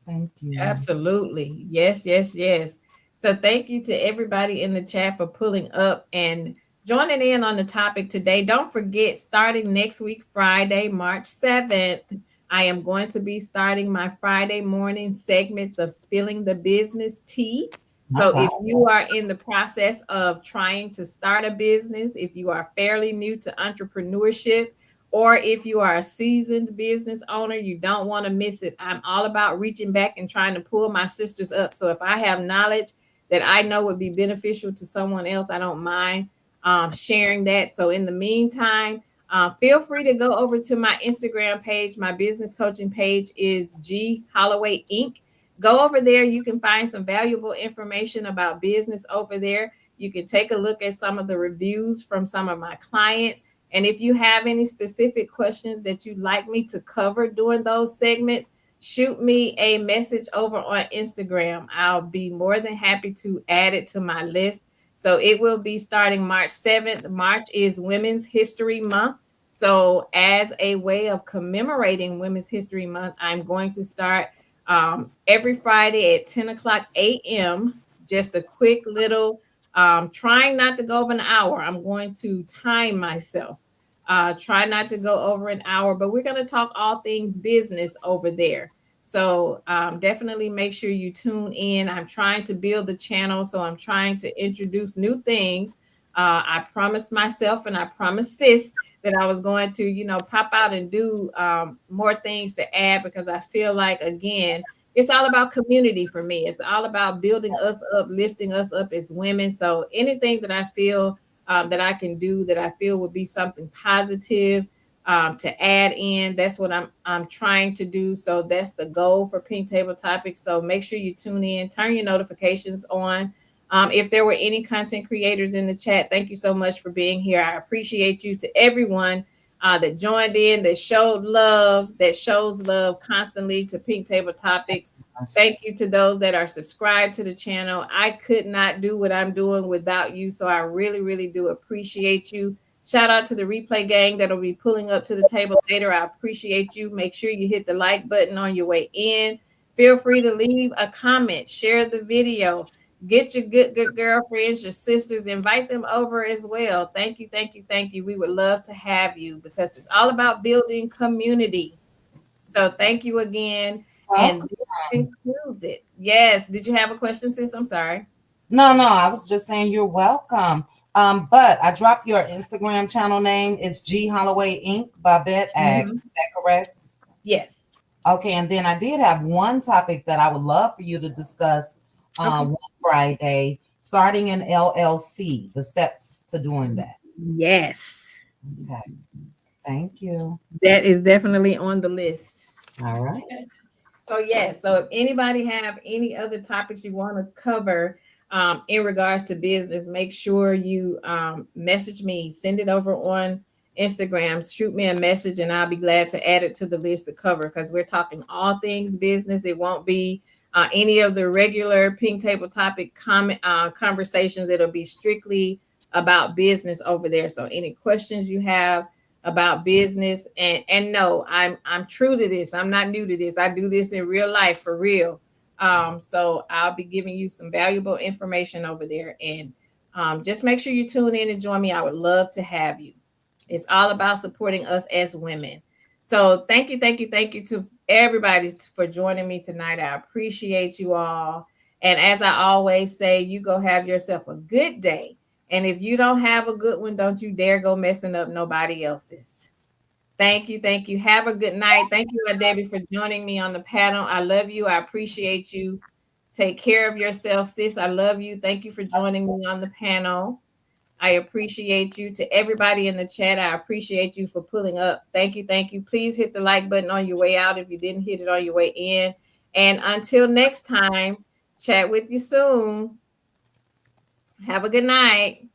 Thank you. Absolutely. Yes, yes, yes. So thank you to everybody in the chat for pulling up and joining in on the topic today. Don't forget, starting next week, Friday, March 7th, I am going to be starting my Friday morning segments of Spilling the Business Tea. So Okay. if you are in the process of trying to start a business, if you are fairly new to entrepreneurship, or if you are a seasoned business owner, you don't want to miss it. I'm all about reaching back and trying to pull my sisters up. So if I have knowledge that I know would be beneficial to someone else, I don't mind sharing that. So in the meantime, feel free to go over to my Instagram page. My business coaching page is G Holloway Inc. Go over there. You can find some valuable information about business over there. You can take a look at some of the reviews from some of my clients. And if you have any specific questions that you'd like me to cover during those segments, shoot me a message over on Instagram. I'll be more than happy to add it to my list. So it will be starting March 7th. March is Women's History Month. So, as a way of commemorating Women's History Month, I'm going to start every Friday at 10 o'clock a.m. Just a quick little, trying not to go over an hour. I'm going to time myself. Try not to go over an hour, but we're going to talk all things business over there. So definitely make sure you tune in. I'm trying to build the channel, so I'm trying to introduce new things. I promised myself and I promised sis that I was going to, pop out and do more things to add, because I feel like, again, it's all about community for me. It's all about building us up, lifting us up as women. So anything that I feel that I can do that I feel would be something positive to add in. That's what I'm trying to do. So that's the goal for Pink Table Topics. So make sure you tune in, turn your notifications on. If there were any content creators in the chat, thank you so much for being here. I appreciate you. To everyone that joined in, that showed love, that shows love constantly to Pink Table Topics. Thank Yes. you to those that are subscribed to the channel. I could not do what I'm doing without you. So I really, really do appreciate you. Shout out to the replay gang that'll be pulling up to the table later. I appreciate you. Make sure you hit the like button on your way in. Feel free to leave a comment, share the video, get your good girlfriends, your sisters, invite them over as well. Thank you, thank you, thank you. We would love to have you, because it's all about building community. So thank you again. And Welcome. this concludes it. Yes. Did you have a question, sis? I'm sorry. No, no, I was just saying you're welcome. But I dropped your Instagram channel name. It's G Holloway Inc. Babette Ag. Is Mhm. that correct? Yes. Okay, and then I did have one topic that I would love for you to discuss Okay. one Friday, starting an LLC, the steps to doing that. Yes. Okay, thank you. That is definitely on the list. All right. So yes, so if anybody have any other topics you want to cover in regards to business, make sure you message me, send it over on Instagram, shoot me a message, and I'll be glad to add it to the list to cover, because we're talking all things business. It won't be any of the regular pink table topic comment conversations. It'll be strictly about business over there. So any questions you have about business, and no, I'm true to this. I'm not new to this. I do this in real life for real. So I'll be giving you some valuable information over there, and just make sure you tune in and join me. I would love to have you. It's all about supporting us as women. So thank you, thank you, thank you to everybody for joining me tonight. I appreciate you all. And as I always say, you go have yourself a good day. And if you don't have a good one, don't you dare go messing up nobody else's. Thank you. Thank you. Have a good night. Thank you, Debbie, for joining me on the panel. I love you. I appreciate you. Take care of yourself, sis. I love you. Thank you for joining me on the panel. I appreciate you. To everybody in the chat, I appreciate you for pulling up. Thank you. Thank you. Please hit the like button on your way out if you didn't hit it on your way in. And until next time, chat with you soon. Have a good night.